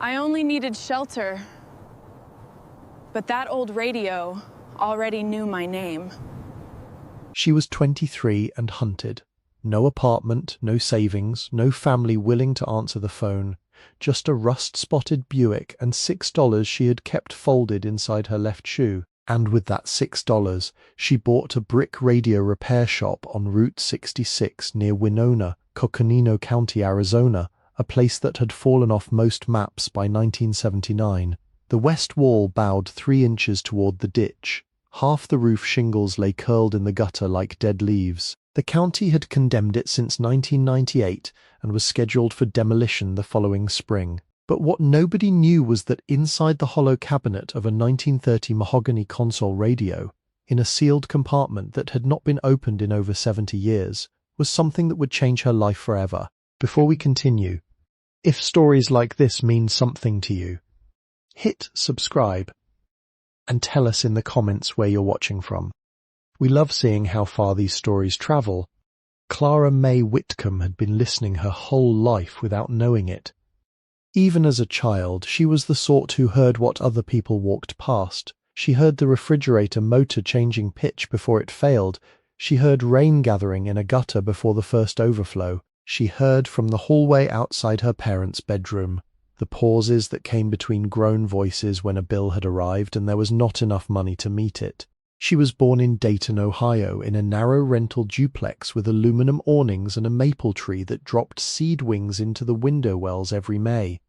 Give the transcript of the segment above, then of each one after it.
I only needed shelter, but that old radio already knew my name. She was 23 and hunted. No apartment, no savings, no family willing to answer the phone. Just a rust-spotted Buick and $6 she had kept folded inside her left shoe. And with that $6, she bought a brick radio repair shop on Route 66 near Winona, Coconino County, Arizona, a place that had fallen off most maps by 1979. The west wall bowed 3 inches toward the ditch. Half the roof shingles lay curled in the gutter like dead leaves. The county had condemned it since 1998 and was scheduled for demolition the following spring. But what nobody knew was that inside the hollow cabinet of a 1930 Mahogany console radio, in a sealed compartment that had not been opened in over 70 years, was something that would change her life forever. Before we continue, if stories like this mean something to you, hit subscribe and tell us in the comments where you're watching from. We love seeing how far these stories travel. Clara May Whitcomb had been listening her whole life without knowing it. Even as a child, she was the sort who heard what other people walked past. She heard the refrigerator motor changing pitch before it failed. She heard rain gathering in a gutter before the first overflow. She heard from the hallway outside her parents' bedroom the pauses that came between grown voices when a bill had arrived and there was not enough money to meet it. She was born in Dayton, Ohio, in a narrow rental duplex with aluminum awnings and a maple tree that dropped seed wings into the window wells every May.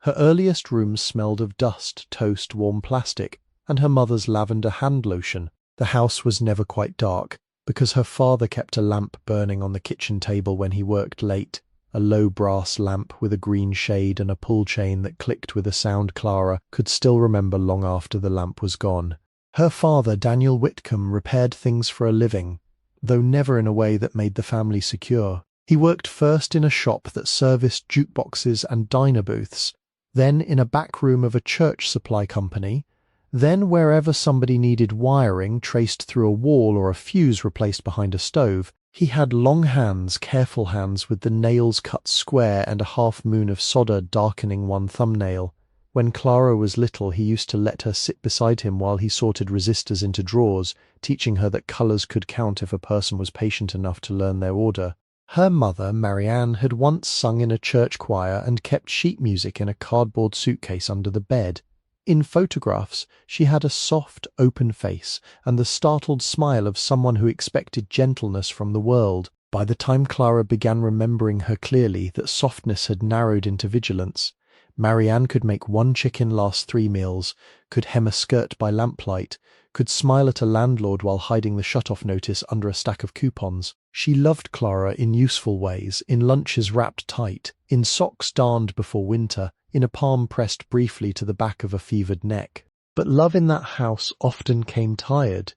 Her earliest rooms smelled of dust, toast, warm plastic, and her mother's lavender hand lotion. The house was never quite dark, because her father kept a lamp burning on the kitchen table when he worked late, a low brass lamp with a green shade and a pull chain that clicked with a sound Clara could still remember long after the lamp was gone. Her father, Daniel Whitcomb, repaired things for a living, though never in a way that made the family secure. He worked first in a shop that serviced jukeboxes and diner booths, then in a back room of a church supply company, then wherever somebody needed wiring traced through a wall or a fuse replaced behind a stove. He had long hands, careful hands with the nails cut square and a half moon of solder darkening one thumbnail. When Clara was little, he used to let her sit beside him while he sorted resistors into drawers, teaching her that colours could count if a person was patient enough to learn their order. Her mother, Marianne, had once sung in a church choir and kept sheet music in a cardboard suitcase under the bed. In photographs, she had a soft, open face and the startled smile of someone who expected gentleness from the world. By the time Clara began remembering her clearly, that softness had narrowed into vigilance. Marianne could make one chicken last 3 meals, could hem a skirt by lamplight, could smile at a landlord while hiding the shut-off notice under a stack of coupons. She loved Clara in useful ways, in lunches wrapped tight, in socks darned before winter, in a palm pressed briefly to the back of a fevered neck. But love in that house often came tired.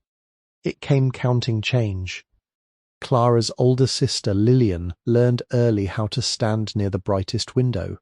It came counting change. Clara's older sister, Lillian, learned early how to stand near the brightest window.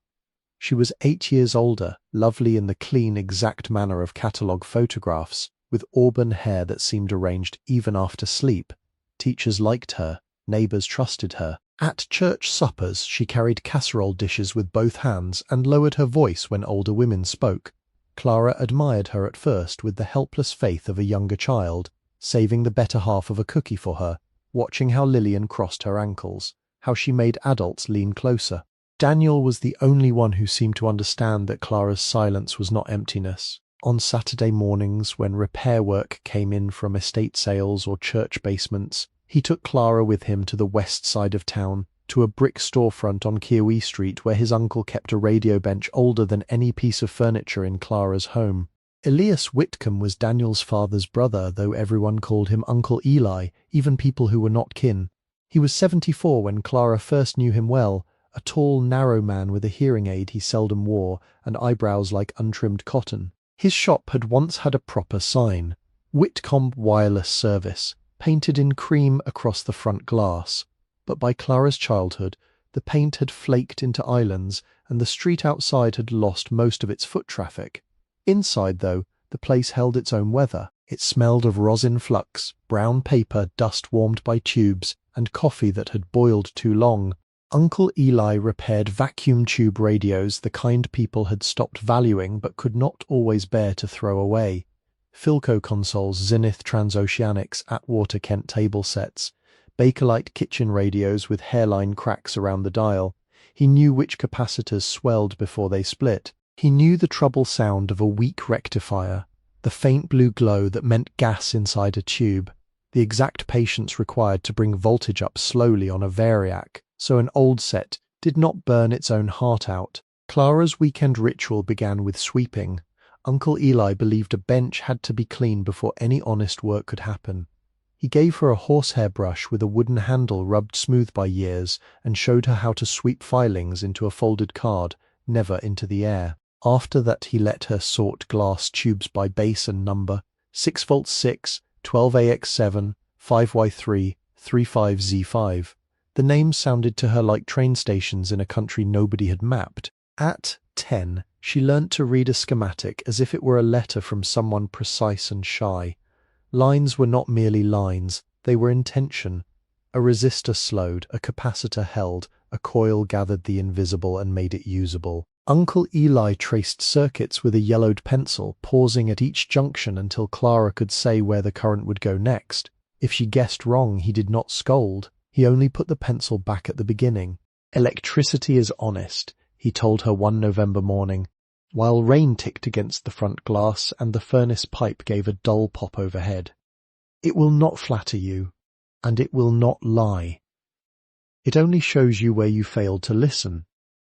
She was 8 years older, lovely in the clean, exact manner of catalogue photographs, with auburn hair that seemed arranged even after sleep. Teachers liked her, neighbours trusted her. At church suppers, she carried casserole dishes with both hands and lowered her voice when older women spoke. Clara admired her at first with the helpless faith of a younger child, saving the better half of a cookie for her, watching how Lillian crossed her ankles, how she made adults lean closer. Daniel was the only one who seemed to understand that Clara's silence was not emptiness. On Saturday mornings, when repair work came in from estate sales or church basements, he took Clara with him to the west side of town, to a brick storefront on Kiowee Street where his uncle kept a radio bench older than any piece of furniture in Clara's home. Elias Whitcomb was Daniel's father's brother, though everyone called him Uncle Eli, even people who were not kin. He was 74 when Clara first knew him well, a tall, narrow man with a hearing aid he seldom wore and eyebrows like untrimmed cotton. His shop had once had a proper sign, Whitcomb Wireless Service, painted in cream across the front glass. But by Clara's childhood, the paint had flaked into islands and the street outside had lost most of its foot traffic. Inside, though, the place held its own weather. It smelled of rosin flux, brown paper dust warmed by tubes, and coffee that had boiled too long. Uncle Eli repaired vacuum tube radios, the kind people had stopped valuing but could not always bear to throw away. Philco consoles, Zenith Transoceanics, Atwater Kent table sets, Bakelite kitchen radios with hairline cracks around the dial. He knew which capacitors swelled before they split. He knew the trouble sound of a weak rectifier, the faint blue glow that meant gas inside a tube, the exact patience required to bring voltage up slowly on a variac, so an old set did not burn its own heart out. Clara's weekend ritual began with sweeping. Uncle Eli believed a bench had to be clean before any honest work could happen. He gave her a horsehair brush with a wooden handle rubbed smooth by years and showed her how to sweep filings into a folded card, never into the air. After that he let her sort glass tubes by base and number, 6V 6, 12AX7, 5Y3, 35Z5. The names sounded to her like train stations in a country nobody had mapped. At 10, she learnt to read a schematic as if it were a letter from someone precise and shy. Lines were not merely lines, they were intention. A resistor slowed, a capacitor held, a coil gathered the invisible and made it usable. Uncle Eli traced circuits with a yellowed pencil, pausing at each junction until Clara could say where the current would go next. If she guessed wrong, he did not scold. He only put the pencil back at the beginning. "Electricity is honest," he told her one November morning, while rain ticked against the front glass and the furnace pipe gave a dull pop overhead. "It will not flatter you, and it will not lie. It only shows you where you failed to listen."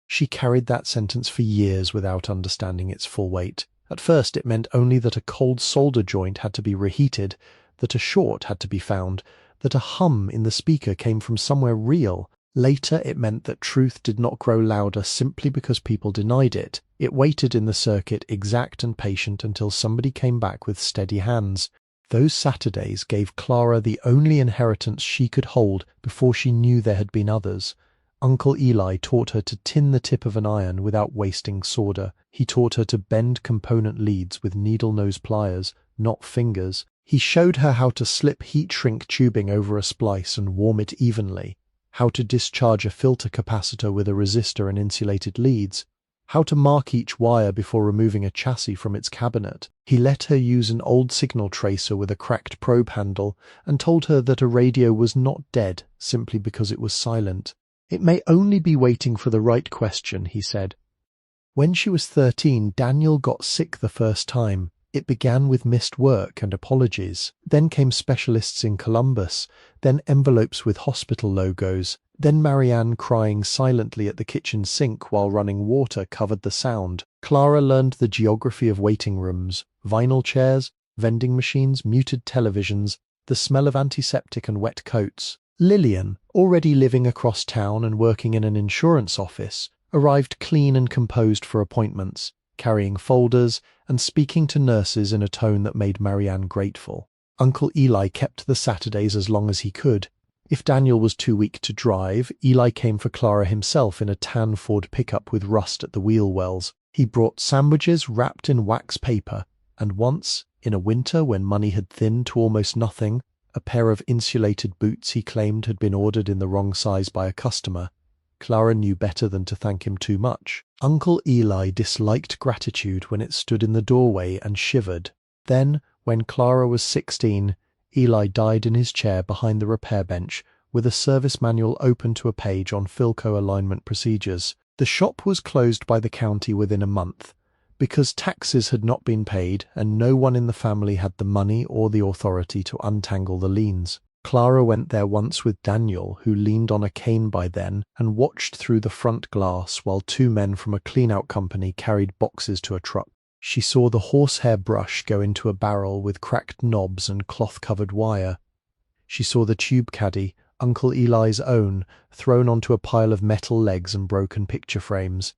She carried that sentence for years without understanding its full weight. At first it meant only that a cold solder joint had to be reheated, that a short had to be found, that a hum in the speaker came from somewhere real. Later it meant that truth did not grow louder simply because people denied it. It waited in the circuit, exact and patient, until somebody came back with steady hands. Those Saturdays gave Clara the only inheritance she could hold before she knew there had been others. Uncle Eli taught her to tin the tip of an iron without wasting solder. He taught her to bend component leads with needle-nose pliers, not fingers. He showed her how to slip heat-shrink tubing over a splice and warm it evenly, how to discharge a filter capacitor with a resistor and insulated leads, how to mark each wire before removing a chassis from its cabinet. He let her use an old signal tracer with a cracked probe handle and told her that a radio was not dead simply because it was silent. "It may only be waiting for the right question," he said. When she was 13, Daniel got sick the first time. It began with missed work and apologies. Then came specialists in Columbus, then envelopes with hospital logos, then Marianne crying silently at the kitchen sink while running water covered the sound. Clara learned the geography of waiting rooms, vinyl chairs, vending machines, muted televisions, the smell of antiseptic and wet coats. Lillian, already living across town and working in an insurance office, arrived clean and composed for appointments, carrying folders and speaking to nurses in a tone that made Marianne grateful. Uncle Eli kept the Saturdays as long as he could. If Daniel was too weak to drive, Eli came for Clara himself in a tan Ford pickup with rust at the wheel wells. He brought sandwiches wrapped in wax paper, and once, in a winter when money had thinned to almost nothing, a pair of insulated boots he claimed had been ordered in the wrong size by a customer. Clara knew better than to thank him too much. Uncle Eli disliked gratitude when it stood in the doorway and shivered. Then, when Clara was 16, Eli died in his chair behind the repair bench, with a service manual open to a page on Philco alignment procedures. The shop was closed by the county within a month, because taxes had not been paid and no one in the family had the money or the authority to untangle the liens. Clara went there once with Daniel, who leaned on a cane by then, and watched through the front glass while two men from a clean-out company carried boxes to a truck. She saw the horsehair brush go into a barrel with cracked knobs and cloth-covered wire. She saw the tube caddy, Uncle Eli's own, thrown onto a pile of metal legs and broken picture frames.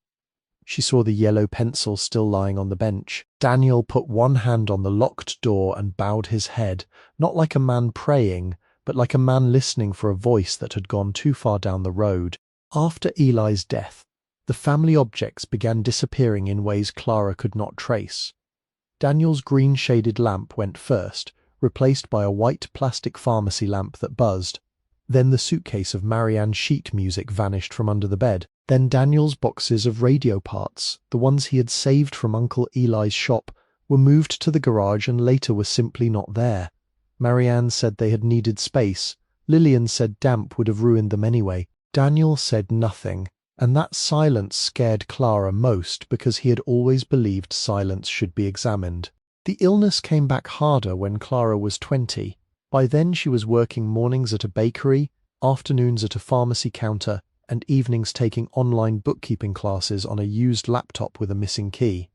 She saw the yellow pencil still lying on the bench. Daniel put one hand on the locked door and bowed his head, not like a man praying, but like a man listening for a voice that had gone too far down the road. After Eli's death, the family objects began disappearing in ways Clara could not trace. Daniel's green-shaded lamp went first, replaced by a white plastic pharmacy lamp that buzzed. Then the suitcase of Marianne's sheet music vanished from under the bed. Then Daniel's boxes of radio parts, the ones he had saved from Uncle Eli's shop, were moved to the garage and later were simply not there. Marianne said they had needed space. Lillian said damp would have ruined them anyway. Daniel said nothing, and that silence scared Clara most because he had always believed silence should be examined. The illness came back harder when Clara was 20. By then she was working mornings at a bakery, afternoons at a pharmacy counter, and evenings taking online bookkeeping classes on a used laptop with a missing key.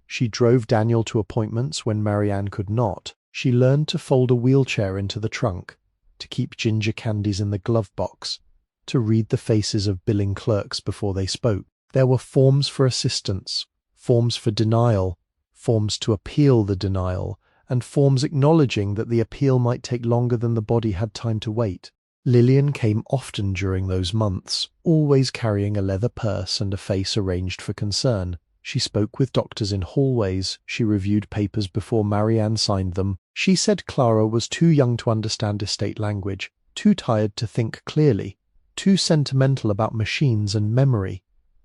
She drove Daniel to appointments when Marianne could not. She learned to fold a wheelchair into the trunk, to keep ginger candies in the glove box, to read the faces of billing clerks before they spoke. There were forms for assistance, forms for denial, forms to appeal the denial, and forms acknowledging that the appeal might take longer than the body had time to wait. Lillian came often during those months, always carrying a leather purse and a face arranged for concern. She spoke with doctors in hallways, she reviewed papers before Marianne signed them. She said Clara was too young to understand estate language, too tired to think clearly, too sentimental about machines and memory.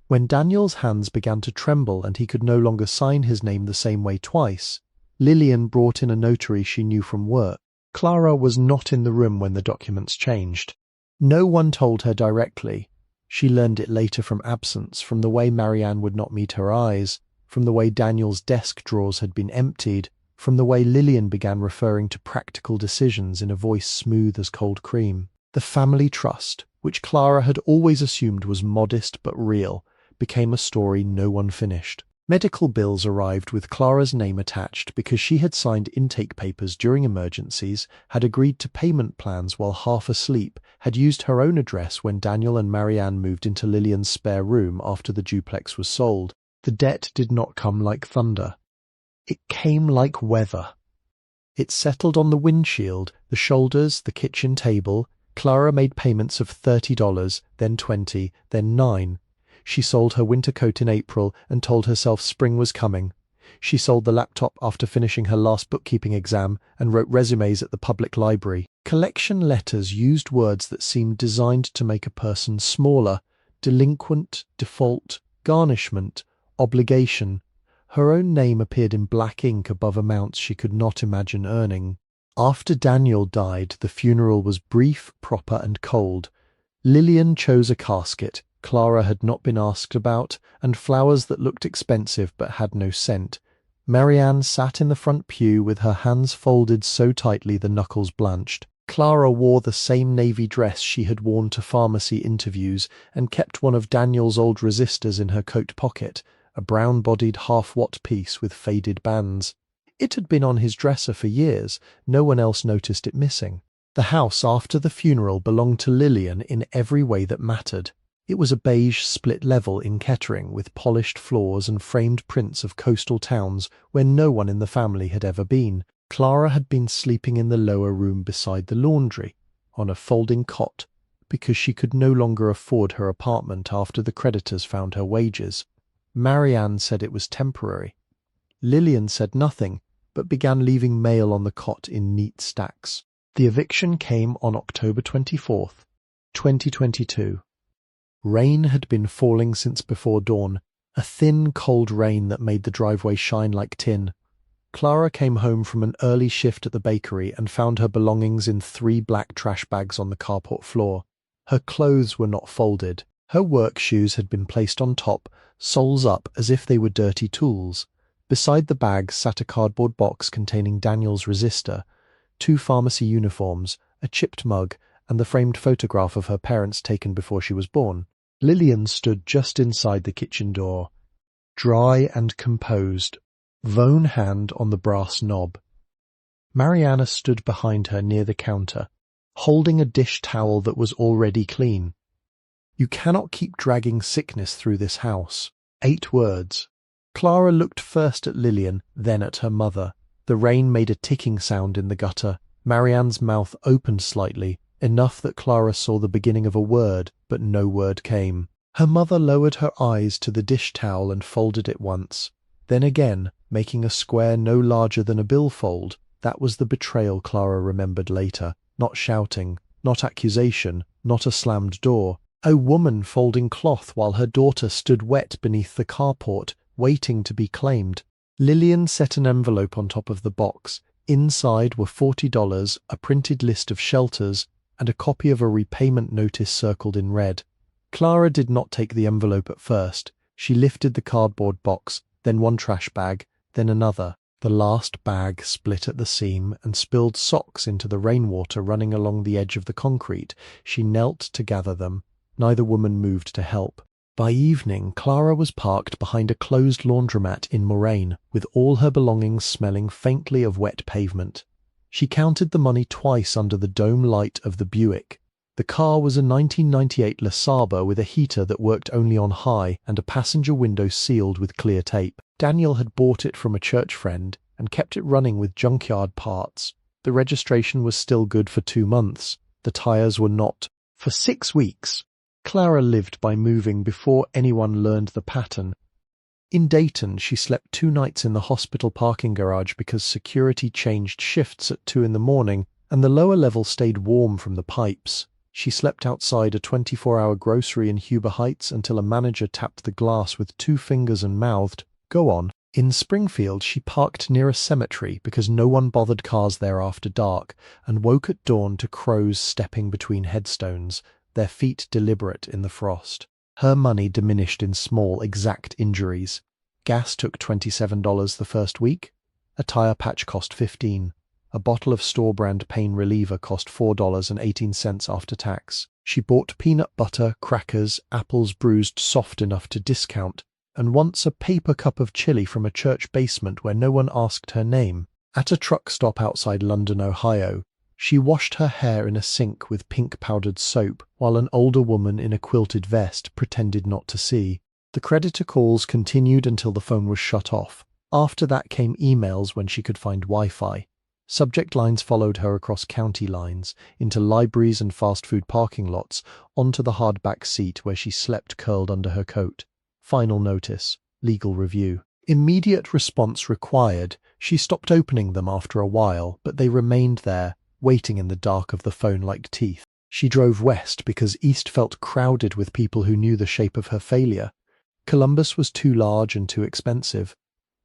When Daniel's hands began to tremble and he could no longer sign his name the same way twice, Lillian brought in a notary she knew from work. Clara was not in the room when the documents changed. No one told her directly. She learned it later from absence, from the way Marianne would not meet her eyes, from the way Daniel's desk drawers had been emptied, from the way Lillian began referring to practical decisions in a voice smooth as cold cream. The family trust, which Clara had always assumed was modest but real, became a story no one finished. Medical bills arrived with Clara's name attached because she had signed intake papers during emergencies, had agreed to payment plans while half asleep, had used her own address when Daniel and Marianne moved into Lillian's spare room after the duplex was sold. The debt did not come like thunder. It came like weather. It settled on the windshield, the shoulders, the kitchen table. Clara made payments of $30, then $20, then $9. She sold her winter coat in April and told herself spring was coming. She sold the laptop after finishing her last bookkeeping exam and wrote resumes at the public library. Collection letters used words that seemed designed to make a person smaller: delinquent, default, garnishment, obligation. Her own name appeared in black ink above amounts she could not imagine earning. After Daniel died, the funeral was brief, proper, and cold. Lillian chose a casket Clara had not been asked about, and flowers that looked expensive but had no scent. Marianne sat in the front pew with her hands folded so tightly the knuckles blanched. Clara wore the same navy dress she had worn to pharmacy interviews and kept one of Daniel's old resistors in her coat pocket, a brown-bodied half-watt piece with faded bands. It had been on his dresser for years. No one else noticed it missing. The house after the funeral belonged to Lillian in every way that mattered. It was a beige split level in Kettering with polished floors and framed prints of coastal towns where no one in the family had ever been. Clara had been sleeping in the lower room beside the laundry, on a folding cot, because she could no longer afford her apartment after the creditors found her wages. Marianne said it was temporary. Lillian said nothing, but began leaving mail on the cot in neat stacks. The eviction came on October 24th, 2022. Rain had been falling since before dawn, a thin, cold rain that made the driveway shine like tin. Clara came home from an early shift at the bakery and found her belongings in 3 black trash bags on the carport floor. Her clothes were not folded. Her work shoes had been placed on top, soles up as if they were dirty tools. Beside the bags sat a cardboard box containing Daniel's resistor, 2 pharmacy uniforms, a chipped mug, and the framed photograph of her parents taken before she was born. Lillian stood just inside the kitchen door, dry and composed, bone hand on the brass knob. Mariana stood behind her near the counter, holding a dish towel that was already clean. "You cannot keep dragging sickness through this house." 8 words. Clara looked first at Lillian, then at her mother. The rain made a ticking sound in the gutter. Marianne's mouth opened slightly, enough that Clara saw the beginning of a word, but no word came. Her mother lowered her eyes to the dish towel and folded it once. Then again, making a square no larger than a billfold. That was the betrayal Clara remembered later. Not shouting, not accusation, not a slammed door. A woman folding cloth while her daughter stood wet beneath the carport, waiting to be claimed. Lillian set an envelope on top of the box. Inside were $40, a printed list of shelters, and a copy of a repayment notice circled in red. Clara did not take the envelope at first. She lifted the cardboard box, then one trash bag, then another. The last bag split at the seam and spilled socks into the rainwater running along the edge of the concrete. She knelt to gather them. Neither woman moved to help. By evening, Clara was parked behind a closed laundromat in Moraine, with all her belongings smelling faintly of wet pavement. She counted the money twice under the dome light of the Buick. The car was a 1998 Le Sabre with a heater that worked only on high and a passenger window sealed with clear tape. Daniel had bought it from a church friend and kept it running with junkyard parts. The registration was still good for 2 months. The tires were not. For 6 weeks. Clara lived by moving before anyone learned the pattern. In Dayton, she slept 2 nights in the hospital parking garage because security changed shifts at 2 in the morning, and the lower level stayed warm from the pipes. She slept outside a 24-hour grocery in Huber Heights until a manager tapped the glass with 2 fingers and mouthed, "Go on." In Springfield, she parked near a cemetery because no one bothered cars there after dark, and woke at dawn to crows stepping between headstones, their feet deliberate in the frost. Her money diminished in small, exact injuries. Gas took $27 the first week. A tire patch cost $15. A bottle of store-brand pain reliever cost $4.18 after tax. She bought peanut butter, crackers, apples bruised soft enough to discount, and once a paper cup of chili from a church basement where no one asked her name. At a truck stop outside London, Ohio, she washed her hair in a sink with pink powdered soap, while an older woman in a quilted vest pretended not to see. The creditor calls continued until the phone was shut off. After that came emails when she could find Wi-Fi. Subject lines followed her across county lines, into libraries and fast food parking lots, onto the hardback seat where she slept curled under her coat. Final notice. Legal review. Immediate response required. She stopped opening them after a while, but they remained there, waiting in the dark of the phone like teeth. She drove west because east felt crowded with people who knew the shape of her failure. Columbus was too large and too expensive.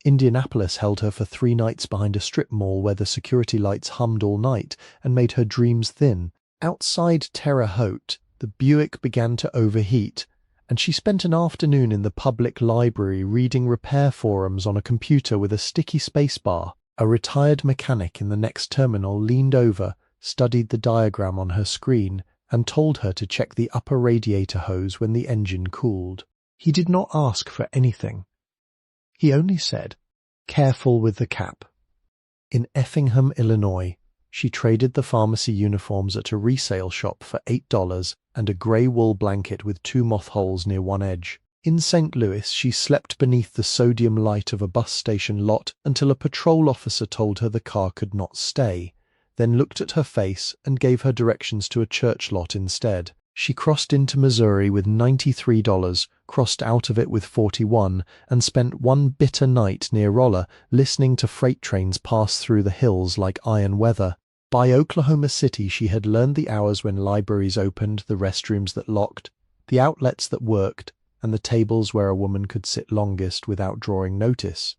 Indianapolis held her for 3 nights behind a strip mall where the security lights hummed all night and made her dreams thin. Outside Terre Haute, the Buick began to overheat, and she spent an afternoon in the public library reading repair forums on a computer with a sticky spacebar. A retired mechanic in the next terminal leaned over, studied the diagram on her screen, and told her to check the upper radiator hose when the engine cooled. He did not ask for anything. He only said, "Careful with the cap." In Effingham, Illinois, she traded the pharmacy uniforms at a resale shop for $8 and a grey wool blanket with 2 moth holes near one edge. In St. Louis, she slept beneath the sodium light of a bus station lot until a patrol officer told her the car could not stay, then looked at her face and gave her directions to a church lot instead. She crossed into Missouri with $93, crossed out of it with $41, and spent one bitter night near Rolla listening to freight trains pass through the hills like iron weather. By Oklahoma City, she had learned the hours when libraries opened, the restrooms that locked, the outlets that worked, and the tables where a woman could sit longest without drawing notice.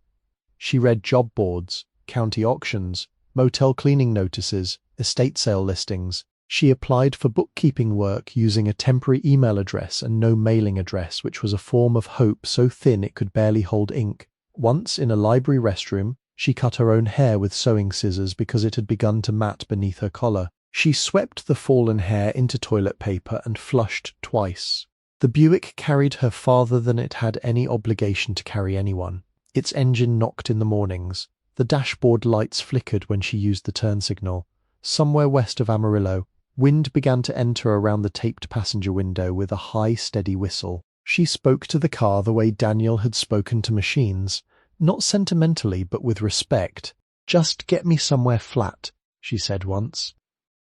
She read job boards, county auctions, motel cleaning notices, estate sale listings. She applied for bookkeeping work using a temporary email address and no mailing address, which was a form of hope so thin it could barely hold ink. Once, in a library restroom, she cut her own hair with sewing scissors because it had begun to mat beneath her collar. She swept the fallen hair into toilet paper and flushed twice. The Buick carried her farther than it had any obligation to carry anyone. Its engine knocked in the mornings. The dashboard lights flickered when she used the turn signal. Somewhere west of Amarillo, wind began to enter around the taped passenger window with a high, steady whistle. She spoke to the car the way Daniel had spoken to machines, not sentimentally but with respect. "Just get me somewhere flat," she said once.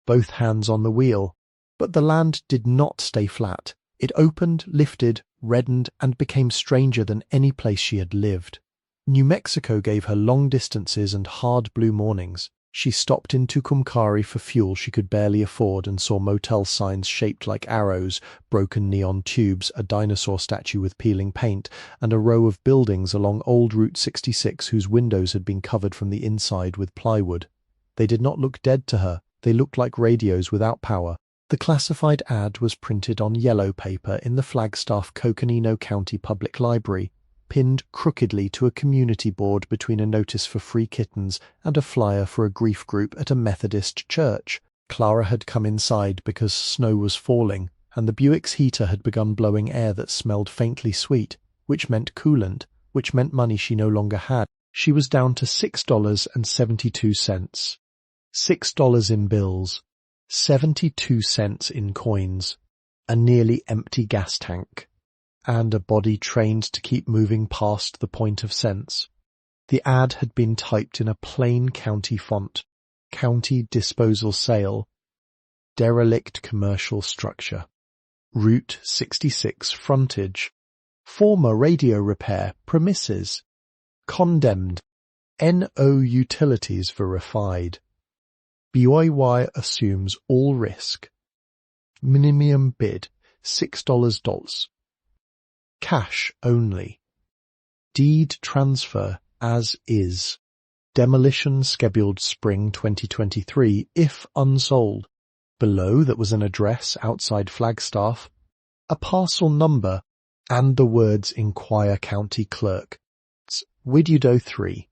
Both hands on the wheel. But the land did not stay flat. It opened, lifted, reddened, and became stranger than any place she had lived. New Mexico gave her long distances and hard blue mornings. She stopped in Tucumcari for fuel she could barely afford and saw motel signs shaped like arrows, broken neon tubes, a dinosaur statue with peeling paint, and a row of buildings along old Route 66 whose windows had been covered from the inside with plywood. They did not look dead to her, they looked like radios without power. The classified ad was printed on yellow paper in the Flagstaff Coconino County Public Library, pinned crookedly to a community board between a notice for free kittens and a flyer for a grief group at a Methodist church. Clara had come inside because snow was falling, and the Buick's heater had begun blowing air that smelled faintly sweet, which meant coolant, which meant money she no longer had. She was down to $6.72. $6 in bills, 72 cents in coins, a nearly empty gas tank, and a body trained to keep moving past the point of cents. The ad had been typed in a plain county font. County disposal sale. Derelict commercial structure. Route 66 frontage. Former radio repair premises. Condemned. NO utilities verified. BYY assumes all risk. Minimum bid $6. Cash only. Deed transfer as is. Demolition scheduled spring 2023 if unsold. Below that was an address outside Flagstaff, a parcel number, and the words Inquire County Clerk. Widow 3.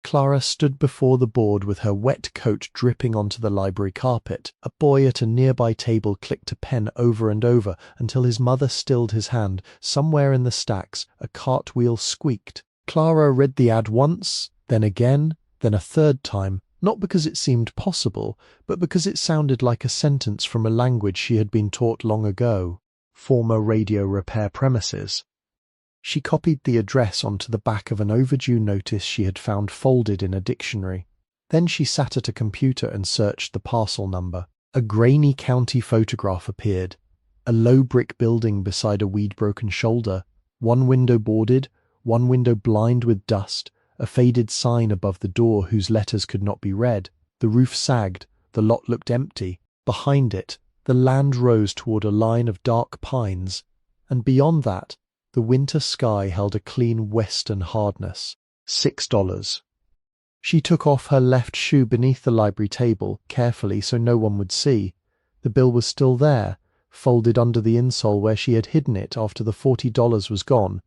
Clara stood before the board with her wet coat dripping onto the library carpet. A boy at a nearby table clicked a pen over and over until his mother stilled his hand. Somewhere in the stacks, a cartwheel squeaked. Clara read the ad once, then again, then a third time, not because it seemed possible, but because it sounded like a sentence from a language she had been taught long ago. Former radio repair premises. She copied the address onto the back of an overdue notice she had found folded in a dictionary. Then she sat at a computer and searched the parcel number. A grainy county photograph appeared. A low brick building beside a weed-broken shoulder. One window boarded, one window blind with dust, a faded sign above the door whose letters could not be read. The roof sagged, the lot looked empty. Behind it, the land rose toward a line of dark pines, and beyond that, the winter sky held a clean western hardness. $6. She took off her left shoe beneath the library table, carefully so no one would see. The bill was still there, folded under the insole where she had hidden it after the $40 was gone.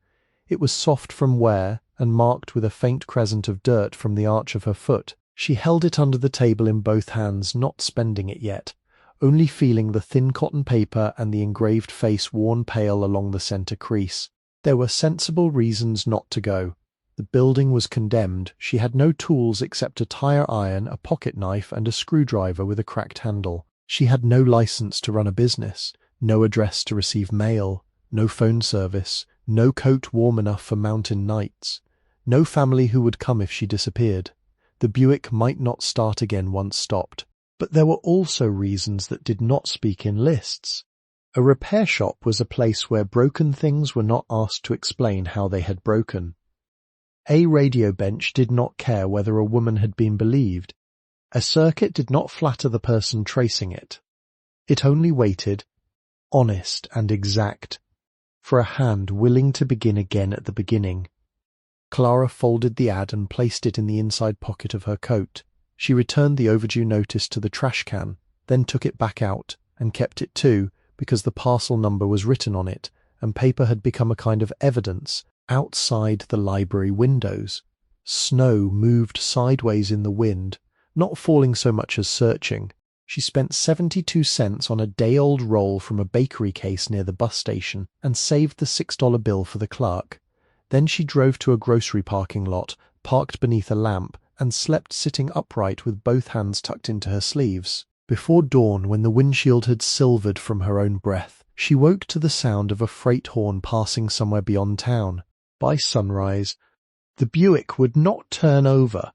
It was soft from wear and marked with a faint crescent of dirt from the arch of her foot. She held it under the table in both hands, not spending it yet, only feeling the thin cotton paper and the engraved face worn pale along the center crease. There were sensible reasons not to go. The building was condemned. She had no tools except a tire iron, a pocket knife, and a screwdriver with a cracked handle. She had no license to run a business, no address to receive mail, no phone service, no coat warm enough for mountain nights, no family who would come if she disappeared. The Buick might not start again once stopped. But there were also reasons that did not speak in lists. A repair shop was a place where broken things were not asked to explain how they had broken. A radio bench did not care whether a woman had been believed. A circuit did not flatter the person tracing it. It only waited, honest and exact, for a hand willing to begin again at the beginning. Clara folded the ad and placed it in the inside pocket of her coat. She returned the overdue notice to the trash can, then took it back out, and kept it too, because the parcel number was written on it, and paper had become a kind of evidence outside the library windows. Snow moved sideways in the wind, not falling so much as searching. She spent 72 cents on a day-old roll from a bakery case near the bus station, and saved the $6 bill for the clerk. Then she drove to a grocery parking lot, parked beneath a lamp, and slept sitting upright with both hands tucked into her sleeves. Before dawn, when the windshield had silvered from her own breath, she woke to the sound of a freight horn passing somewhere beyond town. By sunrise, the Buick would not turn over.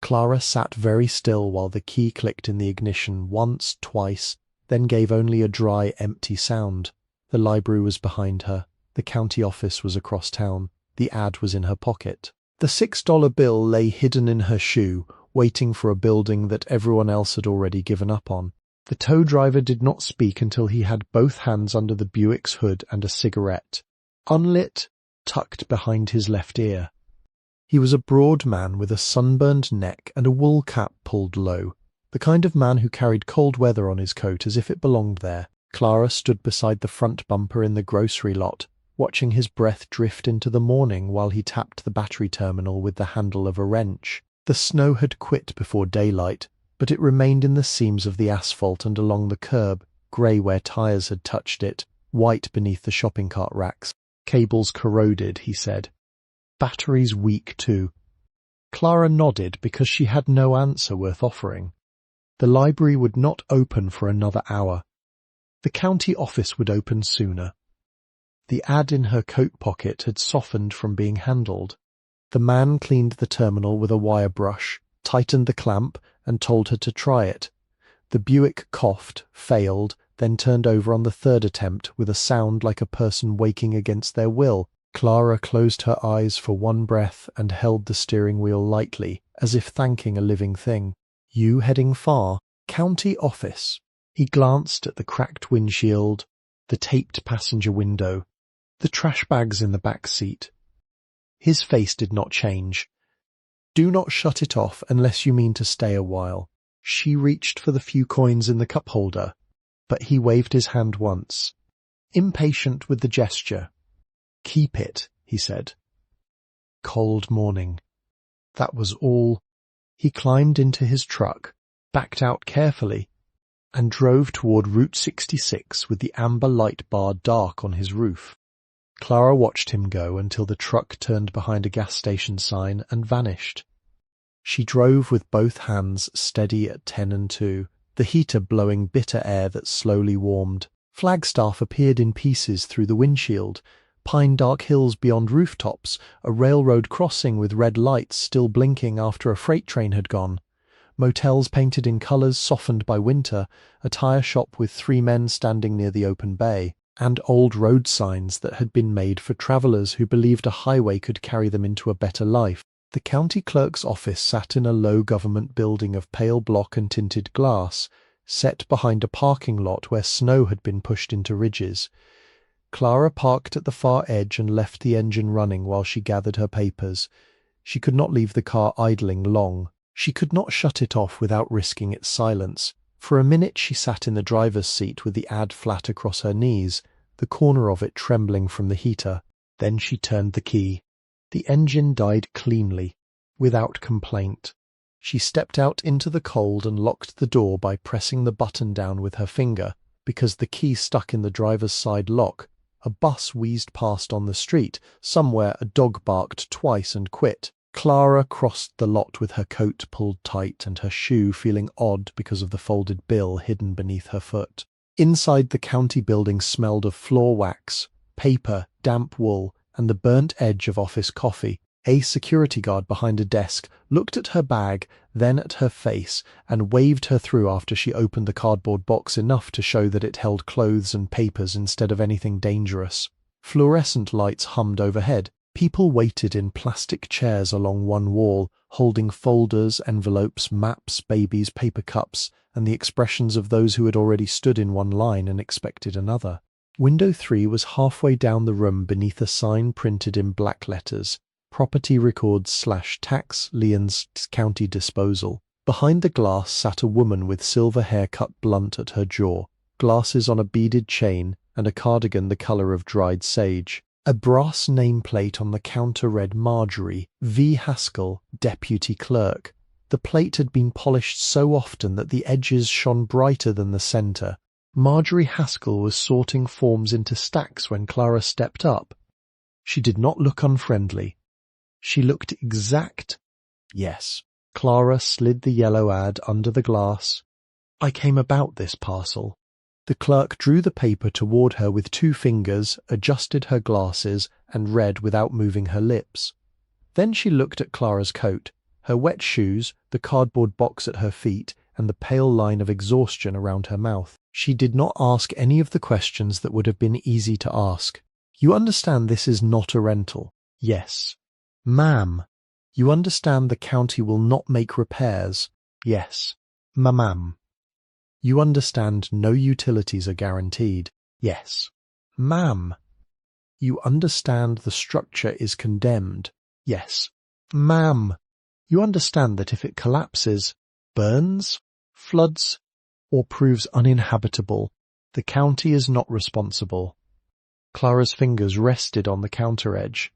Clara sat very still while the key clicked in the ignition once, twice, then gave only a dry, empty sound. The library was behind her. The county office was across town. The ad was in her pocket. The $6 bill lay hidden in her shoe, waiting for a building that everyone else had already given up on. The tow driver did not speak until he had both hands under the Buick's hood and a cigarette, unlit, tucked behind his left ear. He was a broad man with a sunburned neck and a wool cap pulled low, the kind of man who carried cold weather on his coat as if it belonged there. Clara stood beside the front bumper in the grocery lot, watching his breath drift into the morning while he tapped the battery terminal with the handle of a wrench. The snow had quit before daylight, but it remained in the seams of the asphalt and along the curb, grey where tyres had touched it, white beneath the shopping cart racks. Cables corroded, he said. Batteries weak too. Clara nodded because she had no answer worth offering. The library would not open for another hour. The county office would open sooner. The ad in her coat pocket had softened from being handled. The man cleaned the terminal with a wire brush, tightened the clamp, and told her to try it. The Buick coughed, failed, then turned over on the third attempt with a sound like a person waking against their will. Clara closed her eyes for one breath and held the steering wheel lightly, as if thanking a living thing. You heading far? County office. He glanced at the cracked windshield, the taped passenger window, the trash bags in the back seat. His face did not change. Do not shut it off unless you mean to stay a while. She reached for the few coins in the cup holder, but he waved his hand once, impatient with the gesture. Keep it, he said. Cold morning. That was all. He climbed into his truck, backed out carefully, and drove toward Route 66 with the amber light bar dark on his roof. Clara watched him go until the truck turned behind a gas station sign and vanished. She drove with both hands steady at 10 and 2, the heater blowing bitter air that slowly warmed. Flagstaff appeared in pieces through the windshield, pine dark hills beyond rooftops, a railroad crossing with red lights still blinking after a freight train had gone, motels painted in colours softened by winter, a tire shop with 3 men standing near the open bay, and old road signs that had been made for travellers who believed a highway could carry them into a better life. The county clerk's office sat in a low government building of pale block and tinted glass, set behind a parking lot where snow had been pushed into ridges. Clara parked at the far edge and left the engine running while she gathered her papers. She could not leave the car idling long. She could not shut it off without risking its silence. For a minute she sat in the driver's seat with the ad flat across her knees, the corner of it trembling from the heater. Then she turned the key. The engine died cleanly, without complaint. She stepped out into the cold and locked the door by pressing the button down with her finger, because the key stuck in the driver's side lock. A bus wheezed past on the street. Somewhere a dog barked twice and quit. Clara crossed the lot with her coat pulled tight and her shoe feeling odd because of the folded bill hidden beneath her foot. Inside, the county building smelled of floor wax, paper, damp wool, and the burnt edge of office coffee. A security guard behind a desk looked at her bag, then at her face, and waved her through after she opened the cardboard box enough to show that it held clothes and papers instead of anything dangerous. Fluorescent lights hummed overhead. People waited in plastic chairs along one wall, holding folders, envelopes, maps, babies, paper cups, and the expressions of those who had already stood in one line and expected another. Window 3 was halfway down the room beneath a sign printed in black letters. Property records / tax liens county disposal. Behind the glass sat a woman with silver hair cut blunt at her jaw, glasses on a beaded chain, and a cardigan the colour of dried sage. A brass nameplate on the counter read Marjorie, V. Haskell, Deputy Clerk. The plate had been polished so often that the edges shone brighter than the centre. Marjorie Haskell was sorting forms into stacks when Clara stepped up. She did not look unfriendly. She looked exact. Yes. Clara slid the yellow ad under the glass. I came about this parcel. The clerk drew the paper toward her with 2 fingers, adjusted her glasses, and read without moving her lips. Then she looked at Clara's coat, her wet shoes, the cardboard box at her feet, and the pale line of exhaustion around her mouth. She did not ask any of the questions that would have been easy to ask. You understand this is not a rental? Yes. Ma'am. You understand the county will not make repairs? Yes. Ma'am. You understand no utilities are guaranteed? Yes. Ma'am. You understand the structure is condemned? Yes. Ma'am. You understand that if it collapses, burns, floods, or proves uninhabitable, the county is not responsible. Clara's fingers rested on the counter edge.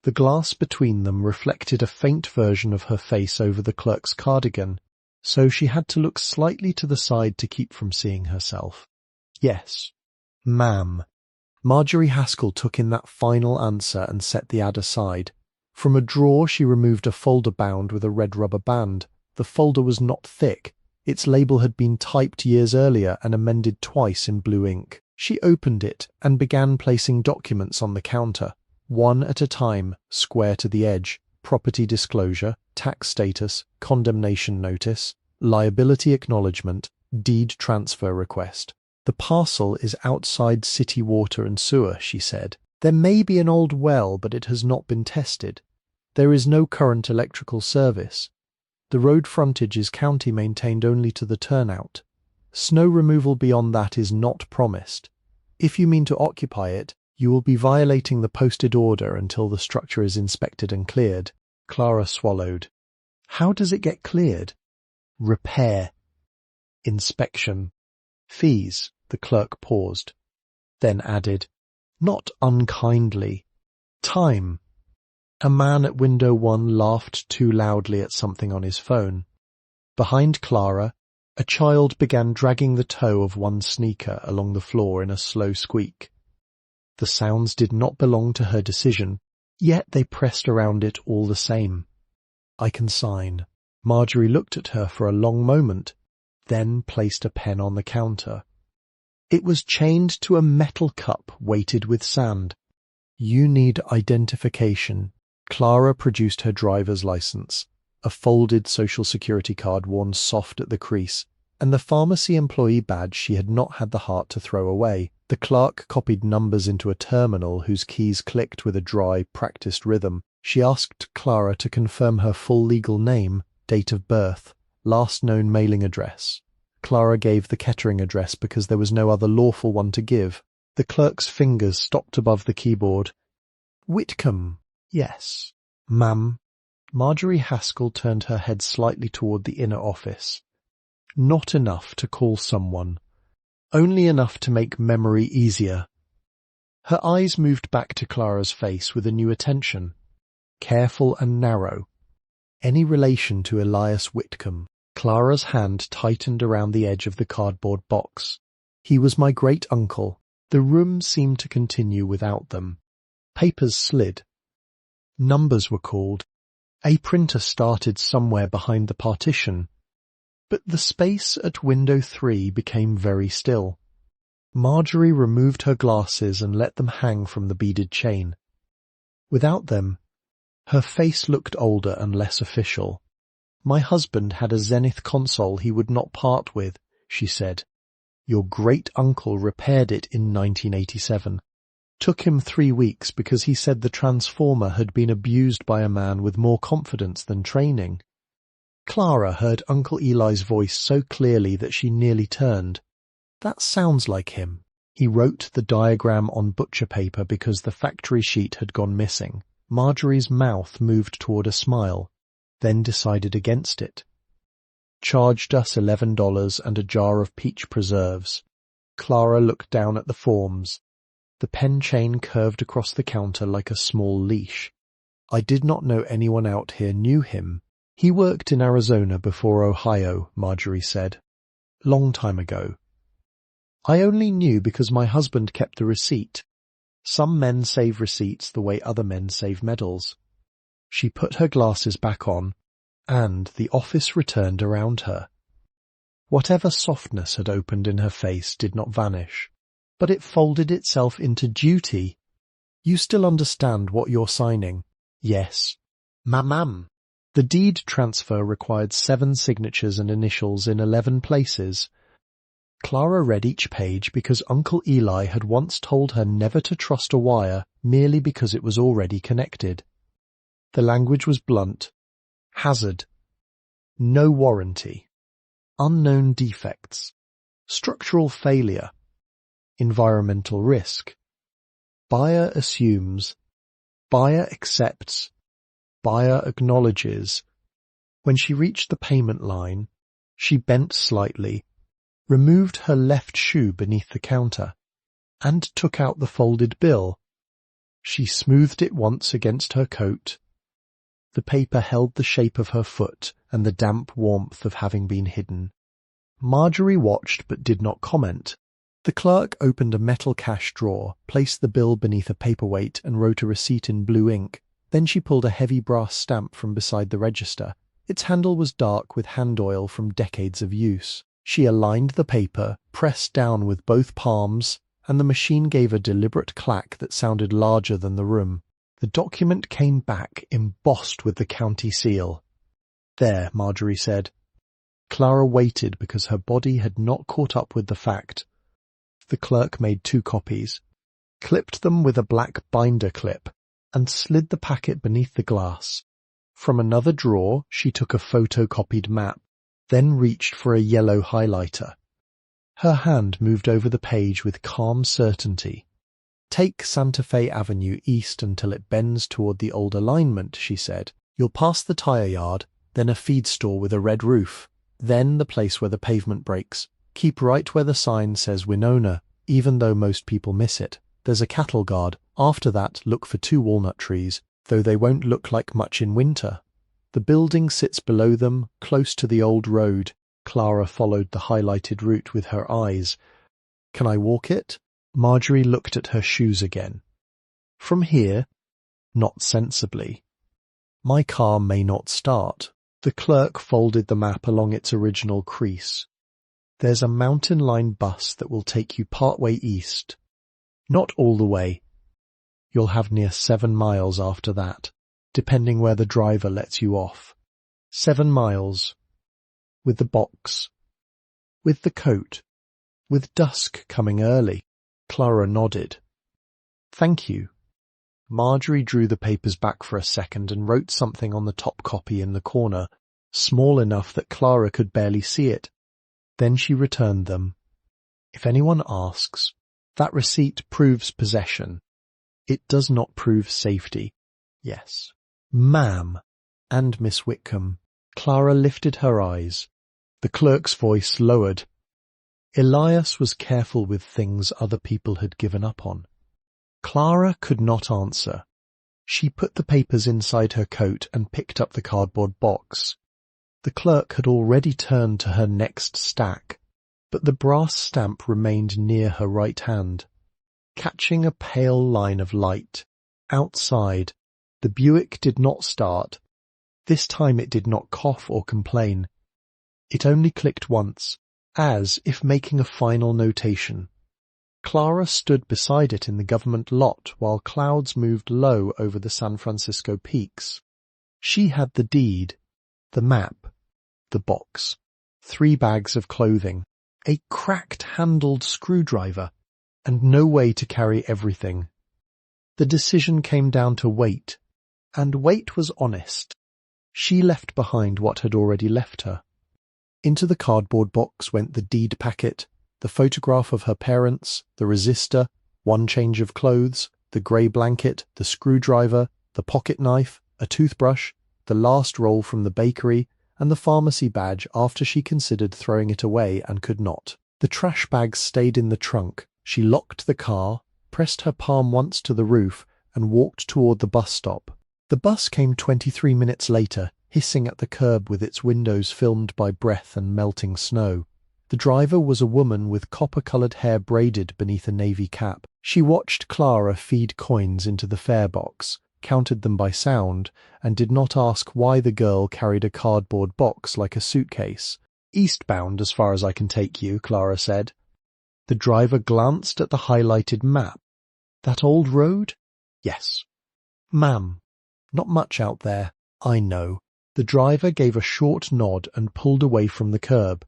The glass between them reflected a faint version of her face over the clerk's cardigan, so she had to look slightly to the side to keep from seeing herself. Yes, ma'am. Marjorie Haskell took in that final answer and set the ad aside. From a drawer she removed a folder bound with a red rubber band. The folder was not thick. Its label had been typed years earlier and amended twice in blue ink. She opened it and began placing documents on the counter, one at a time, square to the edge: property disclosure, tax status, condemnation notice, liability acknowledgement, deed transfer request. The parcel is outside city water and sewer, she said. There may be an old well, but it has not been tested. There is no current electrical service. The road frontage is county maintained only to the turnout. Snow removal beyond that is not promised. If you mean to occupy it, you will be violating the posted order until the structure is inspected and cleared. Clara swallowed. How does it get cleared? Repair. Inspection. Fees. The clerk paused, then added, not unkindly. Time. A man at window 1 laughed too loudly at something on his phone. Behind Clara, a child began dragging the toe of one sneaker along the floor in a slow squeak. The sounds did not belong to her decision, yet they pressed around it all the same. I can sign. Marjorie looked at her for a long moment, then placed a pen on the counter. It was chained to a metal cup weighted with sand. You need identification. Clara produced her driver's license, a folded social security card worn soft at the crease, and the pharmacy employee badge she had not had the heart to throw away. The clerk copied numbers into a terminal whose keys clicked with a dry, practiced rhythm. She asked Clara to confirm her full legal name, date of birth, last known mailing address. Clara gave the Kettering address because there was no other lawful one to give. The clerk's fingers stopped above the keyboard. Whitcomb. Yes. Ma'am. Marjorie Haskell turned her head slightly toward the inner office. Not enough to call someone. Only enough to make memory easier. Her eyes moved back to Clara's face with a new attention. Careful and narrow. Any relation to Elias Whitcomb? Clara's hand tightened around the edge of the cardboard box. He was my great-uncle. The room seemed to continue without them. Papers slid. Numbers were called. A printer started somewhere behind the partition. But the space at window 3 became very still. Marjorie removed her glasses and let them hang from the beaded chain. Without them, her face looked older and less official. My husband had a Zenith console he would not part with, she said. Your great-uncle repaired it in 1987. Took him 3 weeks because he said the transformer had been abused by a man with more confidence than training. Clara heard Uncle Eli's voice so clearly that she nearly turned. That sounds like him. He wrote the diagram on butcher paper because the factory sheet had gone missing. Marjorie's mouth moved toward a smile, then decided against it. Charged us $11 and a jar of peach preserves. Clara looked down at the forms. The pen chain curved across the counter like a small leash. I did not know anyone out here knew him. He worked in Arizona before Ohio, Marjorie said. Long time ago. I only knew because my husband kept the receipt. Some men save receipts the way other men save medals. She put her glasses back on, and the office returned around her. Whatever softness had opened in her face did not vanish, but it folded itself into duty. You still understand what you're signing? Yes. Ma'am. The deed transfer required 7 signatures and initials in 11 places. Clara read each page because Uncle Eli had once told her never to trust a wire merely because it was already connected. The language was blunt. Hazard. No warranty. Unknown defects. Structural failure. Environmental risk. Buyer assumes. Buyer accepts. Buyer acknowledges. When she reached the payment line, she bent slightly, removed her left shoe beneath the counter, and took out the folded bill. She smoothed it once against her coat. The paper held the shape of her foot and the damp warmth of having been hidden. Marjorie watched but did not comment. The clerk opened a metal cash drawer, placed the bill beneath a paperweight and wrote a receipt in blue ink. Then she pulled a heavy brass stamp from beside the register. Its handle was dark with hand oil from decades of use. She aligned the paper, pressed down with both palms, and the machine gave a deliberate clack that sounded larger than the room. The document came back, embossed with the county seal. "There," Marjorie said. Clara waited because her body had not caught up with the fact. The clerk made 2 copies, clipped them with a black binder clip, and slid the packet beneath the glass. From another drawer, she took a photocopied map, then reached for a yellow highlighter. Her hand moved over the page with calm certainty. "Take Santa Fe Avenue east until it bends toward the old alignment," she said. "You'll pass the tire yard, then a feed store with a red roof, then the place where the pavement breaks. Keep right where the sign says Winona, even though most people miss it. There's a cattle guard. After that, look for 2 walnut trees, though they won't look like much in winter. The building sits below them, close to the old road." Clara followed the highlighted route with her eyes. "Can I walk it?" Marjorie looked at her shoes again. "From here?" "Not sensibly. My car may not start." The clerk folded the map along its original crease. "There's a mountain line bus that will take you part way east. Not all the way. You'll have near 7 miles after that, depending where the driver lets you off. 7 miles. With the box. With the coat. With dusk coming early." Clara nodded. "Thank you." Marjorie drew the papers back for a second and wrote something on the top copy in the corner, small enough that Clara could barely see it. Then she returned them. "If anyone asks, that receipt proves possession. It does not prove safety." "Yes." "Ma'am, and Miss Whitcomb." Clara lifted her eyes. The clerk's voice lowered. Elias was careful with things other people had given up on. Clara could not answer. She put the papers inside her coat and picked up the cardboard box. The clerk had already turned to her next stack, but the brass stamp remained near her right hand. Catching a pale line of light. Outside, the Buick did not start. This time it did not cough or complain. It only clicked once, as if making a final notation. Clara stood beside it in the government lot while clouds moved low over the San Francisco peaks. She had the deed, the map, the box, 3 bags of clothing, a cracked-handled screwdriver, and no way to carry everything. The decision came down to weight, and weight was honest. She left behind what had already left her. Into the cardboard box went the deed packet, the photograph of her parents, the resistor, 1 change of clothes, the grey blanket, the screwdriver, the pocket knife, a toothbrush, the last roll from the bakery, and the pharmacy badge after she considered throwing it away and could not. The trash bags stayed in the trunk. She locked the car, pressed her palm once to the roof, and walked toward the bus stop. The bus came 23 minutes later, hissing at the curb with its windows filmed by breath and melting snow. The driver was a woman with copper-coloured hair braided beneath a navy cap. She watched Clara feed coins into the fare box, counted them by sound, and did not ask why the girl carried a cardboard box like a suitcase. "Eastbound, as far as I can take you," Clara said. The driver glanced at the highlighted map. "That old road?" "Yes." "Ma'am, not much out there." "I know." The driver gave a short nod and pulled away from the curb.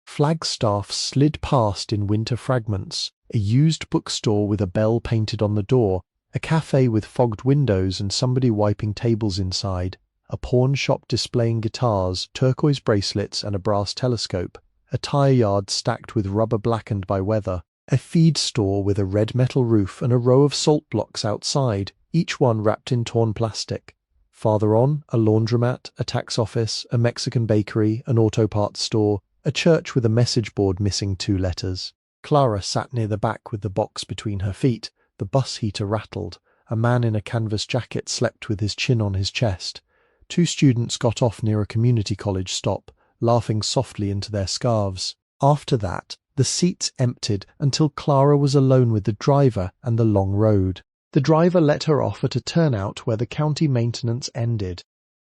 Flagstaff slid past in winter fragments, a used bookstore with a bell painted on the door, A cafe with fogged windows and somebody wiping tables inside. A pawn shop displaying guitars, turquoise bracelets and a brass telescope. A tire yard stacked with rubber blackened by weather. A feed store with a red metal roof and a row of salt blocks outside, each one wrapped in torn plastic. Farther on, a laundromat, a tax office, a Mexican bakery, an auto parts store, a church with a message board missing 2 letters. Clara sat near the back with the box between her feet. The bus heater rattled. A man in a canvas jacket slept with his chin on his chest. 2 students got off near a community college stop, laughing softly into their scarves. After that, the seats emptied until Clara was alone with the driver and the long road. The driver let her off at a turnout where the county maintenance ended.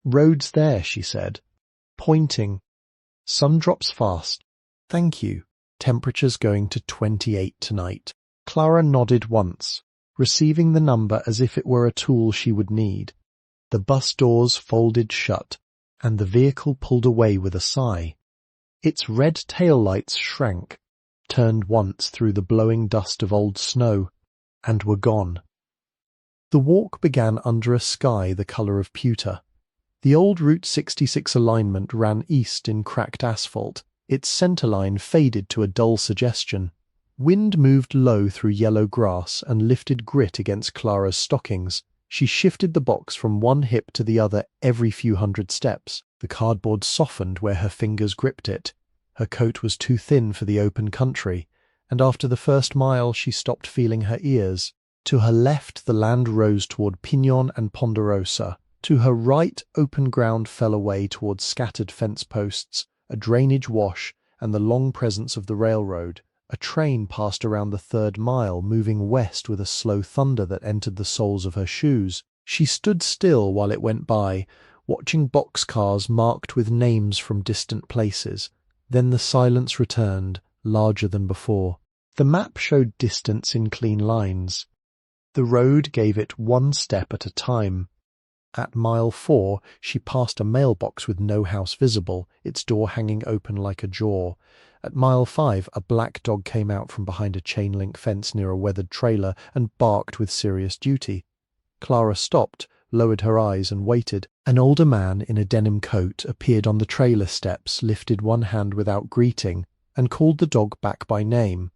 "Road's there," she said, pointing. "Sun drops fast. Thank you. Temperature's going to 28 tonight." Clara nodded once, receiving the number as if it were a tool she would need. The bus doors folded shut, and the vehicle pulled away with a sigh. Its red taillights shrank, turned once through the blowing dust of old snow, and were gone. The walk began under a sky the colour of pewter. The old Route 66 alignment ran east in cracked asphalt. Its centerline faded to a dull suggestion. Wind moved low through yellow grass and lifted grit against Clara's stockings. She shifted the box from one hip to the other every few hundred steps. The cardboard softened where her fingers gripped it. Her coat was too thin for the open country, and after the first mile she stopped feeling her ears. To her left the land rose toward Pinon and Ponderosa. To her right open ground fell away towards scattered fence posts, a drainage wash, and the long presence of the railroad. A train passed around the 3rd mile, moving west with a slow thunder that entered the soles of her shoes. She stood still while it went by, watching boxcars marked with names from distant places. Then the silence returned, larger than before. The map showed distance in clean lines. The road gave it 1 step at a time. At mile 4, she passed a mailbox with no house visible, its door hanging open like a jaw. At mile 5, a black dog came out from behind a chain-link fence near a weathered trailer and barked with serious duty. Clara stopped, lowered her eyes and waited. An older man in a denim coat appeared on the trailer steps, lifted one hand without greeting, and called the dog back by name.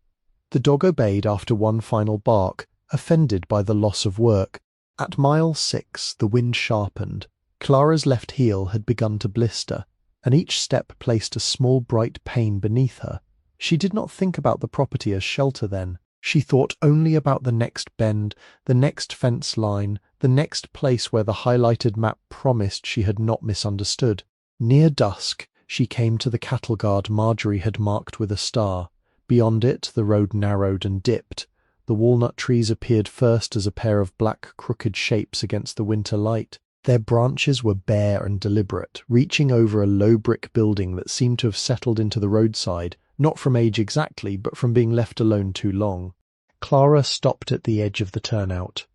The dog obeyed after one final bark, offended by the loss of work. At mile 6, the wind sharpened. Clara's left heel had begun to blister, and each step placed a small bright pane beneath her. She did not think about the property as shelter then. She thought only about the next bend, the next fence line, the next place where the highlighted map promised she had not misunderstood. Near dusk, she came to the cattle guard Marjorie had marked with a star. Beyond it, the road narrowed and dipped. The walnut trees appeared first as a pair of black crooked shapes against the winter light. Their branches were bare and deliberate, reaching over a low brick building that seemed to have settled into the roadside, not from age exactly, but from being left alone too long. Clara stopped at the edge of the turnout.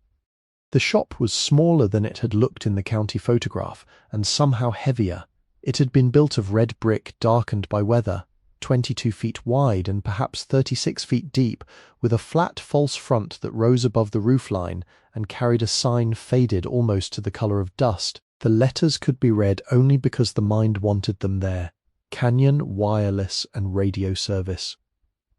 The shop was smaller than it had looked in the county photograph, and somehow heavier. It had been built of red brick darkened by weather, 22 feet wide and perhaps 36 feet deep, with a flat false front that rose above the roofline and carried a sign faded almost to the colour of dust. The letters could be read only because the mind wanted them there: Canyon Wireless and Radio Service.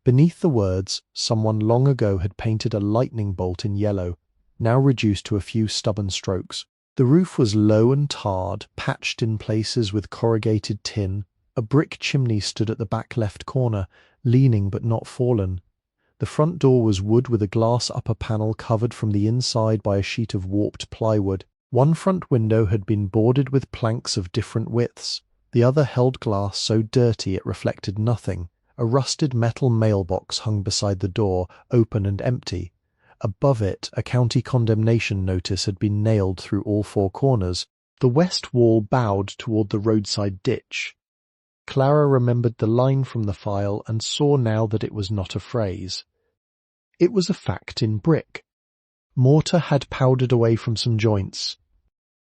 Beneath the words, someone long ago had painted a lightning bolt in yellow, now reduced to a few stubborn strokes. The roof was low and tarred, patched in places with corrugated tin. A brick chimney stood at the back left corner, leaning but not fallen. The front door was wood with a glass upper panel covered from the inside by a sheet of warped plywood. One front window had been boarded with planks of different widths. The other held glass so dirty it reflected nothing. A rusted metal mailbox hung beside the door, open and empty. Above it, a county condemnation notice had been nailed through all 4 corners. The west wall bowed toward the roadside ditch. Clara remembered the line from the file and saw now that it was not a phrase. It was a fact in brick. Mortar had powdered away from some joints.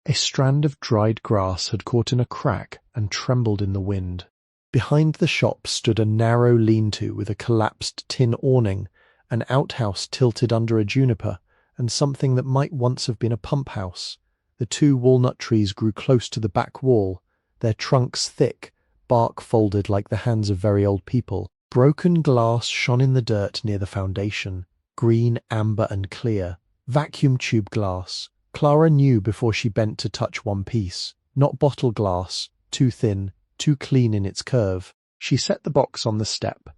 A strand of dried grass had caught in a crack and trembled in the wind. Behind the shop stood a narrow lean-to with a collapsed tin awning, an outhouse tilted under a juniper, and something that might once have been a pump house. The 2 walnut trees grew close to the back wall, their trunks thick, bark folded like the hands of very old people. Broken glass shone in the dirt near the foundation, green, amber, and clear. Vacuum tube glass. Clara knew before she bent to touch one piece. Not bottle glass, too thin, too clean in its curve. She set the box on the step.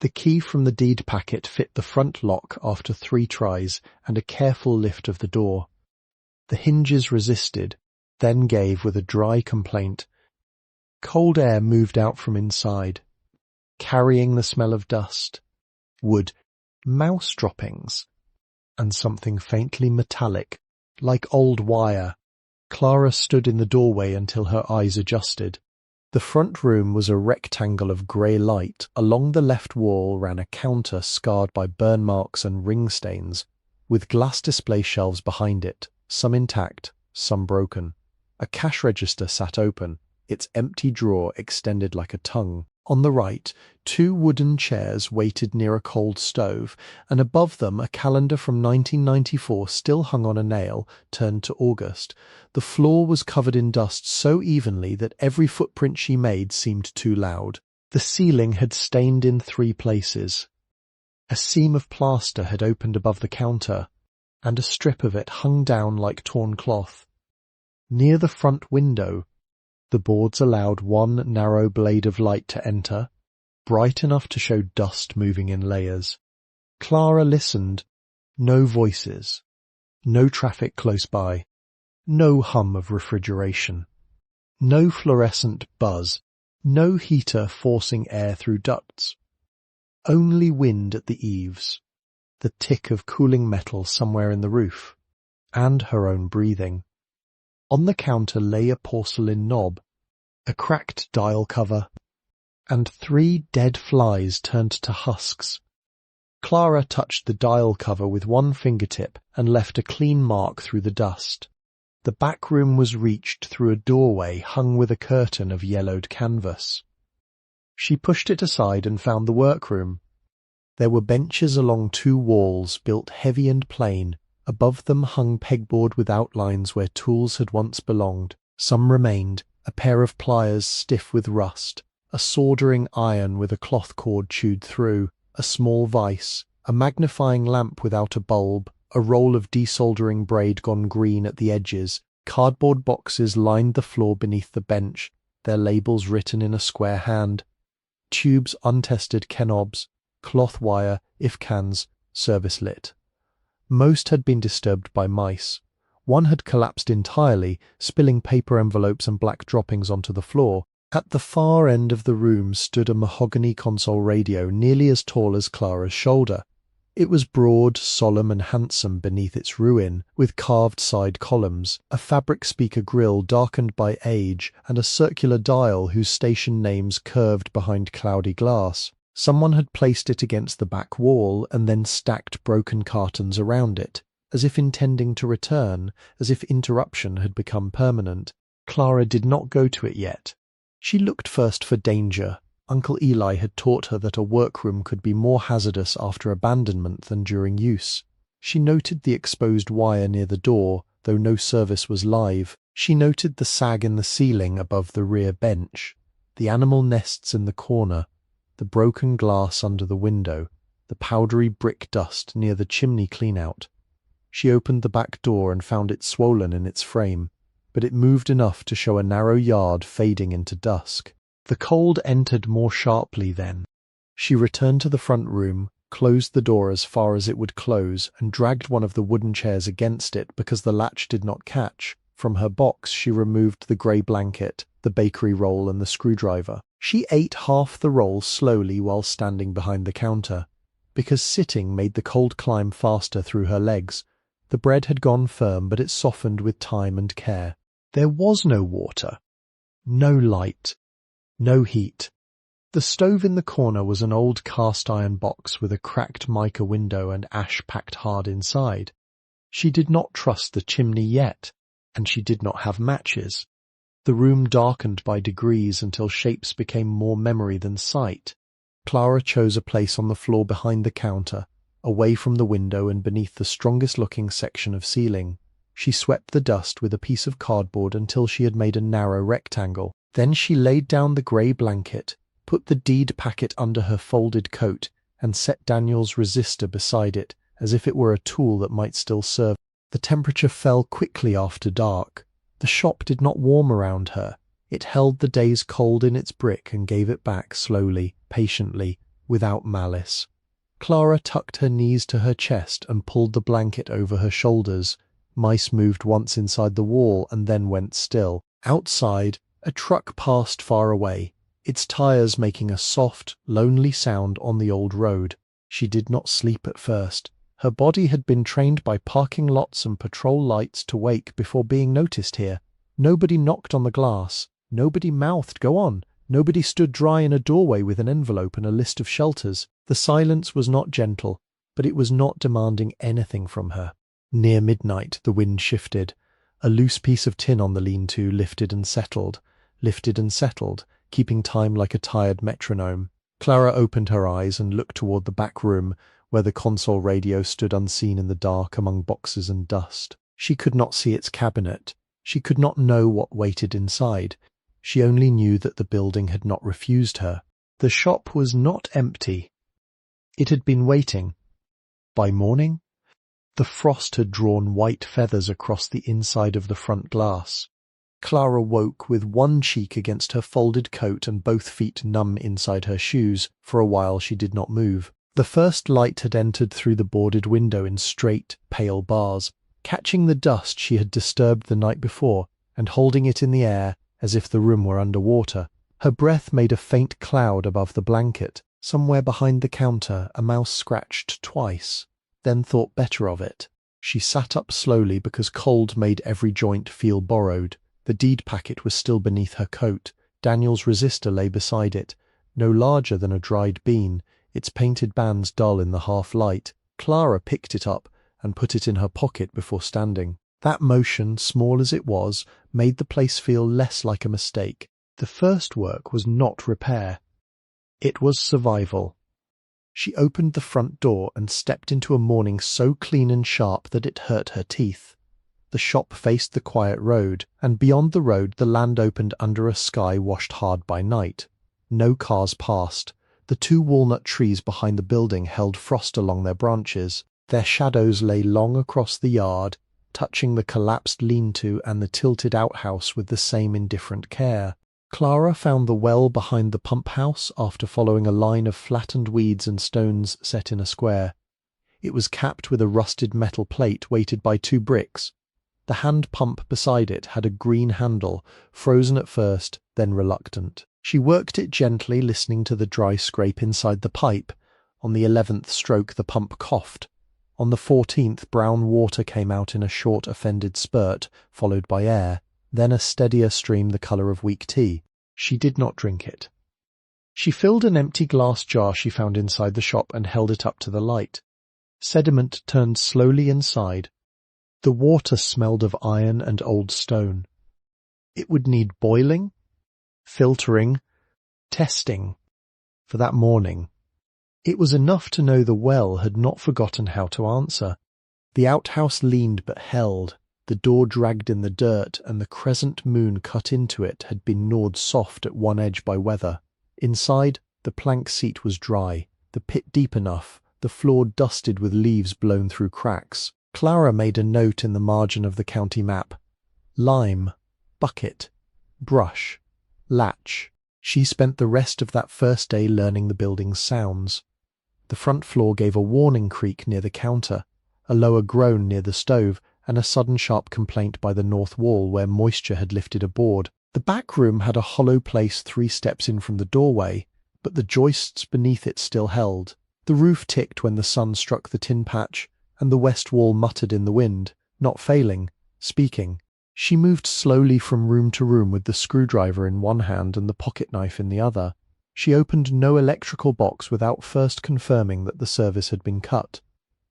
The key from the deed packet fit the front lock after 3 tries and a careful lift of the door. The hinges resisted, then gave with a dry complaint. Cold air moved out from inside, carrying the smell of dust, wood, mouse droppings, and something faintly metallic, like old wire. Clara stood in the doorway until her eyes adjusted. The front room was a rectangle of grey light. Along the left wall ran a counter scarred by burn marks and ring stains, with glass display shelves behind it, some intact, some broken. A cash register sat open, its empty drawer extended like a tongue. On the right, 2 wooden chairs waited near a cold stove, and above them a calendar from 1994 still hung on a nail, turned to August. The floor was covered in dust so evenly that every footprint she made seemed too loud. The ceiling had stained in 3 places. A seam of plaster had opened above the counter, and a strip of it hung down like torn cloth. Near the front window, the boards allowed one narrow blade of light to enter, bright enough to show dust moving in layers. Clara listened. No voices, no traffic close by, no hum of refrigeration, no fluorescent buzz, no heater forcing air through ducts. Only wind at the eaves, the tick of cooling metal somewhere in the roof, and her own breathing. On the counter lay a porcelain knob, a cracked dial cover, and 3 dead flies turned to husks. Clara touched the dial cover with one fingertip and left a clean mark through the dust. The back room was reached through a doorway hung with a curtain of yellowed canvas. She pushed it aside and found the workroom. There were benches along 2 walls built heavy and plain. Above them hung pegboard with outlines where tools had once belonged. Some remained, a pair of pliers stiff with rust, a soldering iron with a cloth cord chewed through, a small vise, a magnifying lamp without a bulb, a roll of desoldering braid gone green at the edges. Cardboard boxes lined the floor beneath the bench, their labels written in a square hand. Tubes untested Kenobs, cloth wire, if cans, service lit. Most had been disturbed by mice. One had collapsed entirely, spilling paper envelopes and black droppings onto the floor. At the far end of the room stood a mahogany console radio nearly as tall as Clara's shoulder. It was broad, solemn and handsome beneath its ruin, with carved side columns, a fabric speaker grille darkened by age, and a circular dial whose station names curved behind cloudy glass. Someone had placed it against the back wall and then stacked broken cartons around it, as if intending to return, as if interruption had become permanent. Clara did not go to it yet. She looked first for danger. Uncle Eli had taught her that a workroom could be more hazardous after abandonment than during use. She noted the exposed wire near the door, though no service was live. She noted the sag in the ceiling above the rear bench, the animal nests in the corner, the broken glass under the window, the powdery brick dust near the chimney clean-out. She opened the back door and found it swollen in its frame, but it moved enough to show a narrow yard fading into dusk. The cold entered more sharply then. She returned to the front room, closed the door as far as it would close, and dragged one of the wooden chairs against it because the latch did not catch. From her box she removed the grey blanket, the bakery roll and the screwdriver. She ate half the roll slowly while standing behind the counter, because sitting made the cold climb faster through her legs. The bread had gone firm, but it softened with time and care. There was no water, no light, no heat. The stove in the corner was an old cast-iron box with a cracked mica window and ash packed hard inside. She did not trust the chimney yet, and she did not have matches. The room darkened by degrees until shapes became more memory than sight. Clara chose a place on the floor behind the counter, away from the window and beneath the strongest-looking section of ceiling. She swept the dust with a piece of cardboard until she had made a narrow rectangle. Then she laid down the grey blanket, put the deed packet under her folded coat, and set Daniel's resistor beside it, as if it were a tool that might still serve. The temperature fell quickly after dark. The shop did not warm around her. It held the day's cold in its brick and gave it back slowly, patiently, without malice. Clara tucked her knees to her chest and pulled the blanket over her shoulders. Mice moved once inside the wall and then went still. Outside, a truck passed far away, its tires making a soft, lonely sound on the old road. She did not sleep at first. Her body had been trained by parking lots and patrol lights to wake before being noticed here. Nobody knocked on the glass. Nobody mouthed, "Go on." Nobody stood dry in a doorway with an envelope and a list of shelters. The silence was not gentle, but it was not demanding anything from her. Near midnight, the wind shifted. A loose piece of tin on the lean-to lifted and settled, keeping time like a tired metronome. Clara opened her eyes and looked toward the back room, where the console radio stood unseen in the dark among boxes and dust. She could not see its cabinet. She could not know what waited inside. She only knew that the building had not refused her. The shop was not empty. It had been waiting. By morning, the frost had drawn white feathers across the inside of the front glass. Clara woke with one cheek against her folded coat and both feet numb inside her shoes. For a while she did not move. The first light had entered through the boarded window in straight, pale bars, catching the dust she had disturbed the night before and holding it in the air as if the room were under water. Her breath made a faint cloud above the blanket. Somewhere behind the counter, a mouse scratched twice, then thought better of it. She sat up slowly because cold made every joint feel borrowed. The deed packet was still beneath her coat. Daniel's resistor lay beside it, no larger than a dried bean, its painted bands dull in the half-light. Clara picked it up and put it in her pocket before standing. That motion, small as it was, made the place feel less like a mistake. The first work was not repair. It was survival. She opened the front door and stepped into a morning so clean and sharp that it hurt her teeth. The shop faced the quiet road, and beyond the road the land opened under a sky washed hard by night. No cars passed. The 2 walnut trees behind the building held frost along their branches. Their shadows lay long across the yard, touching the collapsed lean-to and the tilted outhouse with the same indifferent care. Clara found the well behind the pump house after following a line of flattened weeds and stones set in a square. It was capped with a rusted metal plate weighted by 2 bricks. The hand pump beside it had a green handle, frozen at first, then reluctant. She worked it gently, listening to the dry scrape inside the pipe. On the 11th stroke the pump coughed. On the 14th brown water came out in a short offended spurt, followed by air, then a steadier stream the colour of weak tea. She did not drink it. She filled an empty glass jar she found inside the shop and held it up to the light. Sediment turned slowly inside. The water smelled of iron and old stone. It would need boiling, filtering, testing for that morning. It was enough to know the well had not forgotten how to answer. The outhouse leaned but held. The door dragged in the dirt, and the crescent moon cut into it had been gnawed soft at one edge by weather. Inside, the plank seat was dry, the pit deep enough, the floor dusted with leaves blown through cracks. Clara made a note in the margin of the county map. Lime, bucket, brush, latch. She spent the rest of that first day learning the building's sounds. The front floor gave a warning creak near the counter, a lower groan near the stove, and a sudden sharp complaint by the north wall where moisture had lifted a board. The back room had a hollow place 3 steps in from the doorway, but the joists beneath it still held. The roof ticked when the sun struck the tin patch, and the west wall muttered in the wind, not failing, speaking. She moved slowly from room to room with the screwdriver in one hand and the pocket knife in the other. She opened no electrical box without first confirming that the service had been cut.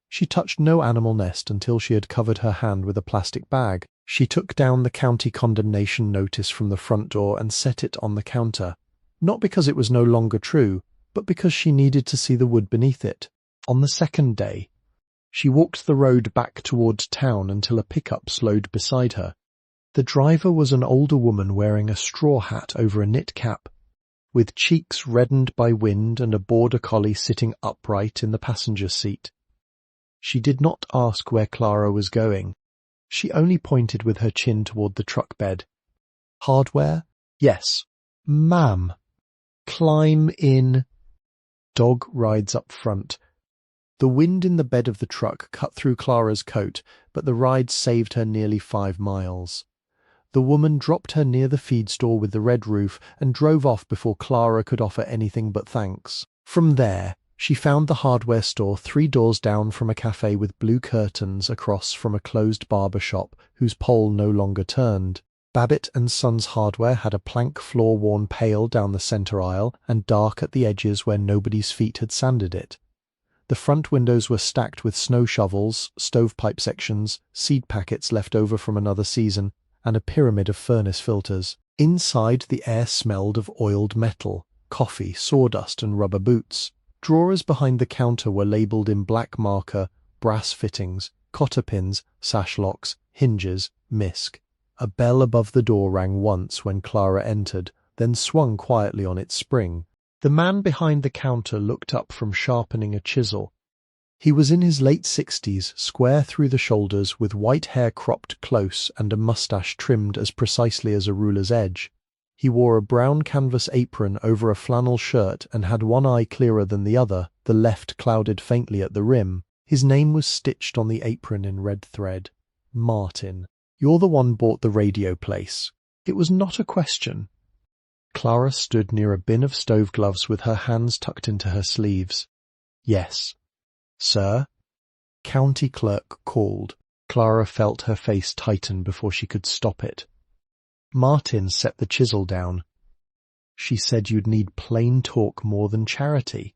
She touched no animal nest until she had covered her hand with a plastic bag. She took down the county condemnation notice from the front door and set it on the counter, not because it was no longer true, but because she needed to see the wood beneath it. On the second day, she walked the road back toward town until a pickup slowed beside her. The driver was an older woman wearing a straw hat over a knit cap, with cheeks reddened by wind and a border collie sitting upright in the passenger seat. She did not ask where Clara was going. She only pointed with her chin toward the truck bed. Hardware? Yes. Ma'am. Climb in. Dog rides up front. The wind in the bed of the truck cut through Clara's coat, but the ride saved her nearly 5 miles. The woman dropped her near the feed store with the red roof and drove off before Clara could offer anything but thanks. From there, she found the hardware store 3 doors down from a cafe with blue curtains across from a closed barber shop whose pole no longer turned. Babbitt & Sons Hardware had a plank floor worn pale down the center aisle and dark at the edges where nobody's feet had sanded it. The front windows were stacked with snow shovels, stovepipe sections, seed packets left over from another season, and a pyramid of furnace filters. Inside, the air smelled of oiled metal, coffee, sawdust, and rubber boots. Drawers behind the counter were labeled in black marker, brass fittings, cotter pins, sash locks, hinges, misc. A bell above the door rang once when Clara entered, then swung quietly on its spring. The man behind the counter looked up from sharpening a chisel. He was in his late 60s, square through the shoulders, with white hair cropped close and a mustache trimmed as precisely as a ruler's edge. He wore a brown canvas apron over a flannel shirt and had one eye clearer than the other, the left clouded faintly at the rim. His name was stitched on the apron in red thread. Martin. You're the one bought the radio place. It was not a question. Clara stood near a bin of stove gloves with her hands tucked into her sleeves. Yes. Sir? County clerk called. Clara felt her face tighten before she could stop it. Martin set the chisel down. She said you'd need plain talk more than charity.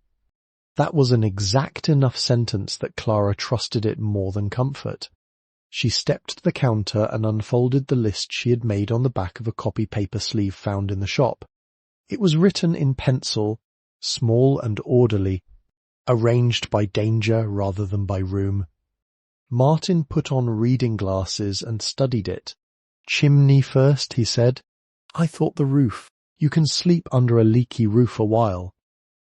That was an exact enough sentence that Clara trusted it more than comfort. She stepped to the counter and unfolded the list she had made on the back of a copy paper sleeve found in the shop. It was written in pencil, small and orderly, arranged by danger rather than by room. Martin put on reading glasses and studied it. Chimney first, he said. I thought the roof. You can sleep under a leaky roof a while.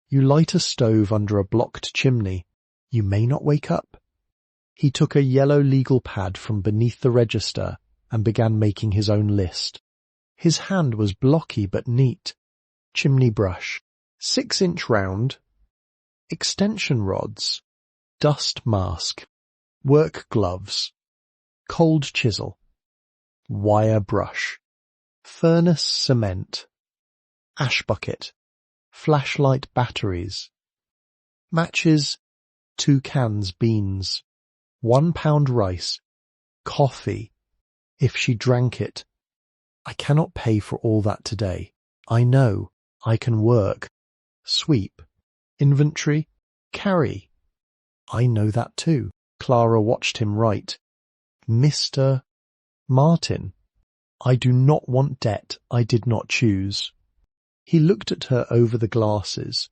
You light a stove under a blocked chimney. You may not wake up. He took a yellow legal pad from beneath the register and began making his own list. His hand was blocky but neat. Chimney brush, 6-inch round, extension rods, dust mask, work gloves, cold chisel, wire brush, furnace cement, ash bucket, flashlight batteries, matches, 2 cans beans, 1 pound rice, coffee, if she drank it. I cannot pay for all that today. I know. I can work. Sweep. Inventory. Carry. I know that too. Clara watched him write. Mr. Martin. I do not want debt I did not choose. He looked at her over the glasses.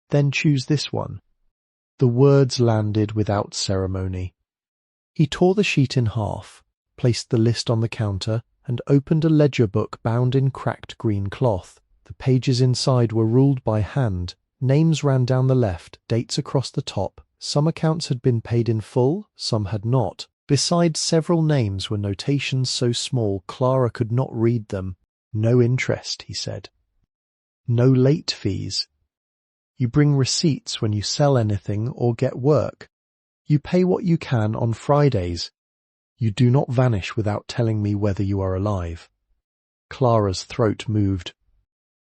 Then choose this one. The words landed without ceremony. He tore the sheet in half, placed the list on the counter, and opened a ledger book bound in cracked green cloth. The pages inside were ruled by hand. Names ran down the left, dates across the top. Some accounts had been paid in full, some had not. Beside several names were notations so small Clara could not read them. No interest, he said. No late fees. You bring receipts when you sell anything or get work. You pay what you can on Fridays. You do not vanish without telling me whether you are alive. Clara's throat moved.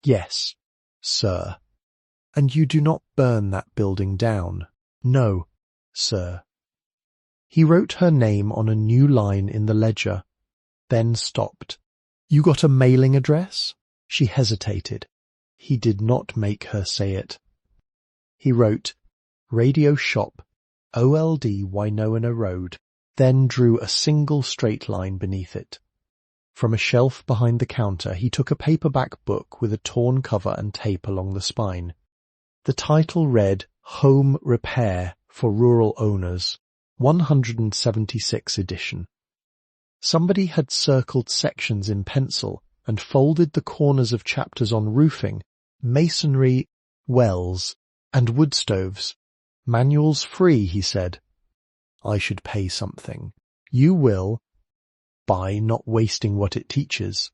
Yes, sir. And you do not burn that building down. No, sir. He wrote her name on a new line in the ledger, then stopped. You got a mailing address? She hesitated. He did not make her say it. He wrote, Radio Shop, OLD Winona Road, then drew a single straight line beneath it. From a shelf behind the counter, he took a paperback book with a torn cover and tape along the spine. The title read, Home Repair for Rural Owners, 176 edition. Somebody had circled sections in pencil and folded the corners of chapters on roofing, masonry, wells, and wood stoves. Manuals free, he said. I should pay something. You will, by not wasting what it teaches.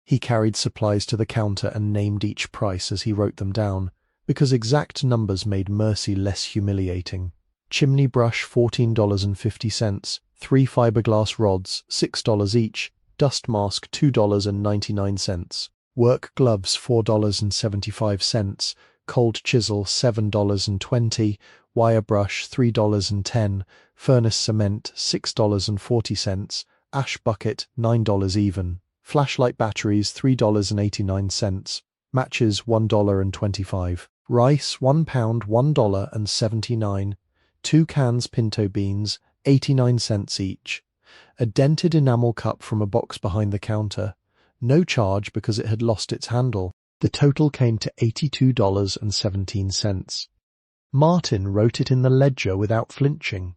He carried supplies to the counter and named each price as he wrote them down, because exact numbers made mercy less humiliating. Chimney brush $14.50, 3 fiberglass rods $6 each, dust mask $2.99, work gloves $4.75, cold chisel $7.20, wire brush $3.10, furnace cement $6.40, ash bucket $9 even, flashlight batteries $3.89, matches $1.25, rice 1 pound $1.79, 2 cans pinto beans 89 cents each, a dented enamel cup from a box behind the counter, no charge because it had lost its handle. The total came to $82.17. Martin wrote it in the ledger without flinching.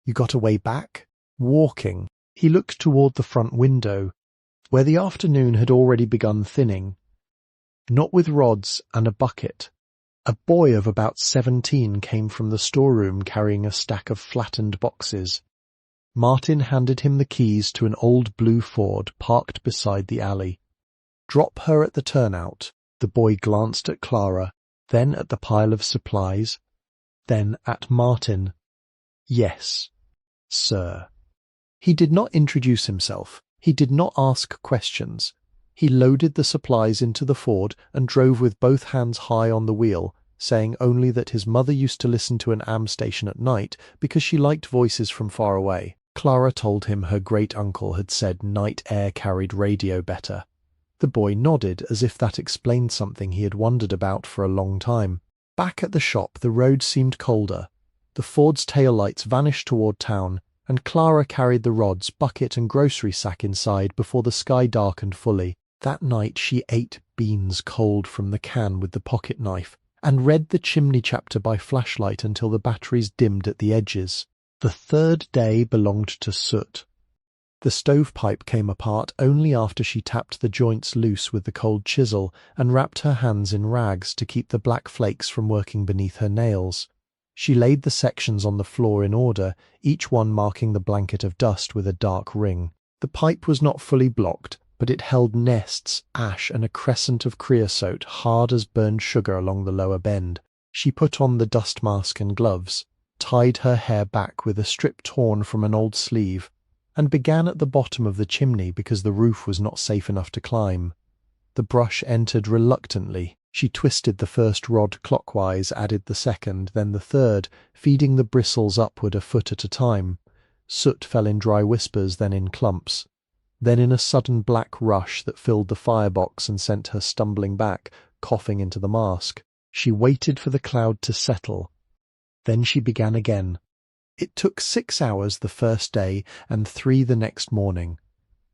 You got away back? Walking. He looked toward the front window, where the afternoon had already begun thinning. Not with rods and a bucket. A boy of about 17 came from the storeroom carrying a stack of flattened boxes. Martin handed him the keys to an old blue Ford parked beside the alley. Drop her at the turnout. The boy glanced at Clara, then at the pile of supplies, then at Martin. Yes, sir. He did not introduce himself. He did not ask questions. He loaded the supplies into the Ford and drove with both hands high on the wheel, saying only that his mother used to listen to an AM station at night because she liked voices from far away. Clara told him her great-uncle had said night air carried radio better. The boy nodded as if that explained something he had wondered about for a long time. Back at the shop the road seemed colder. The Ford's taillights vanished toward town, and Clara carried the rods, bucket and grocery sack inside before the sky darkened fully. That night she ate beans cold from the can with the pocket knife, and read the chimney chapter by flashlight until the batteries dimmed at the edges. The third day belonged to Soot. The stovepipe came apart only after she tapped the joints loose with the cold chisel and wrapped her hands in rags to keep the black flakes from working beneath her nails. She laid the sections on the floor in order, each one marking the blanket of dust with a dark ring. The pipe was not fully blocked, but it held nests, ash, and a crescent of creosote hard as burned sugar along the lower bend. She put on the dust mask and gloves, tied her hair back with a strip torn from an old sleeve, and began at the bottom of the chimney because the roof was not safe enough to climb. The brush entered reluctantly. She twisted the first rod clockwise, added the second, then the third, feeding the bristles upward a foot at a time. Soot fell in dry whispers, then in clumps. Then in a sudden black rush that filled the firebox and sent her stumbling back, coughing into the mask. She waited for the cloud to settle. Then she began again. It took 6 hours the first day and 3 the next morning.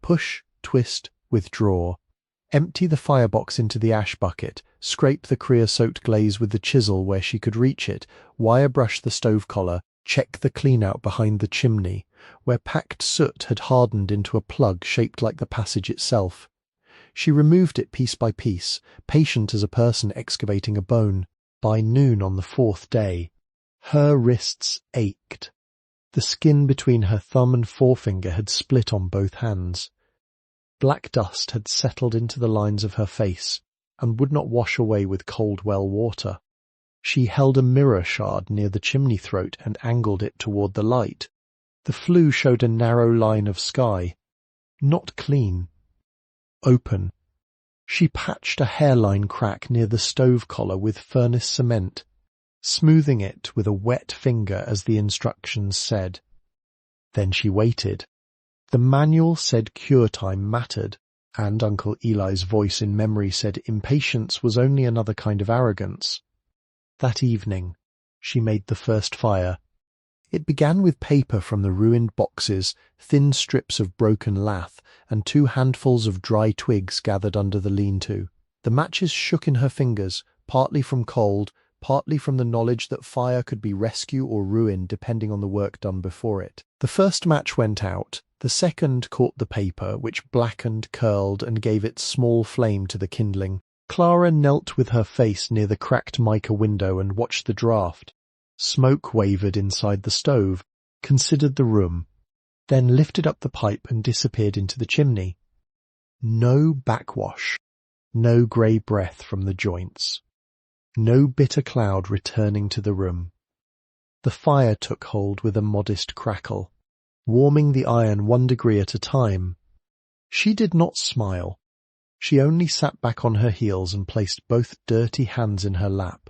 Push, twist, withdraw. Empty the firebox into the ash bucket, scrape the creosote glaze with the chisel where she could reach it, wire brush the stove collar, check the clean-out behind the chimney, where packed soot had hardened into a plug shaped like the passage itself. She removed it piece by piece, patient as a person excavating a bone. By noon on the 4th day, her wrists ached. The skin between her thumb and forefinger had split on both hands. Black dust had settled into the lines of her face and would not wash away with cold well water. She held a mirror shard near the chimney throat and angled it toward the light. The flue showed a narrow line of sky. Not clean. Open. She patched a hairline crack near the stove collar with furnace cement, smoothing it with a wet finger as the instructions said. Then she waited. The manual said cure time mattered, and Uncle Eli's voice in memory said impatience was only another kind of arrogance. That evening, she made the first fire. It began with paper from the ruined boxes, thin strips of broken lath, and 2 handfuls of dry twigs gathered under the lean-to. The matches shook in her fingers, partly from cold, partly from the knowledge that fire could be rescue or ruin depending on the work done before it. The first match went out. The second caught the paper, which blackened, curled, and gave its small flame to the kindling. Clara knelt with her face near the cracked mica window and watched the draft. Smoke wavered inside the stove, considered the room, then lifted up the pipe and disappeared into the chimney. No backwash, no grey breath from the joints, no bitter cloud returning to the room. The fire took hold with a modest crackle, warming the iron 1 degree at a time. She did not smile. She only sat back on her heels and placed both dirty hands in her lap.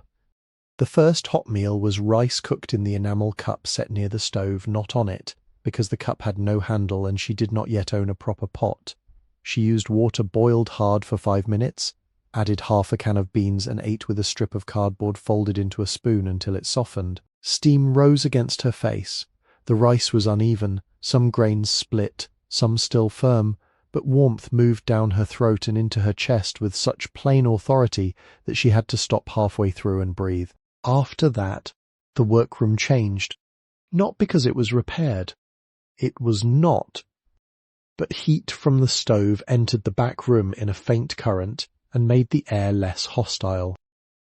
The first hot meal was rice cooked in the enamel cup set near the stove, not on it, because the cup had no handle and she did not yet own a proper pot. She used water boiled hard for 5 minutes, added half a can of beans and ate with a strip of cardboard folded into a spoon until it softened. Steam rose against her face. The rice was uneven, some grains split, some still firm, but warmth moved down her throat and into her chest with such plain authority that she had to stop halfway through and breathe. After that, the workroom changed. Not because it was repaired. It was not. But heat from the stove entered the back room in a faint current and made the air less hostile.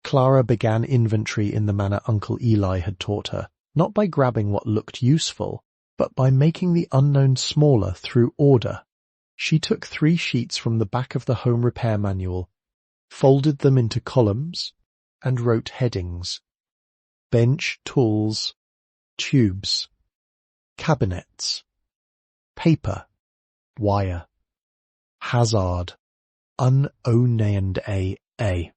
Clara began inventory in the manner Uncle Eli had taught her, not by grabbing what looked useful, but by making the unknown smaller through order. She took 3 sheets from the back of the home repair manual, folded them into columns, and wrote headings. Bench, tools, tubes, cabinets, paper, wire, hazard, unowned A.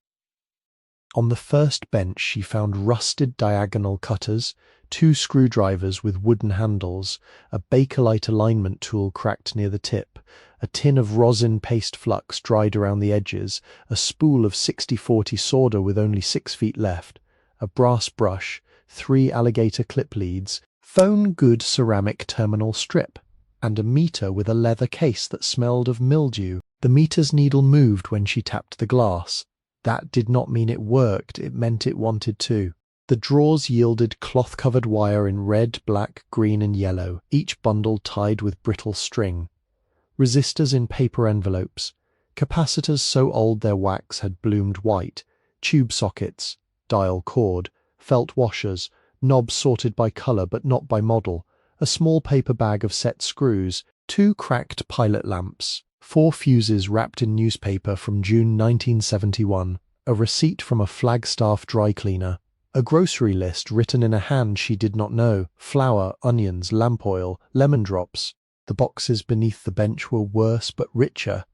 On the first bench she found rusted diagonal cutters, 2 screwdrivers with wooden handles, a Bakelite alignment tool cracked near the tip, a tin of rosin paste flux dried around the edges, a spool of 60/40 solder with only 6 feet left, a brass brush, 3 alligator clip leads, phone good ceramic terminal strip, and a meter with a leather case that smelled of mildew. The meter's needle moved when she tapped the glass. That did not mean it worked, it meant it wanted to. The drawers yielded cloth-covered wire in red, black, green and yellow, each bundle tied with brittle string. Resistors in paper envelopes, capacitors so old their wax had bloomed white, tube sockets, dial cord, felt washers, knobs sorted by colour but not by model, a small paper bag of set screws, 2 cracked pilot lamps, 4 fuses wrapped in newspaper from June 1971, a receipt from a Flagstaff dry cleaner, a grocery list written in a hand she did not know, flour, onions, lamp oil, lemon drops. The boxes beneath the bench were worse but richer.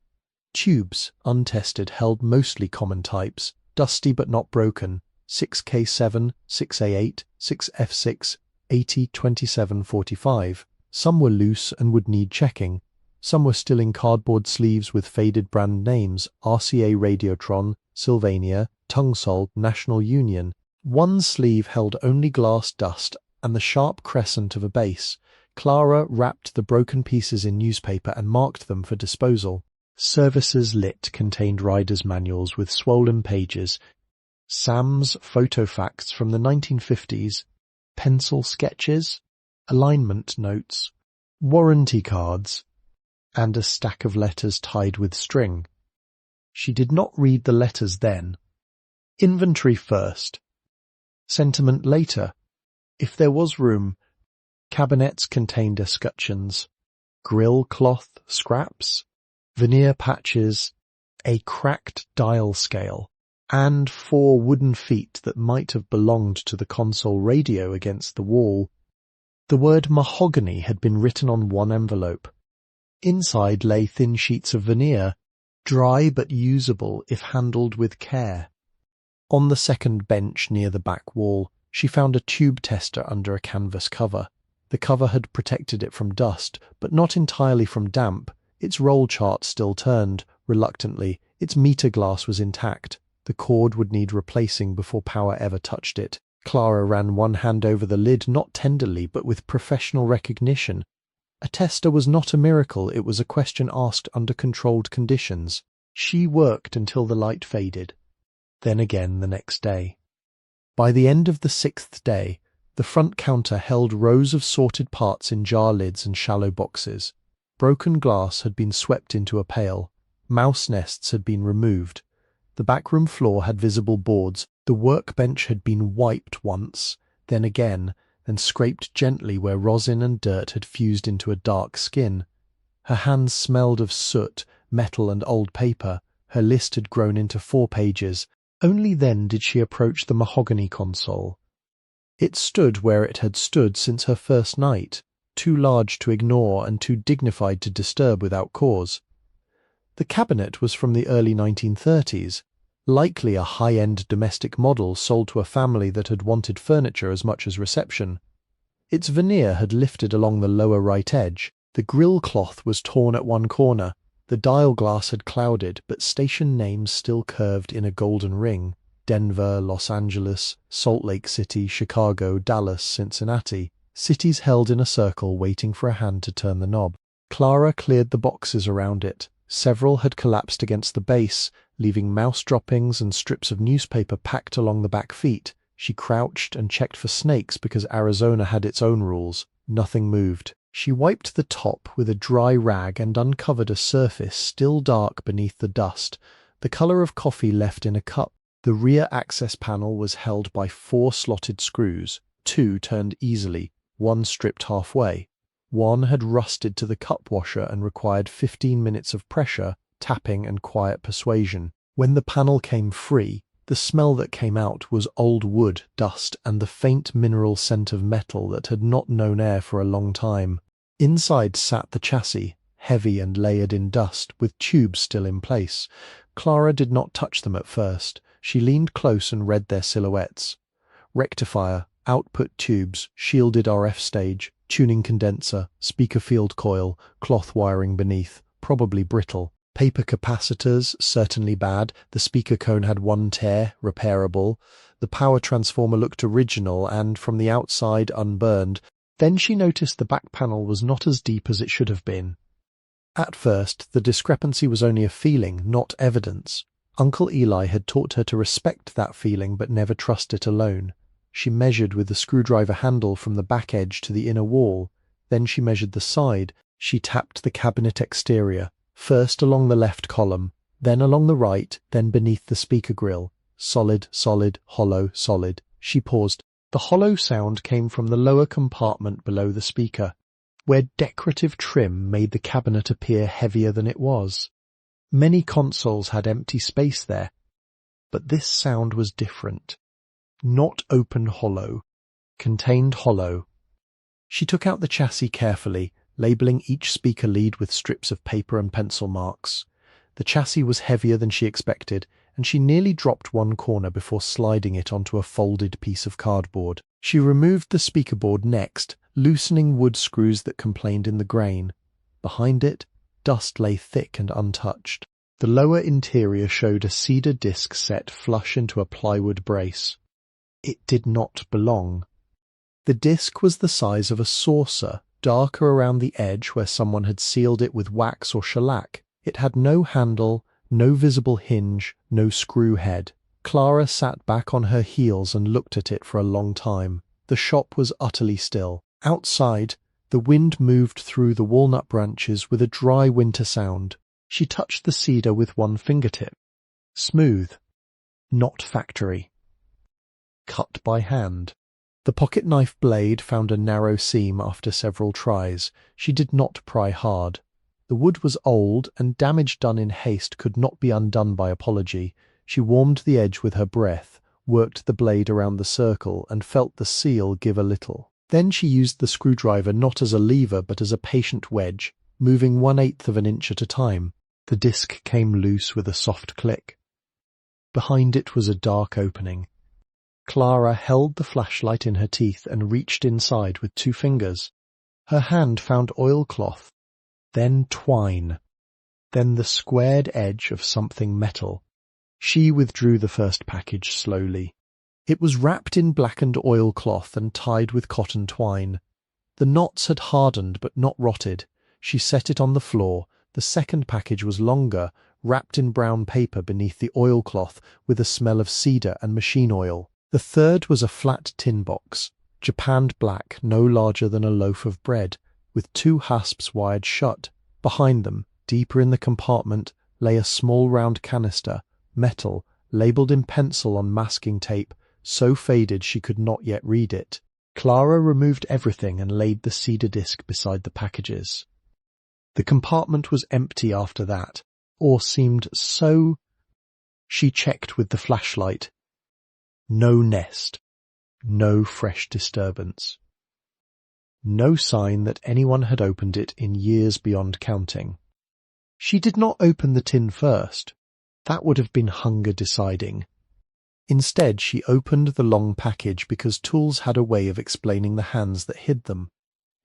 Tubes, untested, held mostly common types, dusty but not broken, 6K7, 6A8, 6F6, 80, 27, 45. Some were loose and would need checking. Some were still in cardboard sleeves with faded brand names, RCA Radiotron, Sylvania, Tungsol, National Union. One sleeve held only glass dust and the sharp crescent of a base. Clara wrapped the broken pieces in newspaper and marked them for disposal. Services lit contained rider's manuals with swollen pages, Sam's photo facts from the 1950s, pencil sketches, alignment notes, warranty cards, and a stack of letters tied with string. She did not read the letters then. Inventory first. Sentiment later. If there was room. Cabinets contained escutcheons, grill cloth scraps, veneer patches, a cracked dial scale, and 4 wooden feet that might have belonged to the console radio against the wall. The word mahogany had been written on one envelope. Inside lay thin sheets of veneer, dry but usable if handled with care. On the second bench near the back wall, she found a tube tester under a canvas cover. The cover had protected it from dust, but not entirely from damp. Its roll chart still turned, reluctantly. Its meter glass was intact. The cord would need replacing before power ever touched it. Clara ran one hand over the lid, not tenderly, but with professional recognition. A tester was not a miracle, it was a question asked under controlled conditions. She worked until the light faded. Then again the next day. By the end of the 6th day, the front counter held rows of sorted parts in jar lids and shallow boxes. Broken glass had been swept into a pail. Mouse nests had been removed. The backroom floor had visible boards. The workbench had been wiped once, then again, then scraped gently where rosin and dirt had fused into a dark skin. Her hands smelled of soot, metal and old paper. Her list had grown into 4 pages. Only then did she approach the mahogany console. It stood where it had stood since her first night, too large to ignore and too dignified to disturb without cause. The cabinet was from the early 1930s, likely a high-end domestic model sold to a family that had wanted furniture as much as reception. Its veneer had lifted along the lower right edge. The grille cloth was torn at one corner. The dial glass had clouded, but station names still curved in a golden ring. Denver, Los Angeles, Salt Lake City, Chicago, Dallas, Cincinnati. Cities held in a circle waiting for a hand to turn the knob. Clara cleared the boxes around it. Several had collapsed against the base, leaving mouse droppings and strips of newspaper packed along the back feet. She crouched and checked for snakes because Arizona had its own rules. Nothing moved. She wiped the top with a dry rag and uncovered a surface still dark beneath the dust, the color of coffee left in a cup. The rear access panel was held by 4 slotted screws. 2 turned easily, 1 stripped halfway. 1 had rusted to the cup washer and required 15 minutes of pressure, tapping and quiet persuasion. When the panel came free, the smell that came out was old wood, dust, and the faint mineral scent of metal that had not known air for a long time. Inside sat the chassis, heavy and layered in dust, with tubes still in place. Clara did not touch them at first. She leaned close and read their silhouettes. Rectifier, output tubes, shielded RF stage, tuning condenser, speaker field coil, cloth wiring beneath, probably brittle. Paper capacitors, certainly bad. The speaker cone had 1 tear, repairable. The power transformer looked original and, from the outside, unburned. Then she noticed the back panel was not as deep as it should have been. At first, the discrepancy was only a feeling, not evidence. Uncle Eli had taught her to respect that feeling but never trust it alone. She measured with the screwdriver handle from the back edge to the inner wall. Then she measured the side. She tapped the cabinet exterior, first along the left column, then along the right, then beneath the speaker grill. Solid, solid, hollow, solid. She paused. The hollow sound came from the lower compartment below the speaker, where decorative trim made the cabinet appear heavier than it was. Many consoles had empty space there, but this sound was different. Not open hollow, contained hollow. She took out the chassis carefully, labeling each speaker lead with strips of paper and pencil marks. The chassis was heavier than she expected, and she nearly dropped one corner before sliding it onto a folded piece of cardboard. She removed the speaker board next, loosening wood screws that complained in the grain. Behind it, dust lay thick and untouched. The lower interior showed a cedar disc set flush into a plywood brace. It did not belong. The disc was the size of a saucer, darker around the edge where someone had sealed it with wax or shellac. It had no handle, no visible hinge, no screw head. Clara sat back on her heels and looked at it for a long time. The shop was utterly still. Outside, the wind moved through the walnut branches with a dry winter sound. She touched the cedar with one fingertip. Smooth. Not factory. Cut by hand. The pocket knife blade found a narrow seam after several tries. She did not pry hard. The wood was old, and damage done in haste could not be undone by apology. She warmed the edge with her breath, worked the blade around the circle, and felt the seal give a little. Then she used the screwdriver not as a lever but as a patient wedge, moving 1/8 of an inch at a time. The disc came loose with a soft click. Behind it was a dark opening. Clara held the flashlight in her teeth and reached inside with 2 fingers. Her hand found oilcloth, then twine, then the squared edge of something metal. She withdrew the first package slowly. It was wrapped in blackened oilcloth and tied with cotton twine. The knots had hardened but not rotted. She set it on the floor. The second package was longer, wrapped in brown paper beneath the oilcloth with a smell of cedar and machine oil. The third was a flat tin box, japanned black, no larger than a loaf of bread, with 2 hasps wired shut. Behind them, deeper in the compartment, lay a small round canister, metal, labelled in pencil on masking tape, so faded she could not yet read it. Clara removed everything and laid the cedar disc beside the packages. The compartment was empty after that, or seemed so. She checked with the flashlight. No nest. No fresh disturbance. No sign that anyone had opened it in years beyond counting. She did not open the tin first. That would have been hunger deciding. Instead, she opened the long package because tools had a way of explaining the hands that hid them.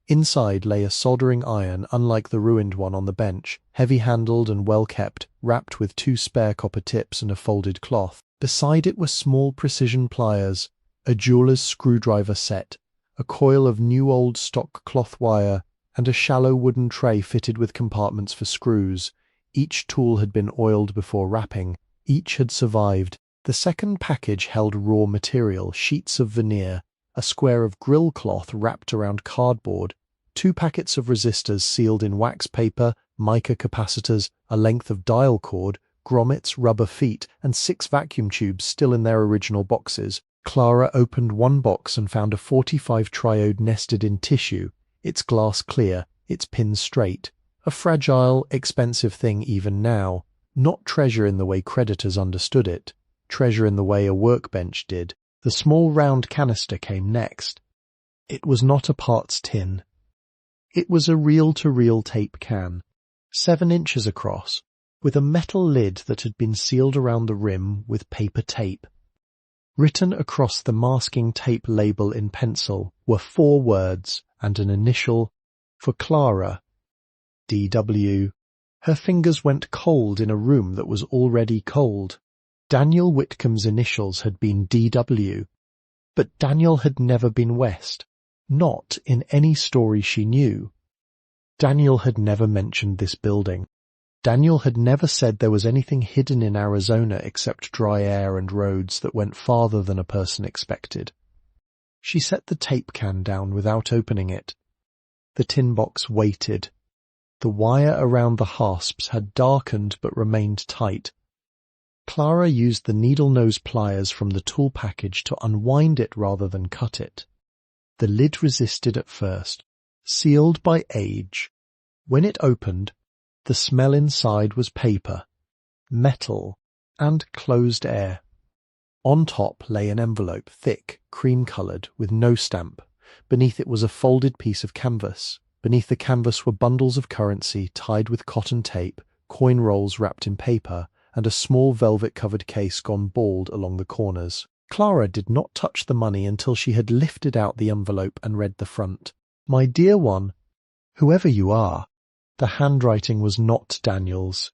Inside lay a soldering iron unlike the ruined one on the bench, heavy-handled and well-kept, wrapped with 2 spare copper tips and a folded cloth. Beside it were small precision pliers, a jeweler's screwdriver set, a coil of new old stock cloth wire, and a shallow wooden tray fitted with compartments for screws. Each tool had been oiled before wrapping. Each had survived. The second package held raw material, sheets of veneer, a square of grill cloth wrapped around cardboard, 2 packets of resistors sealed in wax paper, mica capacitors, a length of dial cord, grommets, rubber feet, and 6 vacuum tubes still in their original boxes. Clara opened one box and found a 45 triode nested in tissue, its glass clear, its pins straight. A fragile, expensive thing even now. Not treasure in the way creditors understood it. Treasure in the way a workbench did. The small round canister came next. It was not a parts tin. It was a reel-to-reel tape can, 7 inches across, with a metal lid that had been sealed around the rim with paper tape. Written across the masking tape label in pencil were 4 words and an initial for Clara, D.W. Her fingers went cold in a room that was already cold. Daniel Whitcomb's initials had been D.W., but Daniel had never been west, not in any story she knew. Daniel had never mentioned this building. Daniel had never said there was anything hidden in Arizona except dry air and roads that went farther than a person expected. She set the tape can down without opening it. The tin box waited. The wire around the hasps had darkened but remained tight. Clara used the needle-nose pliers from the tool package to unwind it rather than cut it. The lid resisted at first, sealed by age. When it opened, the smell inside was paper, metal, and closed air. On top lay an envelope, thick, cream-coloured, with no stamp. Beneath it was a folded piece of canvas. Beneath the canvas were bundles of currency tied with cotton tape, coin rolls wrapped in paper, and a small velvet-covered case gone bald along the corners. Clara did not touch the money until she had lifted out the envelope and read the front. "My dear one, whoever you are." The handwriting was not Daniel's.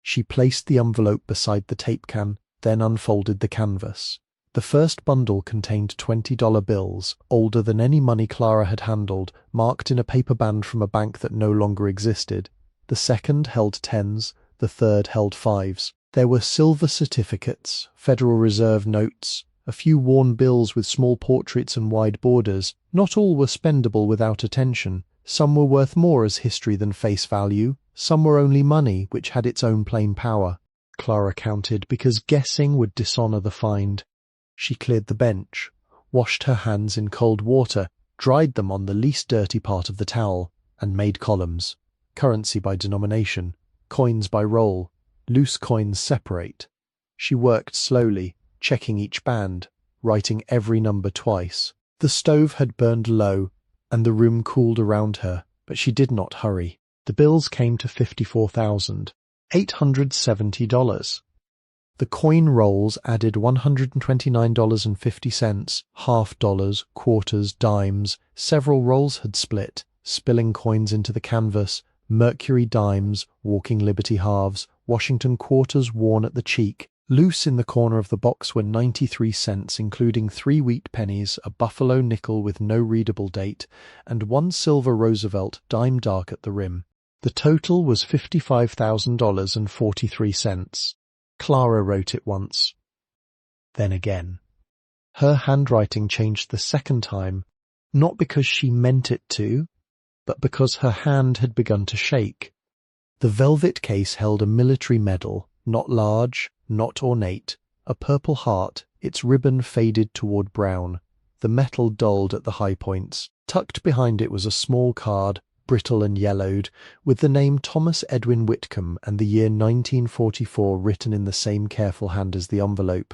She placed the envelope beside the tape can, then unfolded the canvas. The first bundle contained $20 bills, older than any money Clara had handled, marked in a paper band from a bank that no longer existed. The second held 10s, the third held 5s. There were silver certificates, Federal Reserve notes, a few worn bills with small portraits and wide borders. Not all were spendable without attention. Some were worth more as history than face value. Some were only money, which had its own plain power. Clara counted, because guessing would dishonour the find. She cleared the bench, washed her hands in cold water, dried them on the least dirty part of the towel, and made columns. Currency by denomination, coins by roll, loose coins separate. She worked slowly, checking each band, writing every number twice. The stove had burned low, and the room cooled around her, but she did not hurry. The bills came to $54,870. The coin rolls added $129.50, half dollars, quarters, dimes. Several rolls had split, spilling coins into the canvas, Mercury dimes, Walking Liberty halves, Washington quarters worn at the cheek. Loose in the corner of the box were 93 cents, including 3 wheat pennies, a buffalo nickel with no readable date, and 1 silver Roosevelt, dime dark at the rim. The total was $55,043. Clara wrote it once, then again. Her handwriting changed the second time, not because she meant it to, but because her hand had begun to shake. The velvet case held a military medal, not large, not ornate, a purple heart, its ribbon faded toward brown, the metal dulled at the high points. Tucked behind it was a small card, brittle and yellowed, with the name Thomas Edwin Whitcomb and the year 1944 written in the same careful hand as the envelope.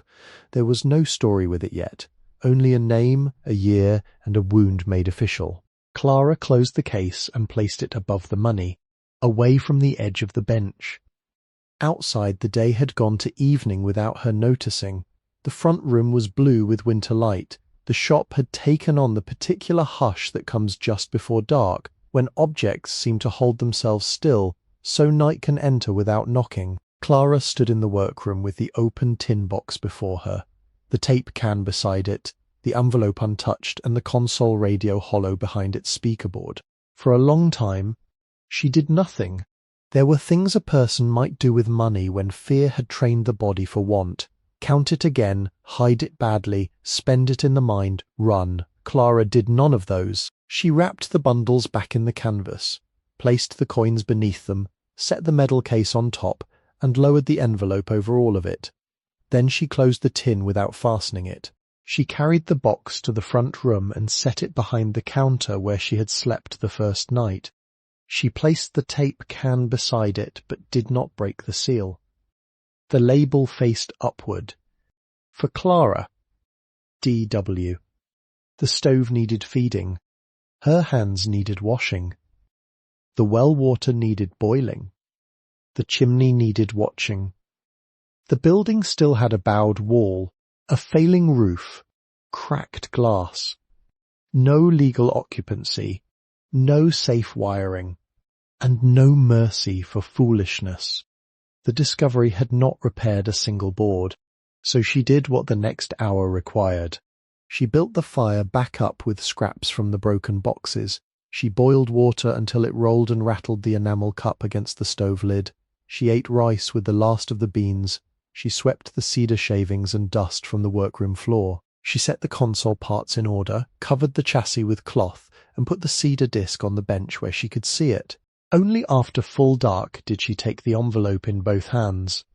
There was no story with it yet, only a name, a year, and a wound made official. Clara closed the case and placed it above the money, away from the edge of the bench. Outside, the day had gone to evening without her noticing. The front room was blue with winter light. The shop had taken on the particular hush that comes just before dark, when objects seem to hold themselves still, so night can enter without knocking. Clara stood in the workroom with the open tin box before her, the tape can beside it, the envelope untouched, and the console radio hollow behind its speaker board. For a long time, she did nothing. There were things a person might do with money when fear had trained the body for want. Count it again, hide it badly, spend it in the mind, run. Clara did none of those. She wrapped the bundles back in the canvas, placed the coins beneath them, set the medal case on top, and lowered the envelope over all of it. Then she closed the tin without fastening it. She carried the box to the front room and set it behind the counter where she had slept the first night. She placed the tape can beside it, but did not break the seal. The label faced upward. For Clara, D.W. The stove needed feeding. Her hands needed washing. The well water needed boiling. The chimney needed watching. The building still had a bowed wall, a failing roof, cracked glass. No legal occupancy, no safe wiring, and no mercy for foolishness. The discovery had not repaired a single board, so she did what the next hour required. She built the fire back up with scraps from the broken boxes. She boiled water until it rolled and rattled the enamel cup against the stove lid. She ate rice with the last of the beans. She swept the cedar shavings and dust from the workroom floor. She set the console parts in order, covered the chassis with cloth, and put the cedar disc on the bench where she could see it. Only after full dark did she take the envelope in both hands.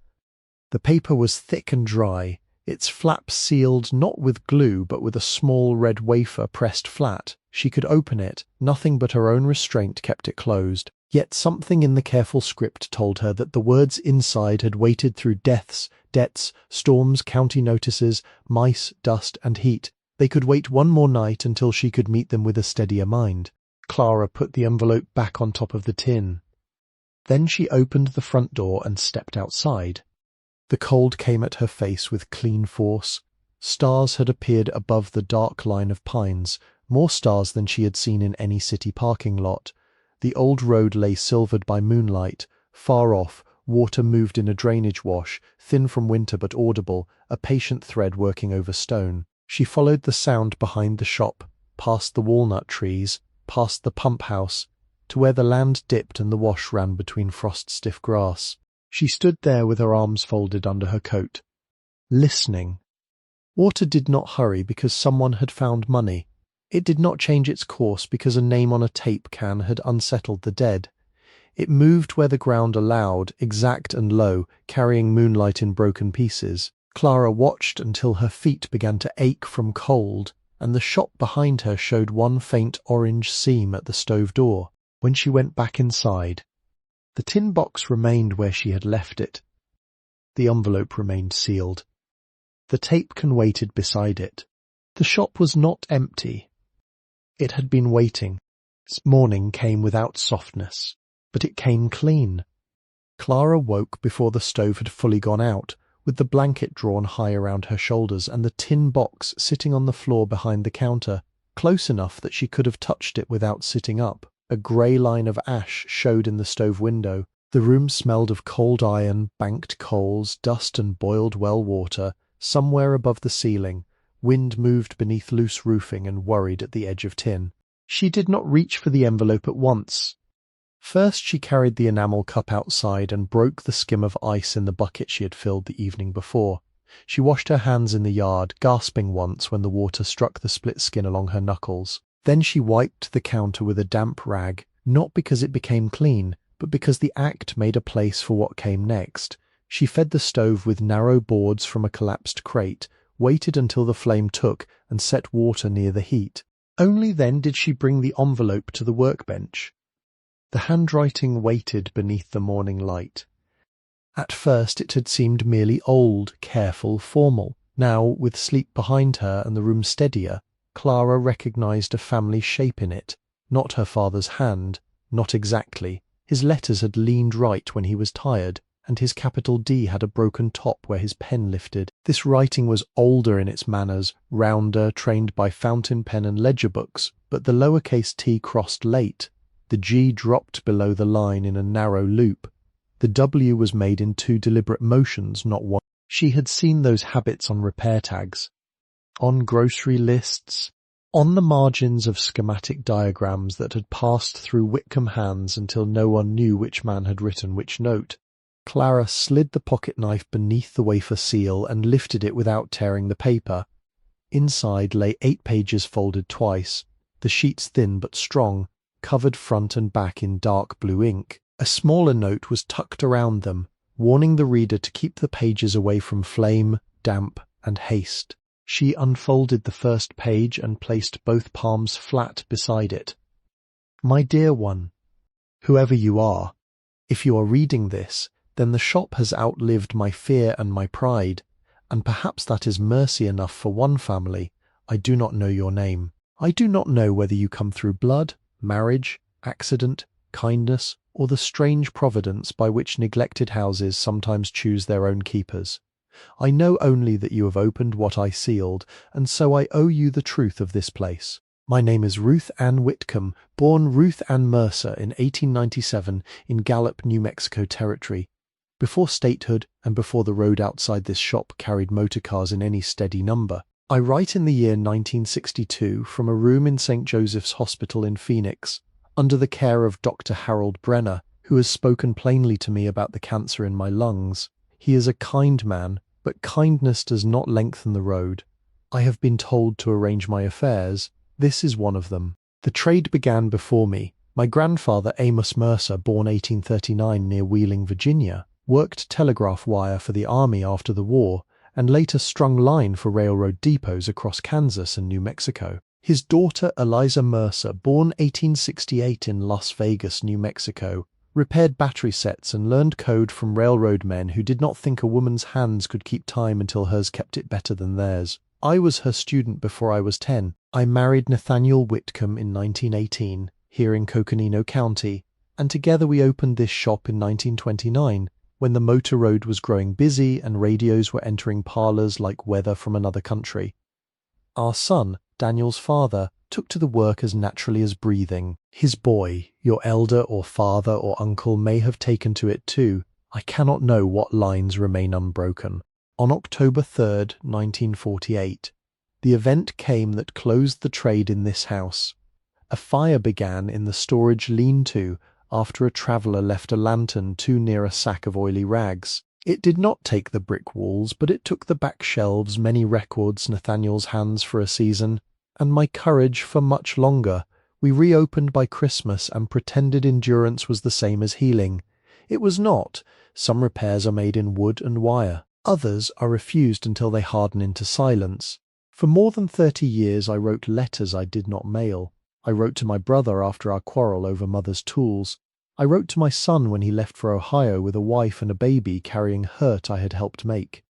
The paper was thick and dry, its flap sealed not with glue but with a small red wafer pressed flat. She could open it, nothing but her own restraint kept it closed. Yet something in the careful script told her that the words inside had waited through deaths, debts, storms, county notices, mice, dust, and heat. They could wait one more night until she could meet them with a steadier mind. Clara put the envelope back on top of the tin. Then she opened the front door and stepped outside. The cold came at her face with clean force. Stars had appeared above the dark line of pines, more stars than she had seen in any city parking lot. The old road lay silvered by moonlight. Far off, water moved in a drainage wash, thin from winter but audible, a patient thread working over stone. She followed the sound behind the shop, past the walnut trees, past the pump house, to where the land dipped and the wash ran between frost-stiff grass. She stood there with her arms folded under her coat, listening. Water did not hurry because someone had found money. It did not change its course because a name on a tape can had unsettled the dead. It moved where the ground allowed, exact and low, carrying moonlight in broken pieces. Clara watched until her feet began to ache from cold, and the shop behind her showed one faint orange seam at the stove door. When she went back inside, the tin box remained where she had left it. The envelope remained sealed. The tape can waited beside it. The shop was not empty. It had been waiting. Its morning came without softness, but it came clean. Clara woke before the stove had fully gone out, with the blanket drawn high around her shoulders and the tin box sitting on the floor behind the counter, close enough that she could have touched it without sitting up. A grey line of ash showed in the stove window. The room smelled of cold iron, banked coals, dust and boiled well water. Somewhere above the ceiling, wind moved beneath loose roofing and worried at the edge of tin. She did not reach for the envelope at once. First she carried the enamel cup outside and broke the skim of ice in the bucket she had filled the evening before. She washed her hands in the yard, gasping once when the water struck the split skin along her knuckles. Then she wiped the counter with a damp rag, not because it became clean, but because the act made a place for what came next. She fed the stove with narrow boards from a collapsed crate, waited until the flame took, and set water near the heat. Only then did she bring the envelope to the workbench. The handwriting waited beneath the morning light. At first it had seemed merely old, careful, formal. Now, with sleep behind her and the room steadier, Clara recognized a family shape in it. Not her father's hand, not exactly. His letters had leaned right when he was tired, and his capital D had a broken top where his pen lifted. This writing was older in its manners, rounder, trained by fountain pen and ledger books, but the lowercase t crossed late. The G dropped below the line in a narrow loop. The W was made in two deliberate motions, not one. She had seen those habits on repair tags, on grocery lists, on the margins of schematic diagrams that had passed through Whitcomb hands until no one knew which man had written which note. Clara slid the pocket knife beneath the wafer seal and lifted it without tearing the paper. Inside lay 8 pages folded twice, the sheets thin but strong, covered front and back in dark blue ink. A smaller note was tucked around them, warning the reader to keep the pages away from flame, damp, and haste. She unfolded the first page and placed both palms flat beside it. My dear one, whoever you are, if you are reading this, then the shop has outlived my fear and my pride, and perhaps that is mercy enough for one family. I do not know your name. I do not know whether you come through blood, marriage, accident, kindness, or the strange providence by which neglected houses sometimes choose their own keepers. I know only that you have opened what I sealed, and so I owe you the truth of this place. My name is Ruth Ann Whitcomb, born Ruth Ann Mercer in 1897 in Gallup, New Mexico Territory. Before statehood and before the road outside this shop carried motor cars in any steady number. I write in the year 1962 from a room in St. Joseph's Hospital in Phoenix, under the care of Dr. Harold Brenner, who has spoken plainly to me about the cancer in my lungs. He is a kind man, but kindness does not lengthen the road. I have been told to arrange my affairs. This is one of them. The trade began before me. My grandfather, Amos Mercer, born 1839 near Wheeling, Virginia, worked telegraph wire for the Army after the war, and later strung line for railroad depots across Kansas and New Mexico. His daughter, Eliza Mercer, born 1868 in Las Vegas, New Mexico, repaired battery sets and learned code from railroad men who did not think a woman's hands could keep time until hers kept it better than theirs. I was her student before I was 10. I married Nathaniel Whitcomb in 1918, here in Coconino County, and together we opened this shop in 1929, when the motor road was growing busy and radios were entering parlors like weather from another country. Our son, Daniel's father, took to the work as naturally as breathing. His boy, your elder or father or uncle, may have taken to it too. I cannot know what lines remain unbroken. On October 3rd, 1948, the event came that closed the trade in this house. A fire began in the storage lean-to after a traveller left a lantern too near a sack of oily rags. It did not take the brick walls, but it took the back shelves, many records, Nathaniel's hands for a season, and my courage for much longer. We reopened by Christmas and pretended endurance was the same as healing. It was not. Some repairs are made in wood and wire. Others are refused until they harden into silence. For more than 30 years I wrote letters I did not mail. I wrote to my brother after our quarrel over mother's tools. I wrote to my son when he left for Ohio with a wife and a baby carrying hurt I had helped make.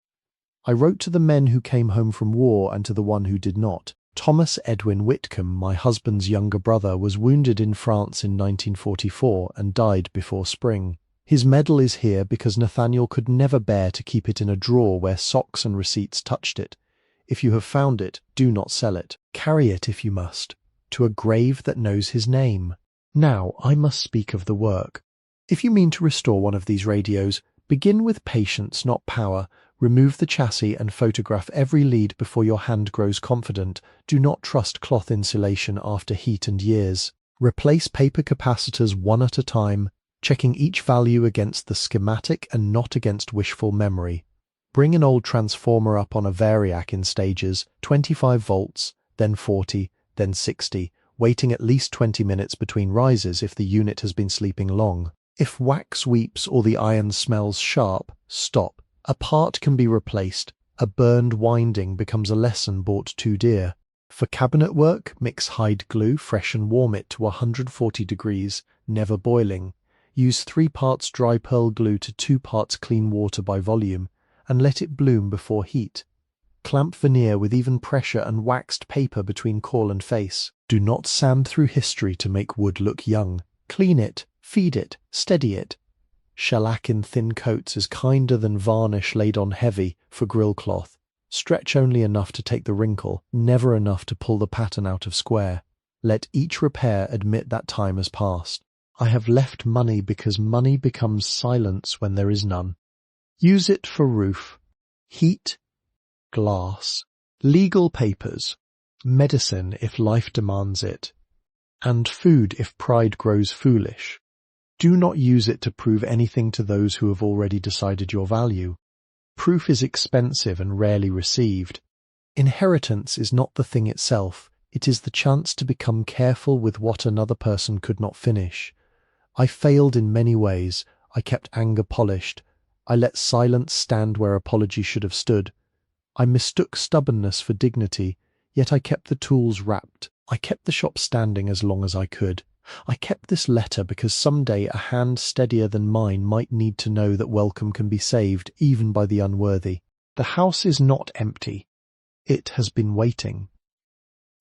I wrote to the men who came home from war and to the one who did not. Thomas Edwin Whitcomb, my husband's younger brother, was wounded in France in 1944 and died before spring. His medal is here because Nathaniel could never bear to keep it in a drawer where socks and receipts touched it. If you have found it, do not sell it. Carry it if you must, to a grave that knows his name. Now I must speak of the work. If you mean to restore one of these radios, begin with patience, not power. Remove the chassis and photograph every lead before your hand grows confident. Do not trust cloth insulation after heat and years. Replace paper capacitors one at a time, checking each value against the schematic and not against wishful memory. Bring an old transformer up on a variac in stages, 25 volts, then 40, then 60, waiting at least 20 minutes between rises if the unit has been sleeping long. If wax weeps or the iron smells sharp, stop. A part can be replaced. A burned winding becomes a lesson bought too dear. For cabinet work, mix hide glue, fresh and warm it to 140 degrees, never boiling. Use 3 parts dry pearl glue to 2 parts clean water by volume, and let it bloom before heat. Clamp veneer with even pressure and waxed paper between caul and face. Do not sand through history to make wood look young. Clean it, feed it, steady it. Shellac in thin coats is kinder than varnish laid on heavy for grill cloth. Stretch only enough to take the wrinkle, never enough to pull the pattern out of square. Let each repair admit that time has passed. I have left money because money becomes silence when there is none. Use it for roof, heat, glass, legal papers, medicine if life demands it, and food if pride grows foolish. Do not use it to prove anything to those who have already decided your value. Proof is expensive and rarely received. Inheritance is not the thing itself, it is the chance to become careful with what another person could not finish. I failed in many ways. I kept anger polished. I let silence stand where apology should have stood. I mistook stubbornness for dignity, yet I kept the tools wrapped. I kept the shop standing as long as I could. I kept this letter because someday a hand steadier than mine might need to know that welcome can be saved even by the unworthy. The house is not empty. It has been waiting.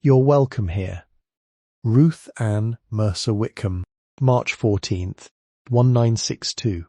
You're welcome here. Ruth Ann Mercer Whitcomb, March 14th, 1962.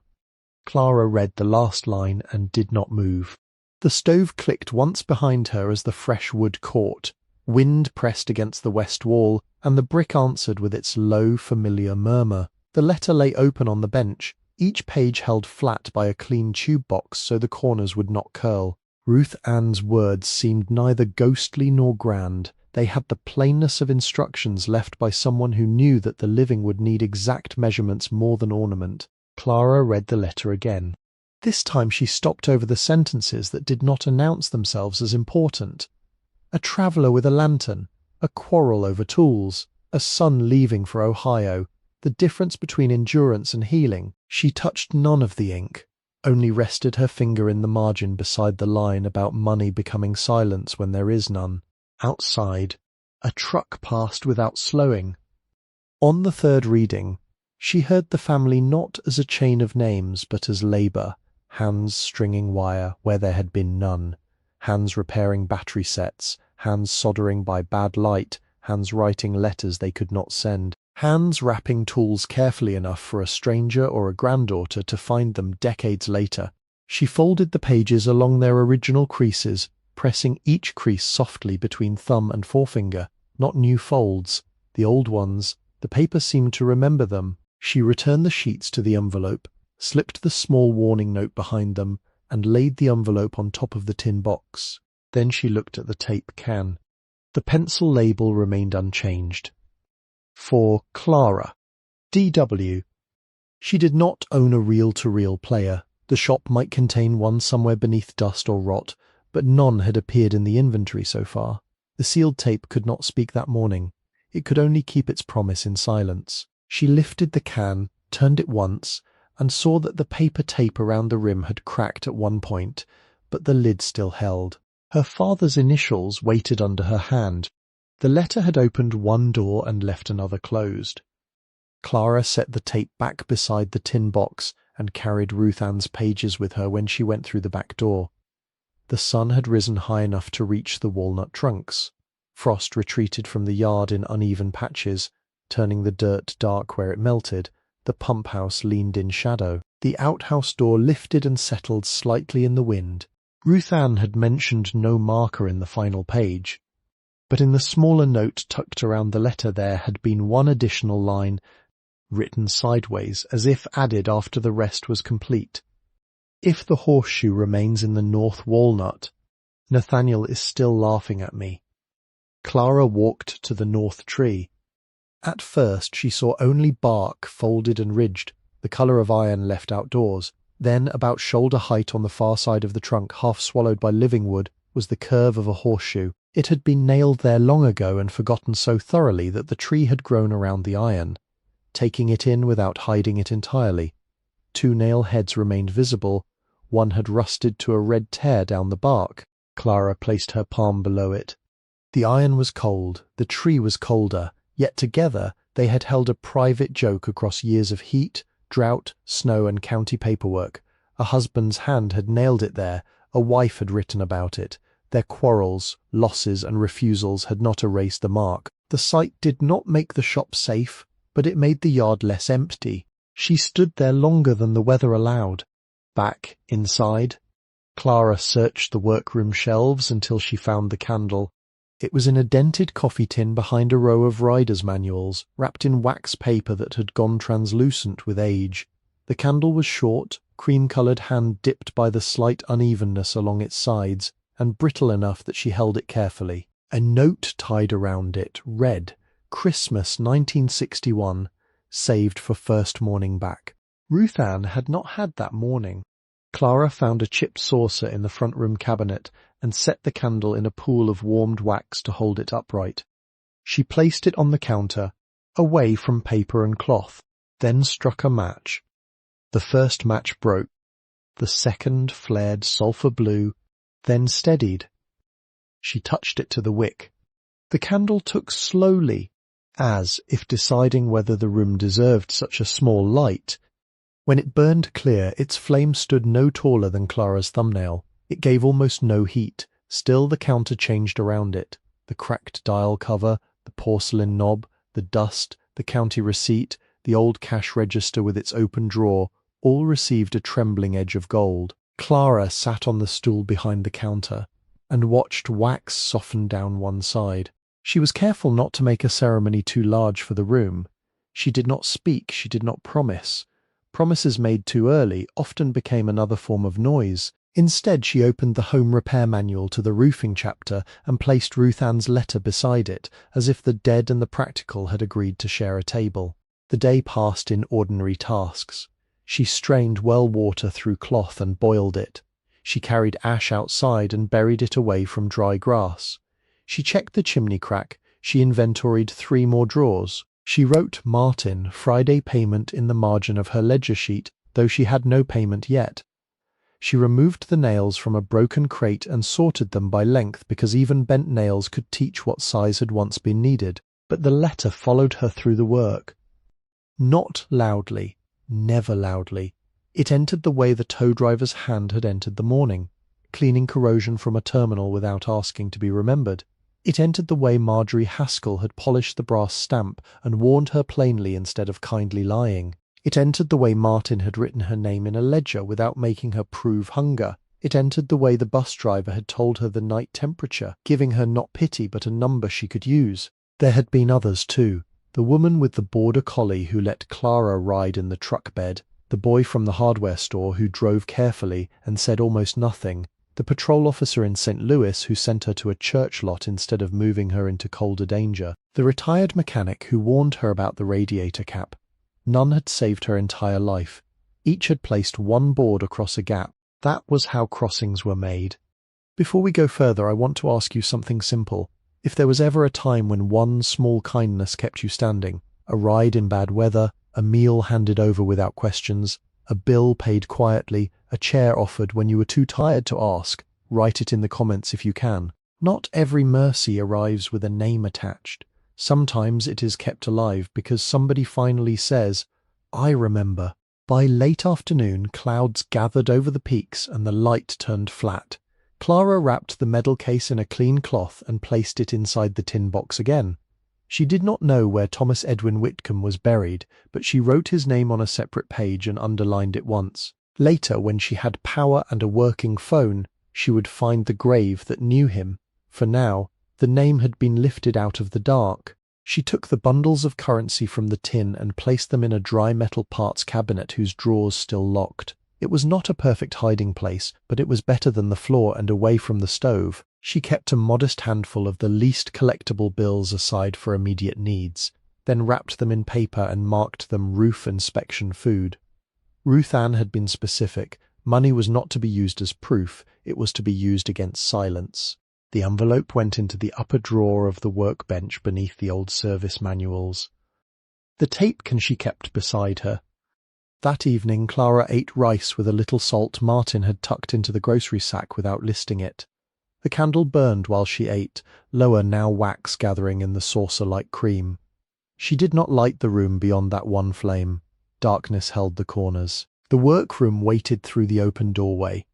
Clara read the last line and did not move. The stove clicked once behind her as the fresh wood caught. Wind pressed against the west wall, and the brick answered with its low, familiar murmur. The letter lay open on the bench, each page held flat by a clean tube box so the corners would not curl. Ruth Ann's words seemed neither ghostly nor grand. They had the plainness of instructions left by someone who knew that the living would need exact measurements more than ornament. Clara read the letter again. This time she stopped over the sentences that did not announce themselves as important. A traveller with a lantern, a quarrel over tools, a son leaving for Ohio, the difference between endurance and healing. She touched none of the ink, only rested her finger in the margin beside the line about money becoming silence when there is none. Outside, a truck passed without slowing. On the third reading, she heard the family not as a chain of names but as labour, hands stringing wire where there had been none, hands repairing battery sets, hands soldering by bad light, hands writing letters they could not send, hands wrapping tools carefully enough for a stranger or a granddaughter to find them decades later. She folded the pages along their original creases, pressing each crease softly between thumb and forefinger, not new folds, the old ones. The paper seemed to remember them. She returned the sheets to the envelope, slipped the small warning note behind them, and laid the envelope on top of the tin box. Then she looked at the tape can. The pencil label remained unchanged. For Clara, D.W. She did not own a reel-to-reel player. The shop might contain one somewhere beneath dust or rot, but none had appeared in the inventory so far. The sealed tape could not speak that morning. It could only keep its promise in silence. She lifted the can, turned it once, and saw that the paper tape around the rim had cracked at one point, but the lid still held. Her father's initials waited under her hand. The letter had opened one door and left another closed. Clara set the tape back beside the tin box and carried Ruth Ann's pages with her when she went through the back door. The sun had risen high enough to reach the walnut trunks. Frost retreated from the yard in uneven patches, turning the dirt dark where it melted. The pump house leaned in shadow. The outhouse door lifted and settled slightly in the wind. Ruth Ann had mentioned no marker in the final page, but in the smaller note tucked around the letter there had been one additional line, written sideways, as if added after the rest was complete. If the horseshoe remains in the north walnut, Nathaniel is still laughing at me. Clara walked to the north tree. At first she saw only bark folded and ridged, the colour of iron left outdoors, Then, about shoulder height on the far side of the trunk, half swallowed by living wood, was the curve of a horseshoe. It had been nailed there long ago and forgotten so thoroughly that the tree had grown around the iron, taking it in without hiding it entirely. 2 nail heads remained visible. One had rusted to a red tear down the bark. Clara placed her palm below it. The iron was cold, the tree was colder, yet together they had held a private joke across years of heat, drought, snow, and county paperwork. A husband's hand had nailed it there, a wife had written about it. Their quarrels, losses, and refusals had not erased the mark. The sight did not make the shop safe, but it made the yard less empty. She stood there longer than the weather allowed. Back, inside, Clara searched the workroom shelves until she found the candle. It was in a dented coffee tin behind a row of rider's manuals, wrapped in wax paper that had gone translucent with age. The candle was short, cream-coloured, hand-dipped by the slight unevenness along its sides, and brittle enough that she held it carefully. A note tied around it read, "Christmas 1961, saved for first morning back." Ruth Ann had not had that morning. Clara found a chipped saucer in the front room cabinet and set the candle in a pool of warmed wax to hold it upright. She placed it on the counter, away from paper and cloth, then struck a match. The first match broke. The second flared sulphur blue, then steadied. She touched it to the wick. The candle took slowly, as if deciding whether the room deserved such a small light. When it burned clear, its flame stood no taller than Clara's thumbnail. It gave almost no heat. Still the counter changed around it. The cracked dial cover, the porcelain knob, the dust, the county receipt, the old cash register with its open drawer, all received a trembling edge of gold. Clara sat on the stool behind the counter and watched wax soften down one side. She was careful not to make a ceremony too large for the room. She did not speak, she did not promise. Promises made too early often became another form of noise. Instead, she opened the home repair manual to the roofing chapter and placed Ruth Ann's letter beside it, as if the dead and the practical had agreed to share a table. The day passed in ordinary tasks. She strained well water through cloth and boiled it. She carried ash outside and buried it away from dry grass. She checked the chimney crack. She inventoried 3 more drawers. She wrote Martin Friday payment in the margin of her ledger sheet, though she had no payment yet. She removed the nails from a broken crate and sorted them by length because even bent nails could teach what size had once been needed. But the letter followed her through the work. Not loudly, never loudly. It entered the way the tow driver's hand had entered the morning, cleaning corrosion from a terminal without asking to be remembered. It entered the way Marjorie Haskell had polished the brass stamp and warned her plainly instead of kindly lying. It entered the way Martin had written her name in a ledger without making her prove hunger. It entered the way the bus driver had told her the night temperature, giving her not pity but a number she could use. There had been others too. The woman with the border collie who let Clara ride in the truck bed, the boy from the hardware store who drove carefully and said almost nothing, the patrol officer in St. Louis who sent her to a church lot instead of moving her into colder danger, the retired mechanic who warned her about the radiator cap. None had saved her entire life. Each had placed one board across a gap. That was how crossings were made. Before we go further, I want to ask you something simple. If there was ever a time when one small kindness kept you standing, a ride in bad weather, a meal handed over without questions, a bill paid quietly, a chair offered when you were too tired to ask, write it in the comments if you can. Not every mercy arrives with a name attached. Sometimes it is kept alive because somebody finally says, "I remember." By late afternoon, clouds gathered over the peaks and the light turned flat. Clara wrapped the medal case in a clean cloth and placed it inside the tin box again. She did not know where Thomas Edwin Whitcomb was buried, but she wrote his name on a separate page and underlined it once. Later, when she had power and a working phone, she would find the grave that knew him. For now, the name had been lifted out of the dark. She took the bundles of currency from the tin and placed them in a dry metal parts cabinet whose drawers still locked. It was not a perfect hiding place, but it was better than the floor and away from the stove. She kept a modest handful of the least collectible bills aside for immediate needs, then wrapped them in paper and marked them roof inspection food. Ruth Ann had been specific. Money was not to be used as proof, it was to be used against silence. The envelope went into the upper drawer of the workbench beneath the old service manuals. The tape can she kept beside her. That evening Clara ate rice with a little salt Martin had tucked into the grocery sack without listing it. The candle burned while she ate, lower now wax gathering in the saucer-like cream. She did not light the room beyond that one flame. Darkness held the corners. The workroom waited through the open doorway.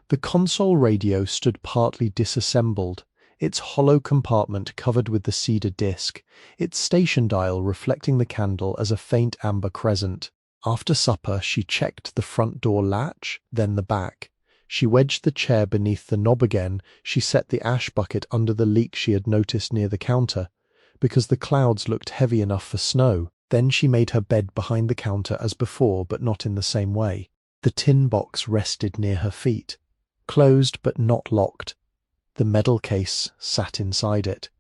The console radio stood partly disassembled, its hollow compartment covered with the cedar disc, its station dial reflecting the candle as a faint amber crescent. After supper, she checked the front door latch, then the back. She wedged the chair beneath the knob again. She set the ash bucket under the leak she had noticed near the counter, because the clouds looked heavy enough for snow. Then she made her bed behind the counter as before, but not in the same way. The tin box rested near her feet, closed but not locked. The medal case sat inside it.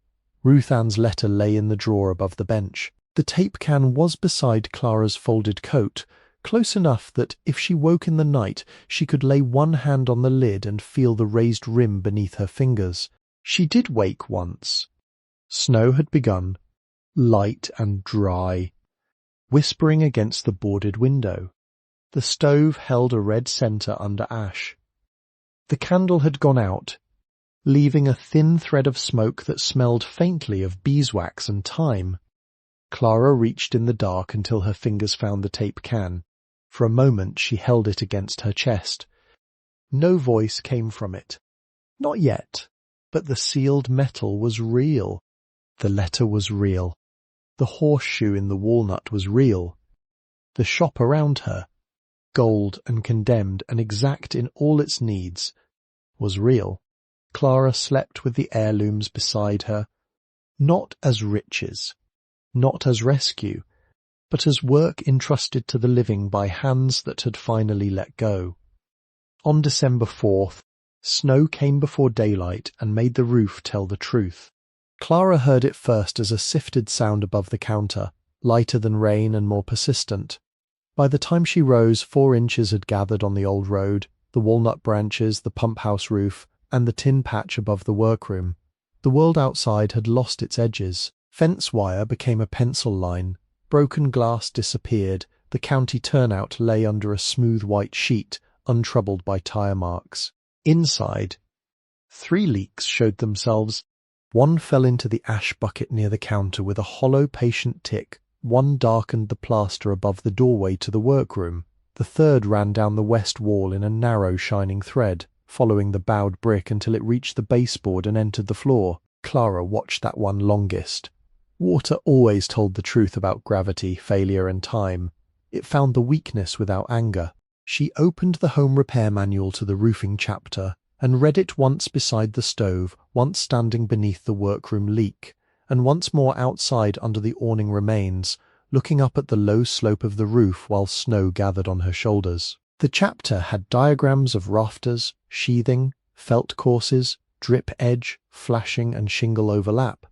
Ruth Ann's letter lay in the drawer above the bench. The tape can was beside Clara's folded coat, close enough that if she woke in the night she could lay one hand on the lid and feel the raised rim beneath her fingers. She did wake once. Snow had begun, light and dry, whispering against the boarded window. The stove held a red centre under ash. The candle had gone out, leaving a thin thread of smoke that smelled faintly of beeswax and thyme. Clara reached in the dark until her fingers found the tape can. For a moment she held it against her chest. No voice came from it. Not yet, but the sealed metal was real. The letter was real. The horseshoe in the walnut was real. The shop around her, gold and condemned and exact in all its needs, was real. Clara slept with the heirlooms beside her, not as riches, not as rescue, but as work entrusted to the living by hands that had finally let go. On December 4th, snow came before daylight and made the roof tell the truth. Clara heard it first as a sifted sound above the counter, lighter than rain and more persistent. By the time she rose, 4 inches had gathered on the old road, the walnut branches, the pump-house roof, and the tin patch above the workroom. The world outside had lost its edges. Fence wire became a pencil line. Broken glass disappeared. The county turnout lay under a smooth white sheet, untroubled by tire marks. Inside, 3 leaks showed themselves. One fell into the ash bucket near the counter with a hollow, patient tick. One darkened the plaster above the doorway to the workroom. The third ran down the west wall in a narrow, shining thread, following the bowed brick until it reached the baseboard and entered the floor. Clara watched that one longest. Water always told the truth about gravity, failure, and time. It found the weakness without anger. She opened the home repair manual to the roofing chapter and read it once beside the stove, once standing beneath the workroom leak, and once more outside under the awning remains, looking up at the low slope of the roof while snow gathered on her shoulders. The chapter had diagrams of rafters, sheathing, felt courses, drip edge, flashing, and shingle overlap.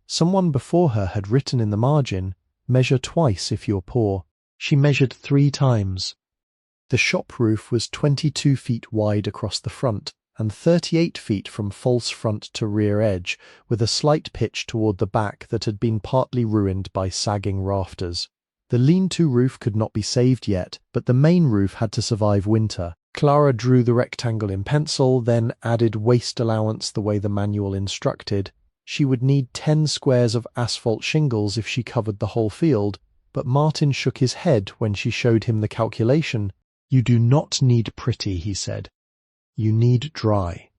Someone before her had written in the margin, "Measure twice if you're poor." She measured 3 times. The shop roof was 22 feet wide across the front, and 38 feet from false front to rear edge, with a slight pitch toward the back that had been partly ruined by sagging rafters. The lean-to roof could not be saved yet, but the main roof had to survive winter. Clara drew the rectangle in pencil, then added waste allowance the way the manual instructed. She would need 10 squares of asphalt shingles if she covered the whole field, but Martin shook his head when she showed him the calculation. "You do not need pretty," he said. "You need dry."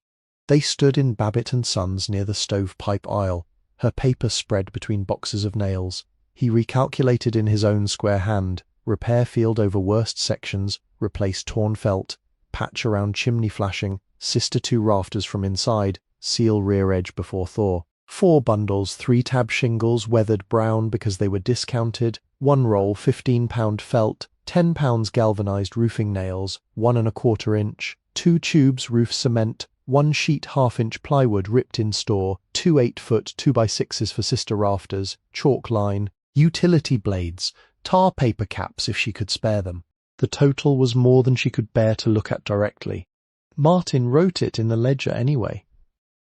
They stood in Babbitt and Sons near the stovepipe aisle, her paper spread between boxes of nails. He recalculated in his own square hand, repair field over worst sections, replace torn felt, patch around chimney flashing, sister 2 rafters from inside, seal rear edge before thaw. 4 bundles, 3-tab shingles weathered brown because they were discounted, 1 roll 15-pound felt, 10 pounds galvanized roofing nails, 1 1/4 inch, 2 tubes roof cement, 1 sheet 1/2 inch plywood ripped in store, 2 8-foot 2x6s for sister rafters, chalk line, utility blades, tar paper caps if she could spare them. The total was more than she could bear to look at directly. Martin wrote it in the ledger anyway.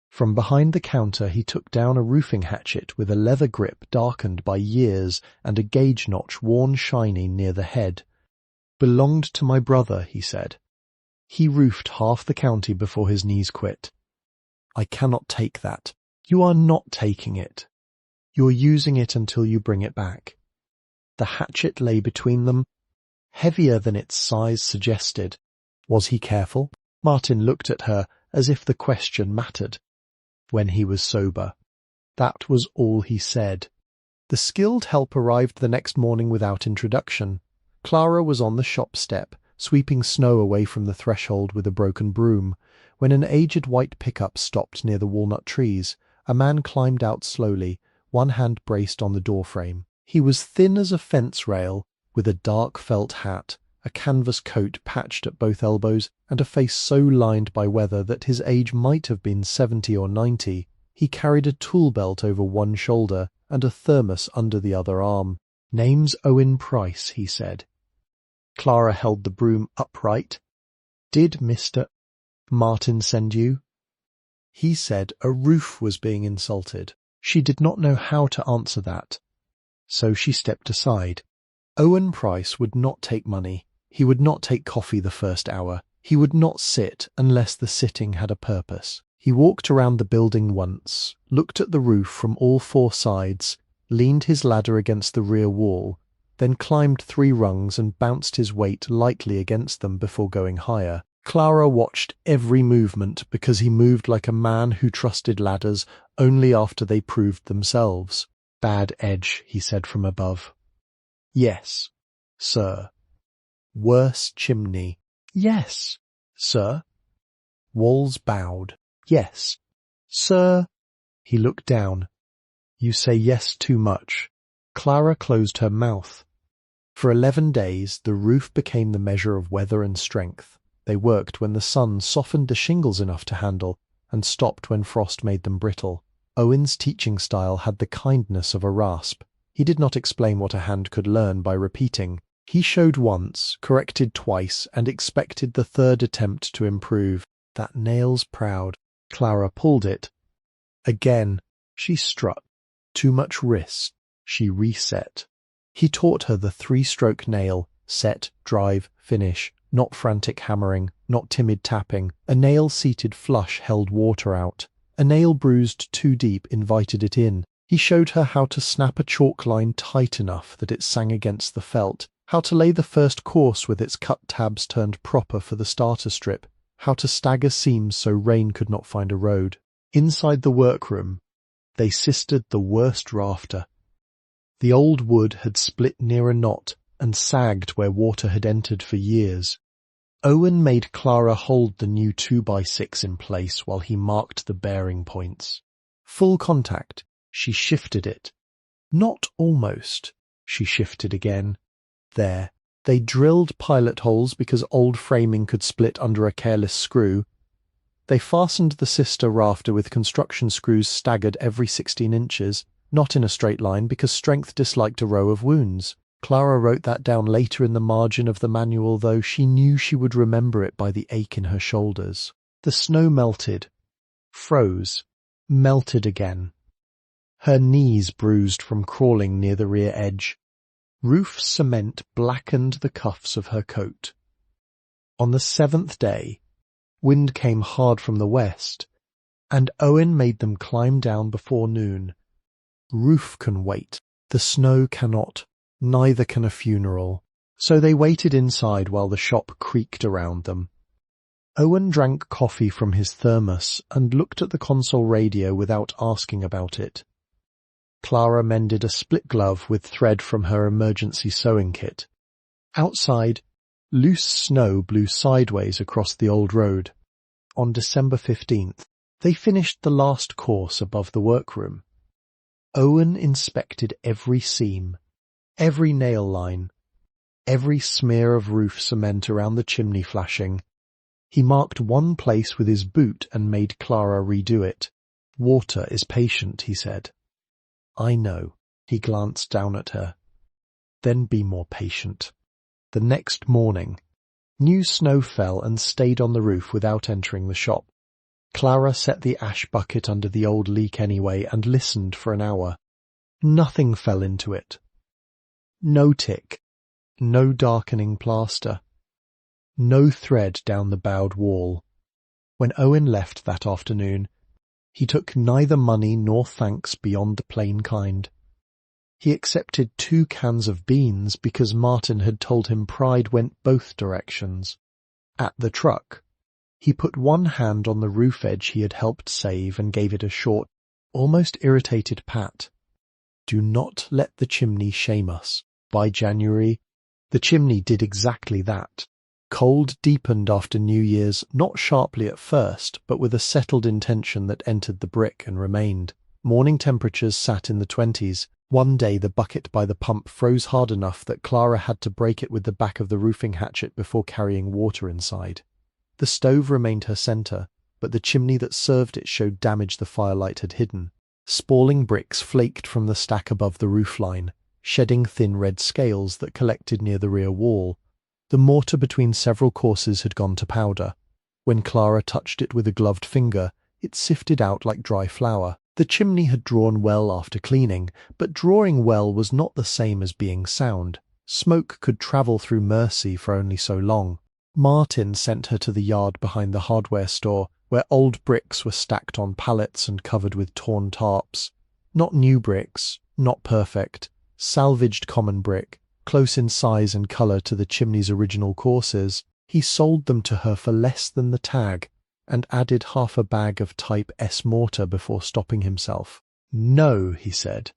From behind the counter he took down a roofing hatchet with a leather grip darkened by years and a gauge notch worn shiny near the head. "Belonged to my brother," he said. "He roofed half the county before his knees quit. I cannot take that." "You are not taking it. You're using it until you bring it back." The hatchet lay between them, heavier than its size suggested. Was he careful? Martin looked at her as if the question mattered. When he was sober. That was all he said. The skilled help arrived the next morning without introduction. Clara was on the shop step, sweeping snow away from the threshold with a broken broom, when an aged white pickup stopped near the walnut trees. A man climbed out slowly, one hand braced on the doorframe. He was thin as a fence rail, with a dark felt hat, a canvas coat patched at both elbows, and a face so lined by weather that his age might have been 70 or 90. He carried a tool belt over one shoulder and a thermos under the other arm. "Name's Owen Price," he said. Clara held the broom upright. "Did Mr. Martin send you?" He said a roof was being insulted. She did not know how to answer that, so she stepped aside. Owen Price would not take money. He would not take coffee the first hour. He would not sit unless the sitting had a purpose. He walked around the building once, looked at the roof from all four sides, leaned his ladder against the rear wall, then climbed 3 rungs and bounced his weight lightly against them before going higher. Clara watched every movement because he moved like a man who trusted ladders only after they proved themselves. "Bad edge," he said from above. "Yes, sir." "Worse chimney." "Yes, sir." Walls bowed. "Yes, sir." He looked down. "You say yes too much." Clara closed her mouth. For 11 days, the roof became the measure of weather and strength. They worked when the sun softened the shingles enough to handle, and stopped when frost made them brittle. Owen's teaching style had the kindness of a rasp. He did not explain what a hand could learn by repeating. He showed once, corrected twice, and expected the third attempt to improve. "That nail's proud." Clara pulled it. Again, she struck. Too much wrist. She reset. He taught her the 3-stroke nail, set, drive, finish, not frantic hammering, not timid tapping. A nail seated flush held water out. A nail bruised too deep invited it in. He showed her how to snap a chalk line tight enough that it sang against the felt, how to lay the first course with its cut tabs turned proper for the starter strip, how to stagger seams so rain could not find a road. Inside the workroom, they sistered the worst rafter. The old wood had split near a knot and sagged where water had entered for years. Owen made Clara hold the new 2x6 in place while he marked the bearing points. Full contact. She shifted it. Not almost. She shifted again. There. They drilled pilot holes because old framing could split under a careless screw. They fastened the sister rafter with construction screws staggered every 16 inches, not in a straight line because strength disliked a row of wounds. Clara wrote that down later in the margin of the manual, though she knew she would remember it by the ache in her shoulders. The snow melted, froze, melted again. Her knees bruised from crawling near the rear edge. Roof cement blackened the cuffs of her coat. On the 7th day, wind came hard from the west, and Owen made them climb down before noon. Roof can wait. The snow cannot. Neither can a funeral. So they waited inside while the shop creaked around them. Owen drank coffee from his thermos and looked at the console radio without asking about it. Clara mended a split glove with thread from her emergency sewing kit. Outside, loose snow blew sideways across the old road. On December 15th, they finished the last course above the workroom. Owen inspected every seam, every nail line, every smear of roof cement around the chimney flashing. He marked one place with his boot and made Clara redo it. "Water is patient," he said. "I know." He glanced down at her. "Then be more patient." The next morning, new snow fell and stayed on the roof without entering the shop. Clara set the ash bucket under the old leak anyway and listened for an hour. Nothing fell into it. No tick, no darkening plaster, no thread down the bowed wall. When Owen left that afternoon, he took neither money nor thanks beyond the plain kind. He accepted 2 cans of beans because Martin had told him pride went both directions. At the truck, he put one hand on the roof edge he had helped save and gave it a short, almost irritated pat. Do not let the chimney shame us. By January, the chimney did exactly that. Cold deepened after New Year's, not sharply at first, but with a settled intention that entered the brick and remained. Morning temperatures sat in the 20s. One day the bucket by the pump froze hard enough that Clara had to break it with the back of the roofing hatchet before carrying water inside. The stove remained her centre, but the chimney that served it showed damage the firelight had hidden. Spalling bricks flaked from the stack above the roofline, shedding thin red scales that collected near the rear wall. The mortar between several courses had gone to powder. When Clara touched it with a gloved finger, it sifted out like dry flour. The chimney had drawn well after cleaning, but drawing well was not the same as being sound. Smoke could travel through Mercy for only so long. Martin sent her to the yard behind the hardware store, where old bricks were stacked on pallets and covered with torn tarps. Not new bricks, not perfect, salvaged common brick, close in size and colour to the chimney's original courses. He sold them to her for less than the tag, and added half a bag of Type S mortar before stopping himself. No, he said,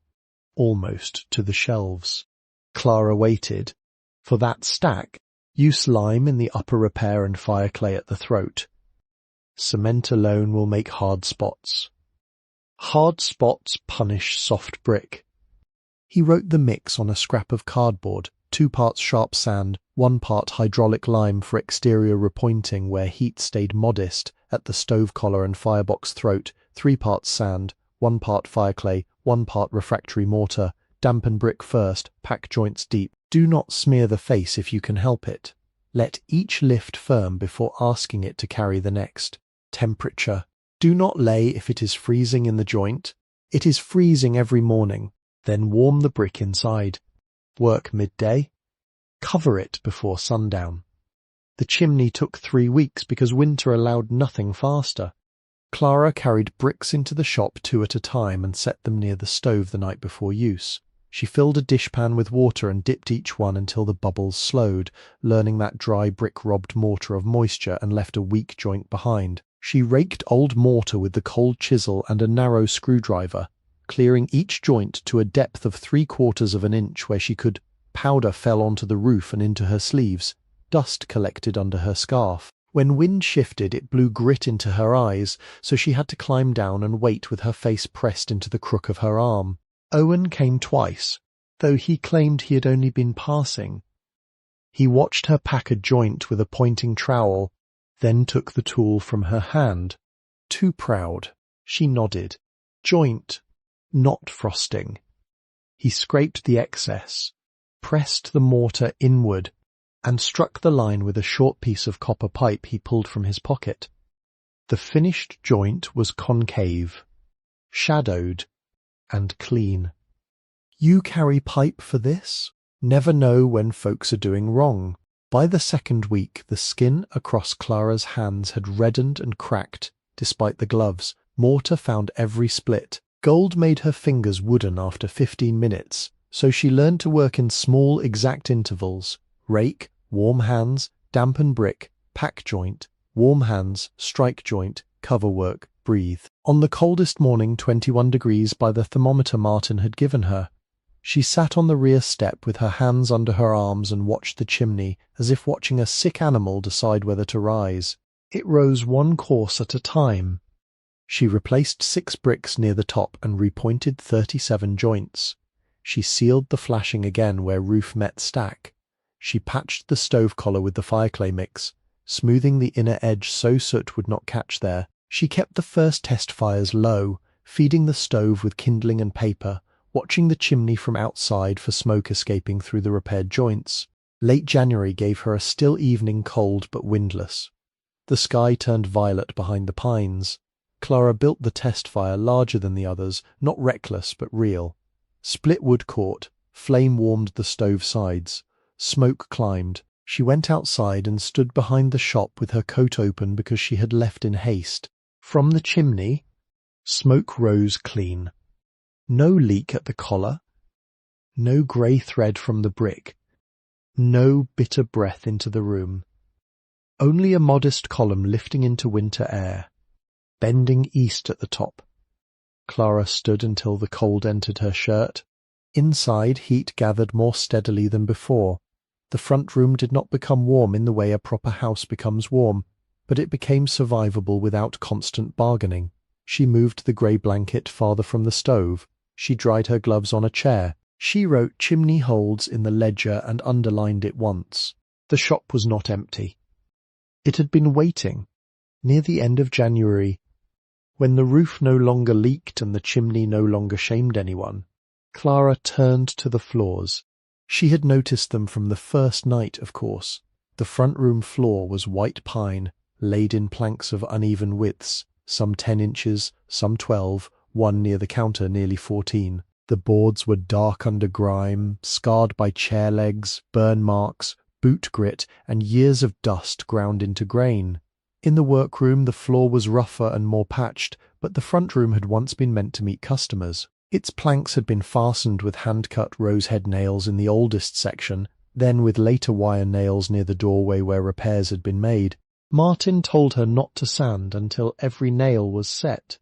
almost to the shelves. Clara waited. For that stack, use lime in the upper repair and fire clay at the throat. Cement alone will make hard spots. Hard spots punish soft brick. He wrote the mix on a scrap of cardboard, 2 parts sharp sand, 1 part hydraulic lime for exterior repointing where heat stayed modest at the stove collar and firebox throat, 3 parts sand, 1 part fire clay, 1 part refractory mortar, dampen brick first, pack joints deep. Do not smear the face if you can help it. Let each lift firm before asking it to carry the next. Temperature. Do not lay if it is freezing in the joint. It is freezing every morning. Then warm the brick inside. Work midday. Cover it before sundown. The chimney took 3 weeks because winter allowed nothing faster. Clara carried bricks into the shop 2 at a time and set them near the stove the night before use. She filled a dishpan with water and dipped each one until the bubbles slowed, learning that dry brick robbed mortar of moisture and left a weak joint behind. She raked old mortar with the cold chisel and a narrow screwdriver, clearing each joint to a depth of 3/4 of an inch where she could. Powder fell onto the roof and into her sleeves. Dust collected under her scarf. When wind shifted, it blew grit into her eyes, so she had to climb down and wait with her face pressed into the crook of her arm. Owen came twice, though he claimed he had only been passing. He watched her pack a joint with a pointing trowel, then took the tool from her hand. Too proud. She nodded. Joint, not frosting. He scraped the excess, pressed the mortar inward, and struck the line with a short piece of copper pipe he pulled from his pocket. The finished joint was concave, shadowed, and clean. You carry pipe for this? Never know when folks are doing wrong. By the 2nd week, the skin across Clara's hands had reddened and cracked, despite the gloves. Mortar found every split. Gold made her fingers wooden after 15 minutes, so she learned to work in small, exact intervals. Rake, warm hands, dampen brick, pack joint, warm hands, strike joint, cover work, breathe. On the coldest morning, 21 degrees by the thermometer Martin had given her, she sat on the rear step with her hands under her arms and watched the chimney as if watching a sick animal decide whether to rise. It rose 1 course at a time. She replaced 6 bricks near the top and repointed 37 joints. She sealed the flashing again where roof met stack. She patched the stove collar with the fireclay mix, smoothing the inner edge so soot would not catch there. She kept the first test fires low, feeding the stove with kindling and paper, watching the chimney from outside for smoke escaping through the repaired joints. Late January gave her a still evening, cold but windless. The sky turned violet behind the pines. Clara built the test fire larger than the others, not reckless but real. Split wood caught, flame warmed the stove sides. Smoke climbed. She went outside and stood behind the shop with her coat open because she had left in haste. From the chimney, smoke rose clean. No leak at the collar. No grey thread from the brick. No bitter breath into the room. Only a modest column lifting into winter air, bending east at the top. Clara stood until the cold entered her shirt. Inside, heat gathered more steadily than before. The front room did not become warm in the way a proper house becomes warm, but it became survivable without constant bargaining. She moved the grey blanket farther from the stove. She dried her gloves on a chair. She wrote chimney holds in the ledger and underlined it once. The shop was not empty. It had been waiting. Near the end of January, when the roof no longer leaked and the chimney no longer shamed anyone, Clara turned to the floors. She had noticed them from the first night, of course. The front room floor was white pine, laid in planks of uneven widths, some 10 inches, some 12, one near the counter nearly 14. The boards were dark under grime, scarred by chair legs, burn marks, boot grit, and years of dust ground into grain. In the workroom the floor was rougher and more patched, but the front room had once been meant to meet customers. Its planks had been fastened with hand-cut rosehead nails in the oldest section, then with later wire nails near the doorway where repairs had been made. Martin told her not to sand until every nail was set.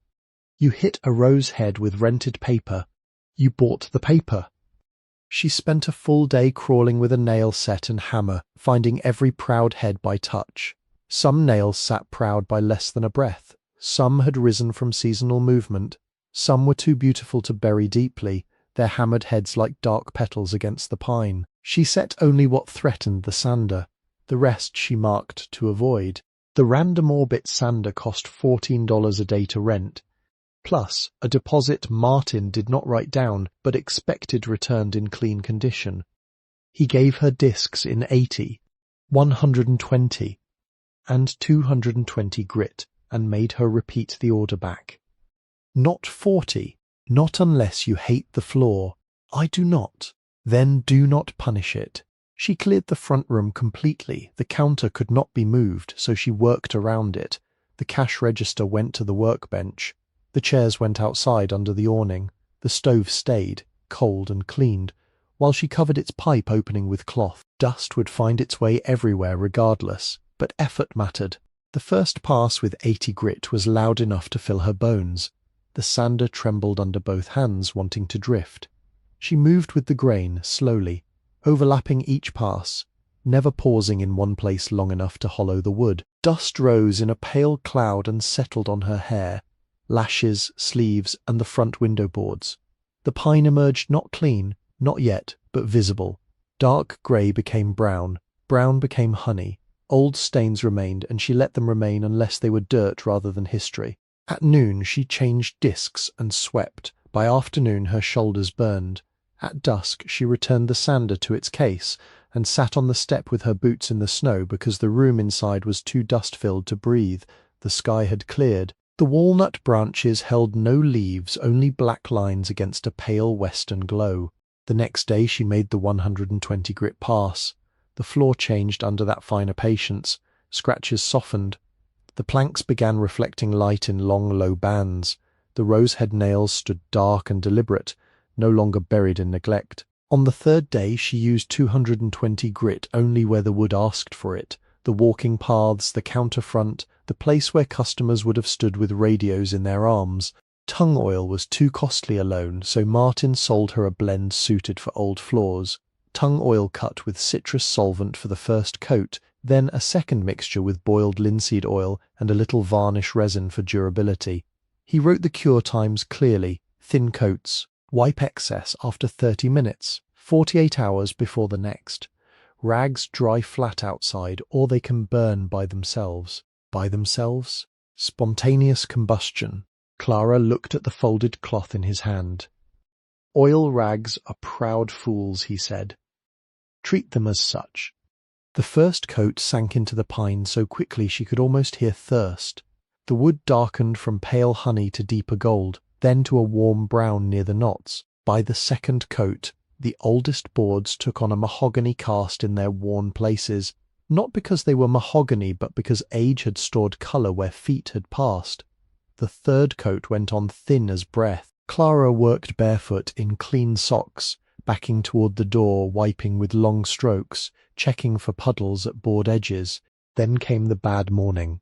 You hit a rose head with rented paper. You bought the paper. She spent a full day crawling with a nail set and hammer, finding every proud head by touch. Some nails sat proud by less than a breath. Some had risen from seasonal movement. Some were too beautiful to bury deeply, their hammered heads like dark petals against the pine. She set only what threatened the sander. The rest she marked to avoid. The random orbit sander cost $14 a day to rent, plus a deposit Martin did not write down but expected returned in clean condition. He gave her discs in 80, 120, and 220 grit and made her repeat the order back. Not 40, not unless you hate the floor. I do not. Then do not punish it. She cleared the front room completely. The counter could not be moved, so she worked around it. The cash register went to the workbench. The chairs went outside under the awning. The stove stayed, cold and cleaned, while she covered its pipe opening with cloth. Dust would find its way everywhere regardless, but effort mattered. The first pass with 80 grit was loud enough to fill her bones. The sander trembled under both hands, wanting to drift. She moved with the grain, slowly, overlapping each pass, never pausing in one place long enough to hollow the wood. Dust rose in a pale cloud and settled on her hair, lashes, sleeves, and the front window boards. The pine emerged not clean, not yet, but visible. Dark grey became brown, brown became honey. Old stains remained, and she let them remain unless they were dirt rather than history. At noon she changed discs and swept. By afternoon her shoulders burned. At dusk she returned the sander to its case and sat on the step with her boots in the snow because the room inside was too dust-filled to breathe. The sky had cleared. The walnut branches held no leaves, only black lines against a pale western glow. The next day she made the 120 grit pass. The floor changed under that finer patience. Scratches softened. The planks began reflecting light in long, low bands. The rosehead nails stood dark and deliberate, no longer buried in neglect. On the third day she used 220 grit only where the wood asked for it. The walking paths, the counter front, the place where customers would have stood with radios in their arms. Tung oil was too costly alone, so Martin sold her a blend suited for old floors. Tung oil cut with citrus solvent for the first coat, then a second mixture with boiled linseed oil and a little varnish resin for durability. He wrote the cure times clearly: thin coats. Wipe excess after 30 minutes, 48 hours before the next. Rags dry flat outside, or they can burn by themselves. By themselves? Spontaneous combustion. Clara looked at the folded cloth in his hand. Oil rags are proud fools, he said. Treat them as such. The first coat sank into the pine so quickly she could almost hear thirst. The wood darkened from pale honey to deeper gold, then to a warm brown near the knots. By the second coat, the oldest boards took on a mahogany cast in their worn places, not because they were mahogany but because age had stored colour where feet had passed. The third coat went on thin as breath. Clara worked barefoot in clean socks, backing toward the door, wiping with long strokes, checking for puddles at board edges. Then came the bad morning.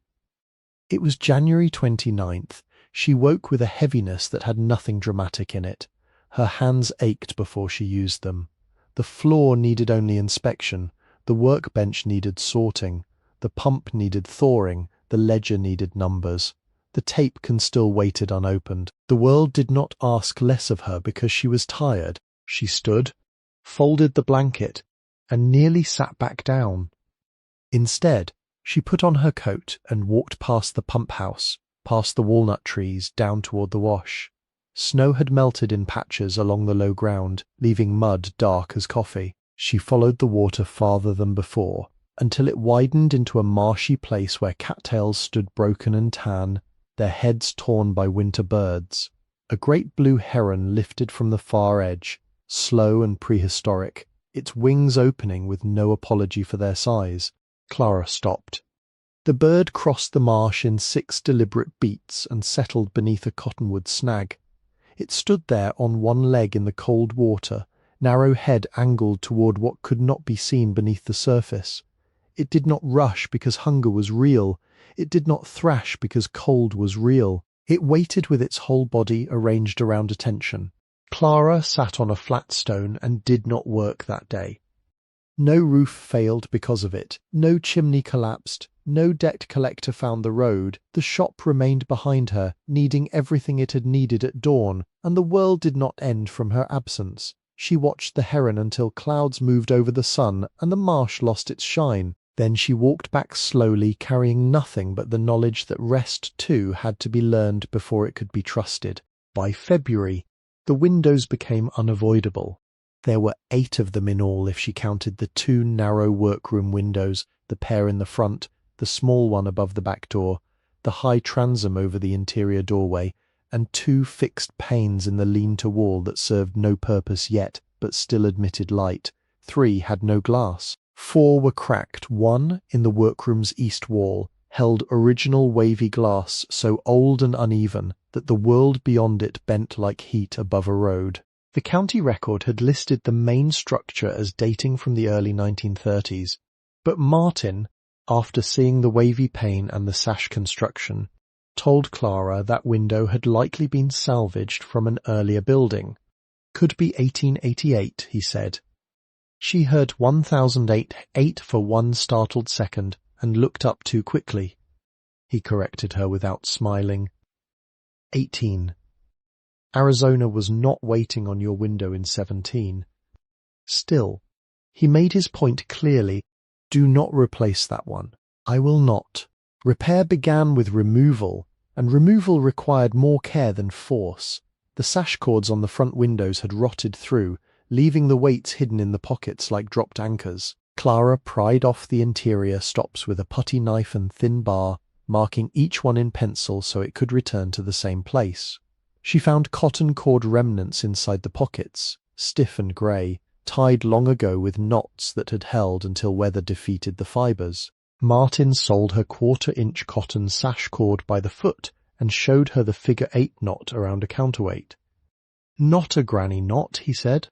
It was January 29th. She woke with a heaviness that had nothing dramatic in it. Her hands ached before she used them. The floor needed only inspection. The workbench needed sorting. The pump needed thawing. The ledger needed numbers. The tape can still waited unopened. The world did not ask less of her because she was tired. She stood, folded the blanket, and nearly sat back down. Instead, she put on her coat and walked past the pump house, past the walnut trees, down toward the wash. Snow had melted in patches along the low ground, leaving mud dark as coffee. She followed the water farther than before, until it widened into a marshy place where cattails stood broken and tan, their heads torn by winter birds. A great blue heron lifted from the far edge, slow and prehistoric, its wings opening with no apology for their size. Clara stopped. The bird crossed the marsh in 6 deliberate beats and settled beneath a cottonwood snag. It stood there on one leg in the cold water, narrow head angled toward what could not be seen beneath the surface. It did not rush because hunger was real. It did not thrash because cold was real. It waited with its whole body arranged around attention. Clara sat on a flat stone and did not work that day. No roof failed because of it. No chimney collapsed. No debt collector found the road. The shop remained behind her, needing everything it had needed at dawn, and the world did not end from her absence. She watched the heron until clouds moved over the sun and the marsh lost its shine. Then she walked back slowly, carrying nothing but the knowledge that rest too had to be learned before it could be trusted. By February, the windows became unavoidable. There were 8 of them in all if she counted the 2 narrow workroom windows, the pair in the front, the small one above the back door, the high transom over the interior doorway, and 2 fixed panes in the lean-to wall that served no purpose yet, but still admitted light. 3 had no glass. 4 were cracked. 1, in the workroom's east wall, held original wavy glass so old and uneven that the world beyond it bent like heat above a road. The county record had listed the main structure as dating from the early 1930s, but Martin, after seeing the wavy pane and the sash construction, told Clara that window had likely been salvaged from an earlier building. Could be 1888, he said. She heard 1008 for one startled second and looked up too quickly. He corrected her without smiling. 18. Arizona was not waiting on your window in 17. Still, he made his point clearly. Do not replace that one. I will not. Repair began with removal, and removal required more care than force. The sash cords on the front windows had rotted through, leaving the weights hidden in the pockets like dropped anchors. Clara pried off the interior stops with a putty knife and thin bar, marking each one in pencil so it could return to the same place. She found cotton cord remnants inside the pockets, stiff and grey, tied long ago with knots that had held until weather defeated the fibres. Martin sold her 1/4-inch cotton sash cord by the foot and showed her the figure 8 knot around a counterweight. Not a granny knot, he said.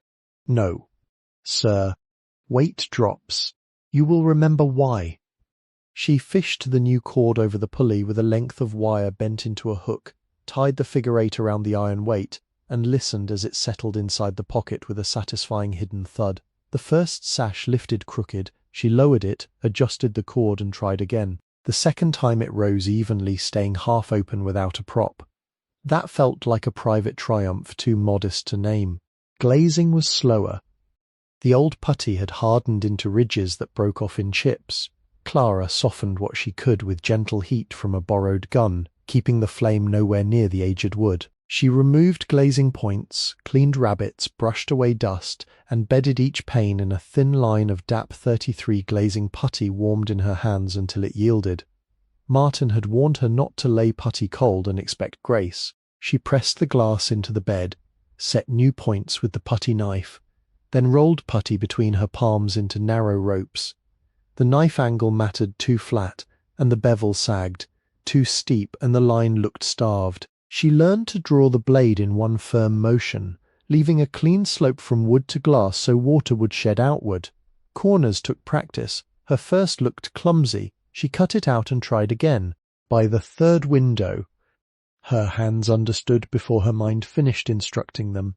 No, sir. Weight drops. You will remember why. She fished the new cord over the pulley with a length of wire bent into a hook, tied the figure 8 around the iron weight, and listened as it settled inside the pocket with a satisfying hidden thud. The first sash lifted crooked. She lowered it, adjusted the cord, and tried again. The second time it rose evenly, staying half open without a prop. That felt like a private triumph too modest to name. Glazing was slower. The old putty had hardened into ridges that broke off in chips. Clara softened what she could with gentle heat from a borrowed gun, keeping the flame nowhere near the aged wood. She removed glazing points, cleaned rabbits, brushed away dust, and bedded each pane in a thin line of DAP 33 glazing putty warmed in her hands until it yielded. Martin had warned her not to lay putty cold and expect grace. She pressed the glass into the bed, set new points with the putty knife, then rolled putty between her palms into narrow ropes. The knife angle mattered too flat, and the bevel sagged, too steep, and the line looked starved. She learned to draw the blade in one firm motion, leaving a clean slope from wood to glass so water would shed outward. Corners took practice. Her first looked clumsy. She cut it out and tried again. By the third window, her hands understood before her mind finished instructing them.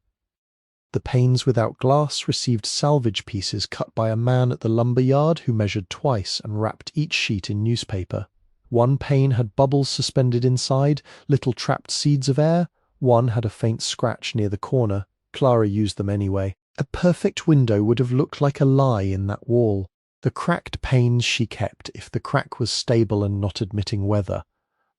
The panes without glass received salvage pieces cut by a man at the lumber yard who measured twice and wrapped each sheet in newspaper. One pane had bubbles suspended inside, little trapped seeds of air. One had a faint scratch near the corner. Clara used them anyway. A perfect window would have looked like a lie in that wall. The cracked panes she kept if the crack was stable and not admitting weather.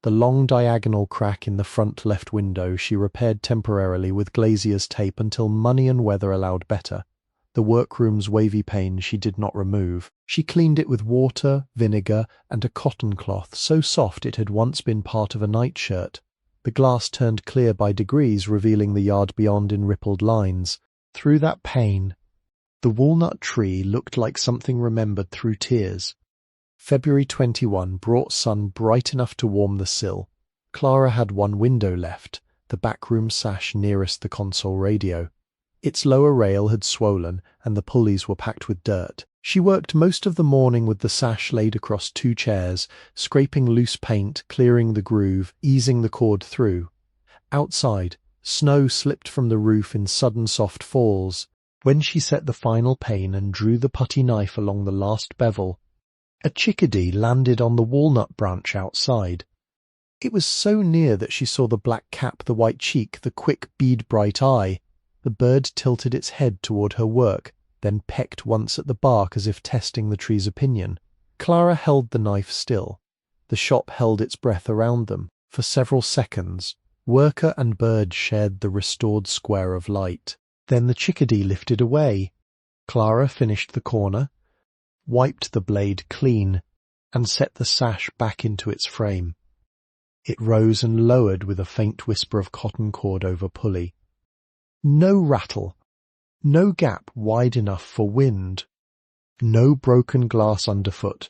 The long diagonal crack in the front left window she repaired temporarily with glazier's tape until money and weather allowed better. The workroom's wavy pane she did not remove. She cleaned it with water, vinegar, and a cotton cloth so soft it had once been part of a nightshirt. The glass turned clear by degrees, revealing the yard beyond in rippled lines. Through that pane, the walnut tree looked like something remembered through tears. February 21 brought sun bright enough to warm the sill. Clara had one window left, the backroom sash nearest the console radio. Its lower rail had swollen, and the pulleys were packed with dirt. She worked most of the morning with the sash laid across two chairs, scraping loose paint, clearing the groove, easing the cord through. Outside, snow slipped from the roof in sudden soft falls. When she set the final pane and drew the putty knife along the last bevel, a chickadee landed on the walnut branch outside. It was so near that she saw the black cap, the white cheek, the quick bead-bright eye. The bird tilted its head toward her work, then pecked once at the bark as if testing the tree's opinion. Clara held the knife still. The shop held its breath around them. For several seconds, worker and bird shared the restored square of light. Then the chickadee lifted away. Clara finished the corner, wiped the blade clean, and set the sash back into its frame. It rose and lowered with a faint whisper of cotton cord over pulley. No rattle, no gap wide enough for wind, no broken glass underfoot.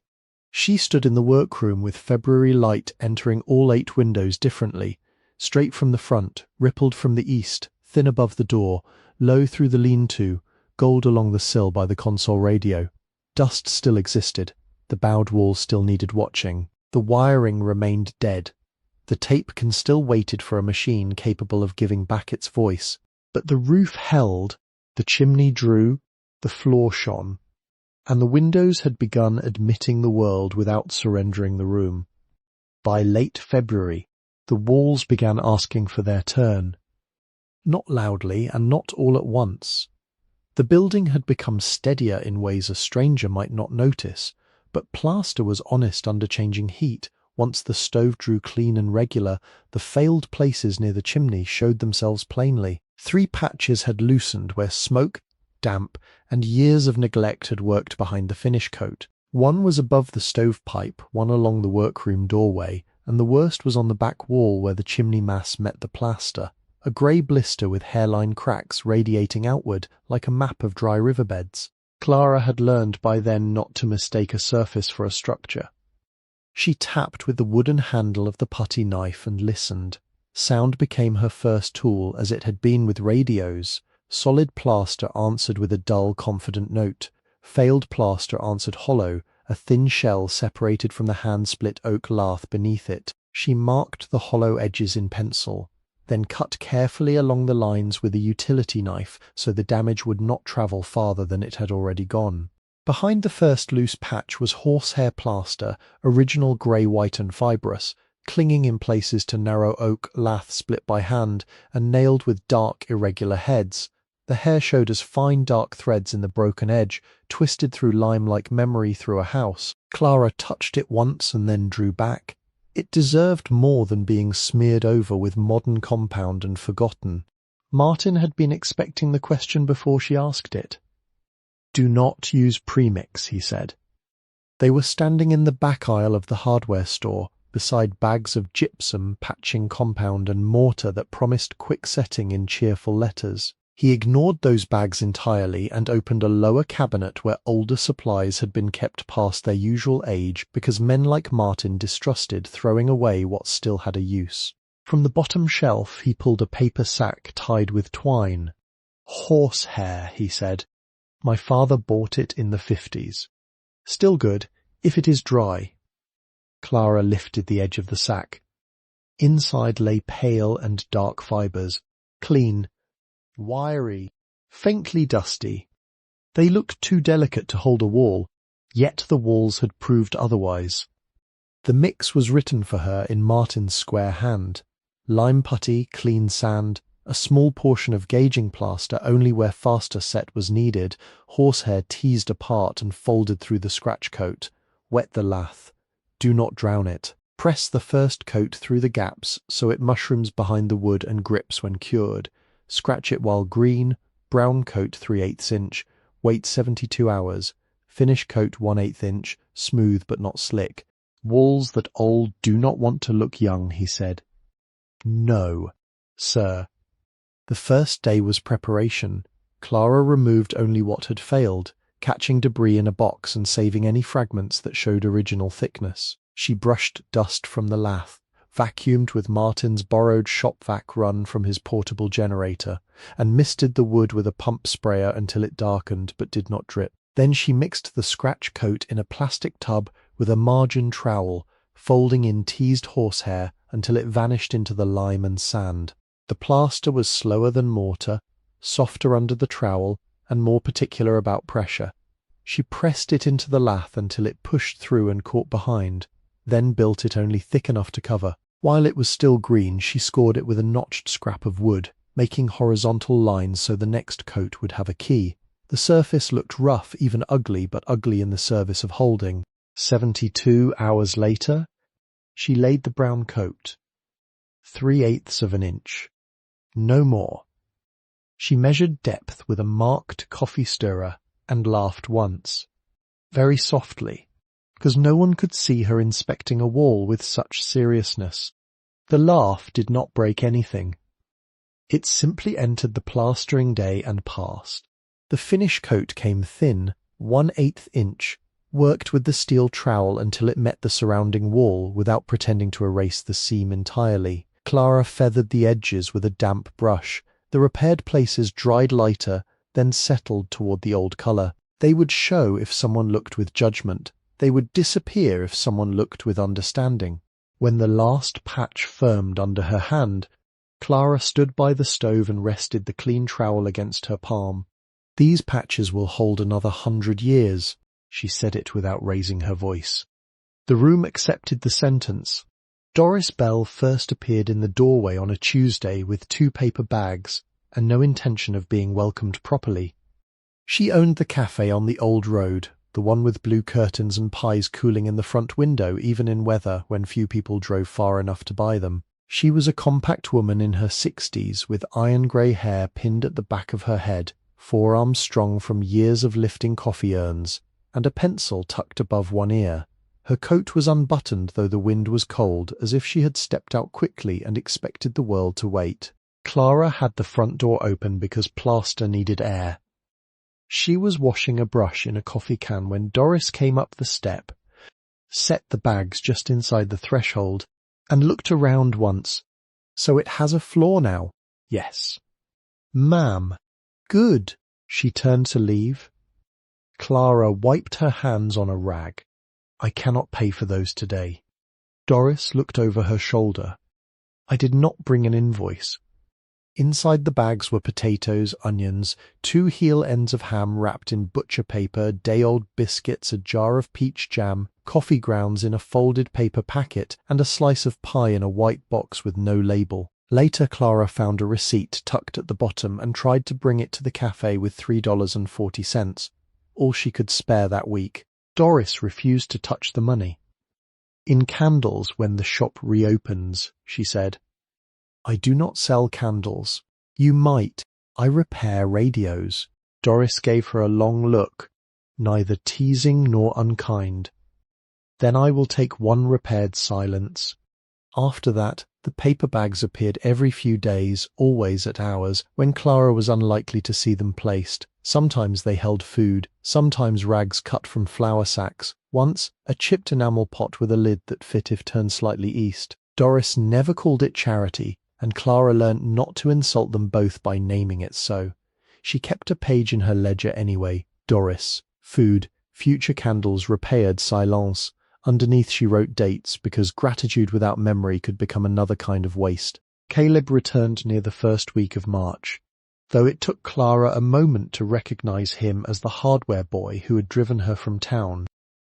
She stood in the workroom with February light entering all 8 windows differently, straight from the front, rippled from the east, thin above the door, low through the lean-to, gold along the sill by the console radio. Dust still existed. The bowed wall still needed watching. The wiring remained dead. The tape can still waited for a machine capable of giving back its voice. But the roof held, the chimney drew, the floor shone, and the windows had begun admitting the world without surrendering the room. By late February, the walls began asking for their turn. Not loudly and not all at once. The building had become steadier in ways a stranger might not notice, but plaster was honest under changing heat. Once the stove drew clean and regular, the failed places near the chimney showed themselves plainly. 3 patches had loosened where smoke, damp, and years of neglect had worked behind the finish coat. One was above the stovepipe, one along the workroom doorway, and the worst was on the back wall where the chimney mass met the plaster. A grey blister with hairline cracks radiating outward like a map of dry riverbeds. Clara had learned by then not to mistake a surface for a structure. She tapped with the wooden handle of the putty knife and listened. Sound became her first tool, as it had been with radios. Solid plaster answered with a dull, confident note. Failed plaster answered hollow, a thin shell separated from the hand-split oak lath beneath it. She marked the hollow edges in pencil, then cut carefully along the lines with a utility knife so the damage would not travel farther than it had already gone. Behind the first loose patch was horsehair plaster, original grey-white and fibrous, clinging in places to narrow oak lath split by hand and nailed with dark, irregular heads. The hair showed as fine dark threads in the broken edge, twisted through lime like memory through a house. Clara touched it once and then drew back. It deserved more than being smeared over with modern compound and forgotten. Martin had been expecting the question before she asked it. "Do not use premix," he said. They were standing in the back aisle of the hardware store, beside bags of gypsum, patching compound and mortar that promised quick setting in cheerful letters. He ignored those bags entirely and opened a lower cabinet where older supplies had been kept past their usual age because men like Martin distrusted throwing away what still had a use. From the bottom shelf he pulled a paper sack tied with twine. "Horsehair," he said. "My father bought it in the 50s. Still good, if it is dry." Clara lifted the edge of the sack. Inside lay pale and dark fibres, clean, wiry, faintly dusty. They looked too delicate to hold a wall, yet the walls had proved otherwise. The mix was written for her in Martin's square hand. Lime putty, clean sand, a small portion of gauging plaster only where faster set was needed, horsehair teased apart and folded through the scratch coat. Wet the lath. Do not drown it. Press the first coat through the gaps so it mushrooms behind the wood and grips when cured. Scratch it while green, brown coat 3/8 inch, wait 72 hours, finish coat 1/8 inch, smooth but not slick. Walls that old do not want to look young, he said. No, sir. The first day was preparation. Clara removed only what had failed, catching debris in a box and saving any fragments that showed original thickness. She brushed dust from the lath, vacuumed with Martin's borrowed shop vac run from his portable generator, and misted the wood with a pump sprayer until it darkened but did not drip. Then she mixed the scratch coat in a plastic tub with a margin trowel, folding in teased horsehair until it vanished into the lime and sand. The plaster was slower than mortar, softer under the trowel, and more particular about pressure. She pressed it into the lath until it pushed through and caught behind, then built it only thick enough to cover. While it was still green, she scored it with a notched scrap of wood, making horizontal lines so the next coat would have a key. The surface looked rough, even ugly, but ugly in the service of holding. 72 hours later, she laid the brown coat. 3/8 of an inch. No more. She measured depth with a marked coffee stirrer and laughed once. Very softly, because no one could see her inspecting a wall with such seriousness. The laugh did not break anything. It simply entered the plastering day and passed. The finish coat came thin, 1/8 inch, worked with the steel trowel until it met the surrounding wall without pretending to erase the seam entirely. Clara feathered the edges with a damp brush. The repaired places dried lighter, then settled toward the old colour. They would show if someone looked with judgment. They would disappear if someone looked with understanding. When the last patch firmed under her hand, Clara stood by the stove and rested the clean trowel against her palm. "These patches will hold another 100 years," she said it without raising her voice. The room accepted the sentence. Doris Bell first appeared in the doorway on a Tuesday with 2 paper bags and no intention of being welcomed properly. She owned the cafe on the old road, the one with blue curtains and pies cooling in the front window even in weather when few people drove far enough to buy them. She was a compact woman in her 60s with iron-grey hair pinned at the back of her head, forearms strong from years of lifting coffee urns, and a pencil tucked above one ear. Her coat was unbuttoned though the wind was cold, as if she had stepped out quickly and expected the world to wait. Clara had the front door open because plaster needed air. She was washing a brush in a coffee can when Doris came up the step, set the bags just inside the threshold, and looked around once. "So it has a floor now?" "Yes." "Ma'am." "Good." She turned to leave. Clara wiped her hands on a rag. "I cannot pay for those today." Doris looked over her shoulder. "I did not bring an invoice." Inside the bags were potatoes, onions, 2 heel ends of ham wrapped in butcher paper, day-old biscuits, a jar of peach jam, coffee grounds in a folded paper packet, and a slice of pie in a white box with no label. Later, Clara found a receipt tucked at the bottom and tried to bring it to the cafe with $3.40, all she could spare that week. Doris refused to touch the money. In candles when the shop reopens, she said. I do not sell candles. You might. I repair radios. Doris gave her a long look, neither teasing nor unkind. Then I will take one repaired silence. After that, the paper bags appeared every few days, always at hours, when Clara was unlikely to see them placed. Sometimes they held food, sometimes rags cut from flour sacks, once a chipped enamel pot with a lid that fit if turned slightly east. Doris never called it charity, and Clara learnt not to insult them both by naming it so. She kept a page in her ledger anyway. Doris, food, future candles, repaired silence. Underneath she wrote dates, because gratitude without memory could become another kind of waste. Caleb returned near the first week of March, though it took Clara a moment to recognize him as the hardware boy who had driven her from town.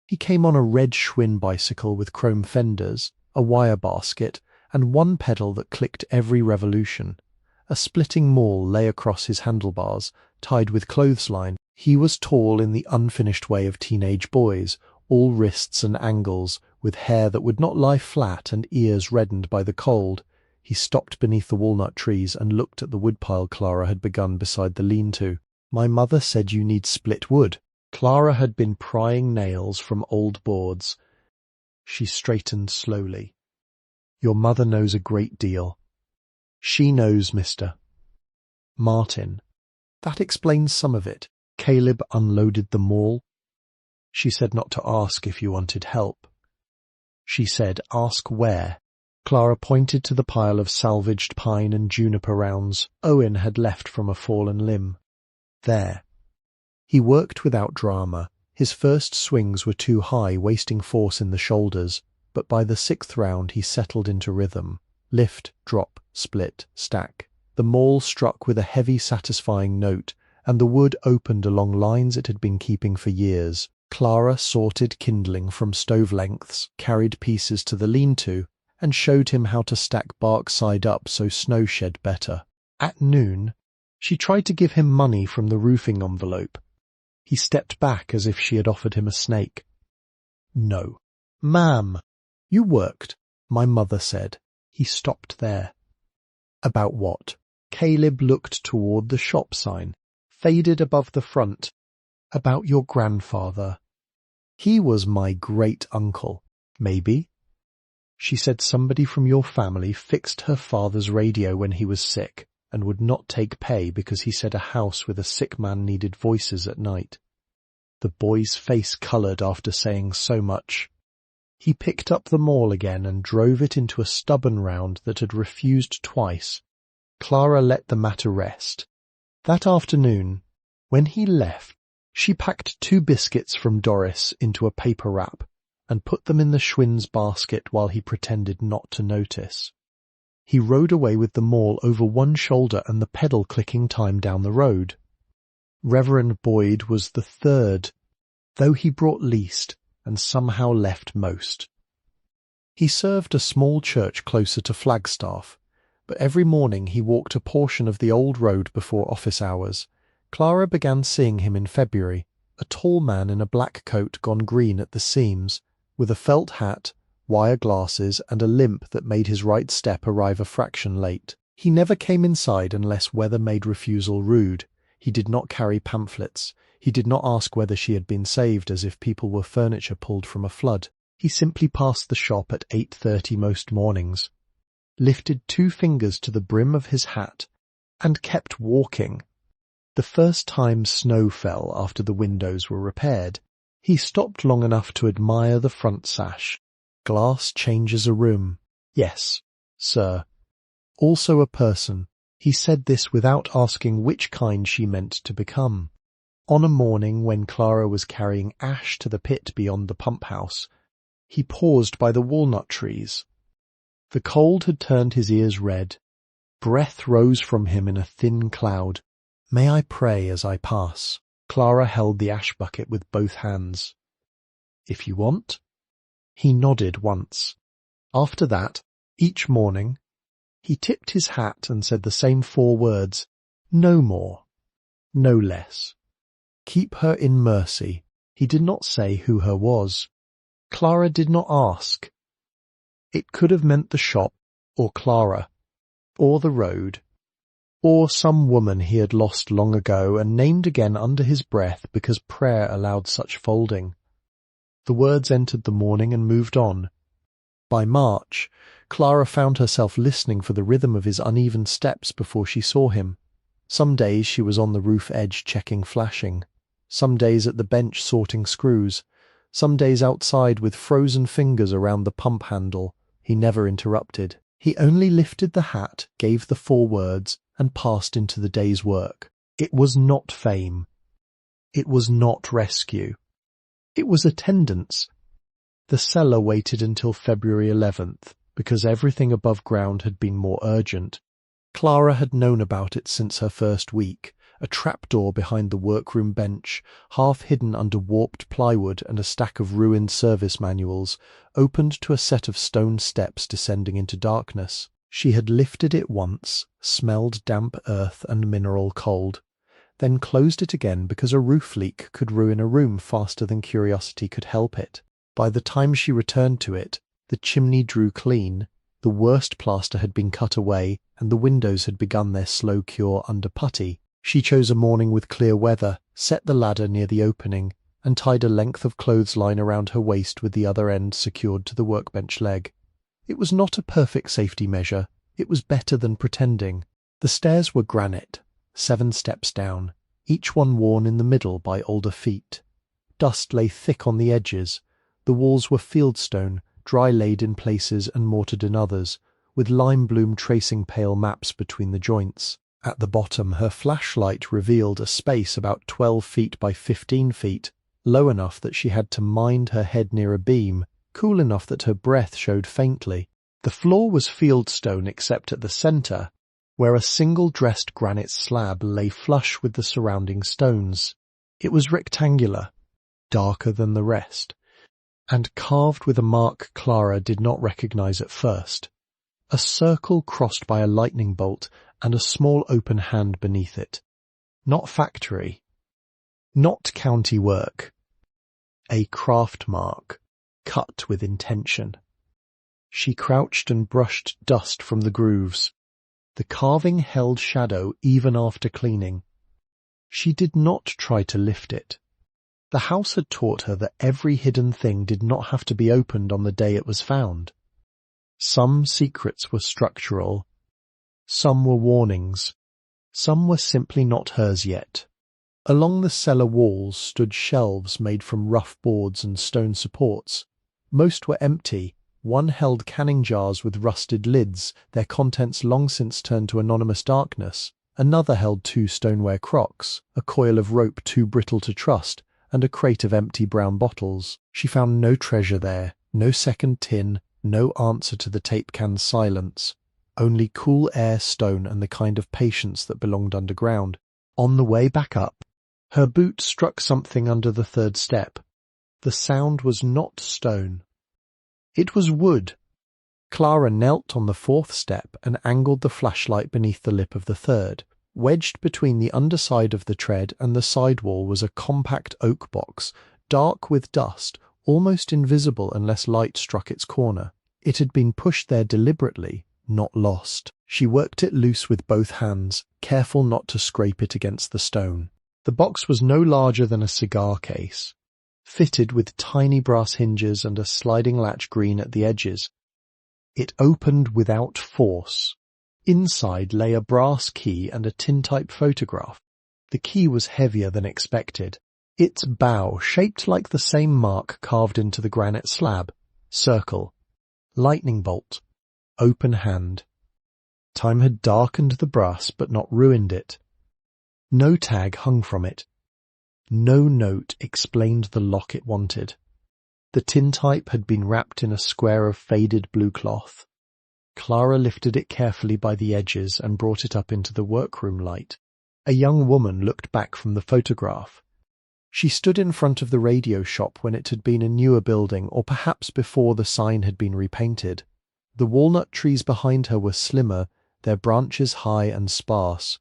He came on a red Schwinn bicycle with chrome fenders, a wire basket, and one pedal that clicked every revolution. A splitting maul lay across his handlebars, tied with clothesline. He was tall in the unfinished way of teenage boys, all wrists and ankles, with hair that would not lie flat and ears reddened by the cold. He stopped beneath the walnut trees and looked at the woodpile Clara had begun beside the lean-to. My mother said you need split wood. Clara had been prying nails from old boards. She straightened slowly. Your mother knows a great deal. She knows, Mr. Martin. That explains some of it. Caleb unloaded the maul. She said not to ask if you wanted help. She said, ask where. Clara pointed to the pile of salvaged pine and juniper rounds Owen had left from a fallen limb. There. He worked without drama. His first swings were too high, wasting force in the shoulders, but by the 6th round he settled into rhythm. Lift, drop, split, stack. The maul struck with a heavy, satisfying note, and the wood opened along lines it had been keeping for years. Clara sorted kindling from stove lengths, carried pieces to the lean-to, and showed him how to stack bark side up so snow shed better. At noon, she tried to give him money from the roofing envelope. He stepped back as if she had offered him a snake. No. Ma'am, you worked, my mother said. He stopped there. About what? Caleb looked toward the shop sign, faded above the front. About your grandfather. He was my great-uncle. Maybe. She said somebody from your family fixed her father's radio when he was sick and would not take pay because he said a house with a sick man needed voices at night. The boy's face coloured after saying so much. He picked up the maul again and drove it into a stubborn round that had refused twice. Clara let the matter rest. That afternoon, when he left, she packed 2 biscuits from Doris into a paper wrap and put them in the Schwinn's basket while he pretended not to notice. He rode away with the maul over one shoulder and the pedal clicking time down the road. Reverend Boyd was the 3rd, though he brought least and somehow left most. He served a small church closer to Flagstaff, but every morning he walked a portion of the old road before office hours. Clara began seeing him in February, a tall man in a black coat gone green at the seams, with a felt hat, wire glasses, and a limp that made his right step arrive a fraction late. He never came inside unless weather made refusal rude. He did not carry pamphlets. He did not ask whether she had been saved as if people were furniture pulled from a flood. He simply passed the shop at 8:30 most mornings, lifted 2 fingers to the brim of his hat, and kept walking. The first time snow fell after the windows were repaired, he stopped long enough to admire the front sash. Glass changes a room. Yes, sir. Also a person. He said this without asking which kind she meant to become. On a morning when Clara was carrying ash to the pit beyond the pump house, he paused by the walnut trees. The cold had turned his ears red. Breath rose from him in a thin cloud. May I pray as I pass? Clara held the ash bucket with both hands. If you want. He nodded once. After that, each morning, he tipped his hat and said the same 4 words, no more, no less. Keep her in mercy. He did not say who her was. Clara did not ask. It could have meant the shop, or Clara, or the road, or some woman he had lost long ago and named again under his breath because prayer allowed such folding. The words entered the morning and moved on. By March, Clara found herself listening for the rhythm of his uneven steps before she saw him. Some days she was on the roof edge checking flashing, some days at the bench sorting screws, some days outside with frozen fingers around the pump handle. He never interrupted. He only lifted the hat, gave the 4 words, and passed into the day's work. It was not fame. It was not rescue. It was attendance. The cellar waited until February 11th, because everything above ground had been more urgent. Clara had known about it since her first week. A trapdoor behind the workroom bench, half hidden under warped plywood and a stack of ruined service manuals, opened to a set of stone steps descending into darkness. She had lifted it once, smelled damp earth and mineral cold, then closed it again because a roof leak could ruin a room faster than curiosity could help it. By the time she returned to it, the chimney drew clean, the worst plaster had been cut away, and the windows had begun their slow cure under putty. She chose a morning with clear weather, set the ladder near the opening, and tied a length of clothesline around her waist with the other end secured to the workbench leg. It was not a perfect safety measure. It was better than pretending. The stairs were granite, 7 steps down, each one worn in the middle by older feet. Dust lay thick on the edges. The walls were fieldstone, dry laid in places and mortared in others, with lime bloom tracing pale maps between the joints. At the bottom, her flashlight revealed a space about 12 feet by 15 feet, low enough that she had to mind her head near a beam, cool enough that her breath showed faintly. The floor was fieldstone except at the centre, where a single dressed granite slab lay flush with the surrounding stones. It was rectangular, darker than the rest, and carved with a mark Clara did not recognize at first. A circle crossed by a lightning bolt and a small open hand beneath it. Not factory. Not county work. A craft mark, cut with intention. She crouched and brushed dust from the grooves. The carving held shadow even after cleaning. She did not try to lift it. The house had taught her that every hidden thing did not have to be opened on the day it was found. Some secrets were structural. Some were warnings. Some were simply not hers yet. Along the cellar walls stood shelves made from rough boards and stone supports. Most were empty. One held canning jars with rusted lids, their contents long since turned to anonymous darkness. Another held 2 stoneware crocks, a coil of rope too brittle to trust, and a crate of empty brown bottles. She found no treasure there, no second tin, no answer to the tape can's silence. Only cool air, stone, and the kind of patience that belonged underground. On the way back up, her boot struck something under the 3rd step. The sound was not stone. It was wood. Clara knelt on the 4th step and angled the flashlight beneath the lip of the 3rd. Wedged between the underside of the tread and the sidewall was a compact oak box, dark with dust, almost invisible unless light struck its corner. It had been pushed there deliberately, not lost. She worked it loose with both hands, careful not to scrape it against the stone. The box was no larger than a cigar case, fitted with tiny brass hinges and a sliding latch green at the edges. It opened without force. Inside lay a brass key and a tintype photograph. The key was heavier than expected. Its bow, shaped like the same mark carved into the granite slab. Circle. Lightning bolt. Open hand. Time had darkened the brass but not ruined it. No tag hung from it. No note explained the lock it wanted. The tintype had been wrapped in a square of faded blue cloth. Clara lifted it carefully by the edges and brought it up into the workroom light. A young woman looked back from the photograph. She stood in front of the radio shop when it had been a newer building, or perhaps before the sign had been repainted. The walnut trees behind her were slimmer, their branches high and sparse.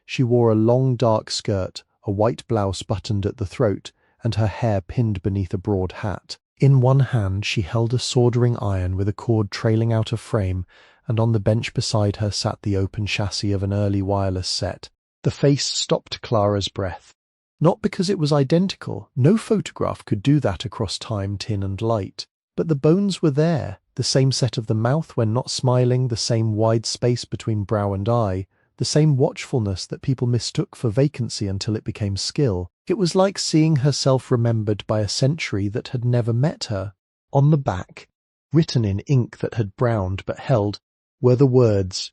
She wore a long dark skirt, a white blouse buttoned at the throat, and her hair pinned beneath a broad hat. In one hand she held a soldering iron with a cord trailing out of frame, and on the bench beside her sat the open chassis of an early wireless set. The face stopped Clara's breath. Not because it was identical, no photograph could do that across time, tin and light. But the bones were there, the same set of the mouth when not smiling, the same wide space between brow and eye, the same watchfulness that people mistook for vacancy until it became skill. It was like seeing herself remembered by a century that had never met her. On the back, written in ink that had browned but held, were the words,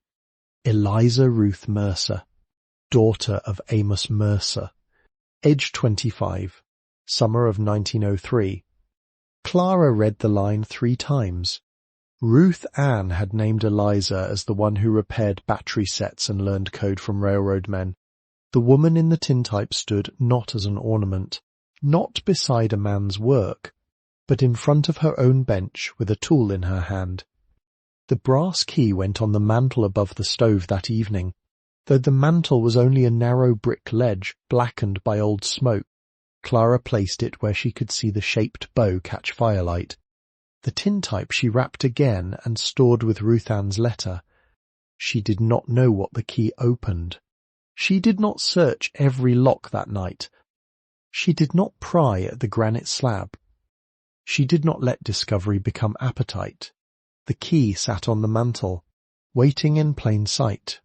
Eliza Ruth Mercer, daughter of Amos Mercer, age 25, summer of 1903. Clara read the line 3 times. Ruth Ann had named Eliza as the one who repaired battery sets and learned code from railroad men. The woman in the tintype stood not as an ornament, not beside a man's work, but in front of her own bench with a tool in her hand. The brass key went on the mantel above the stove that evening, though the mantel was only a narrow brick ledge blackened by old smoke. Clara placed it where she could see the shaped bow catch firelight. The tintype she wrapped again and stored with Ruth Ann's letter. She did not know what the key opened. She did not search every lock that night. She did not pry at the granite slab. She did not let discovery become appetite. The key sat on the mantel, waiting in plain sight.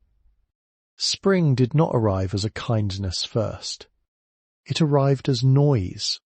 Spring did not arrive as a kindness first. It arrived as noise.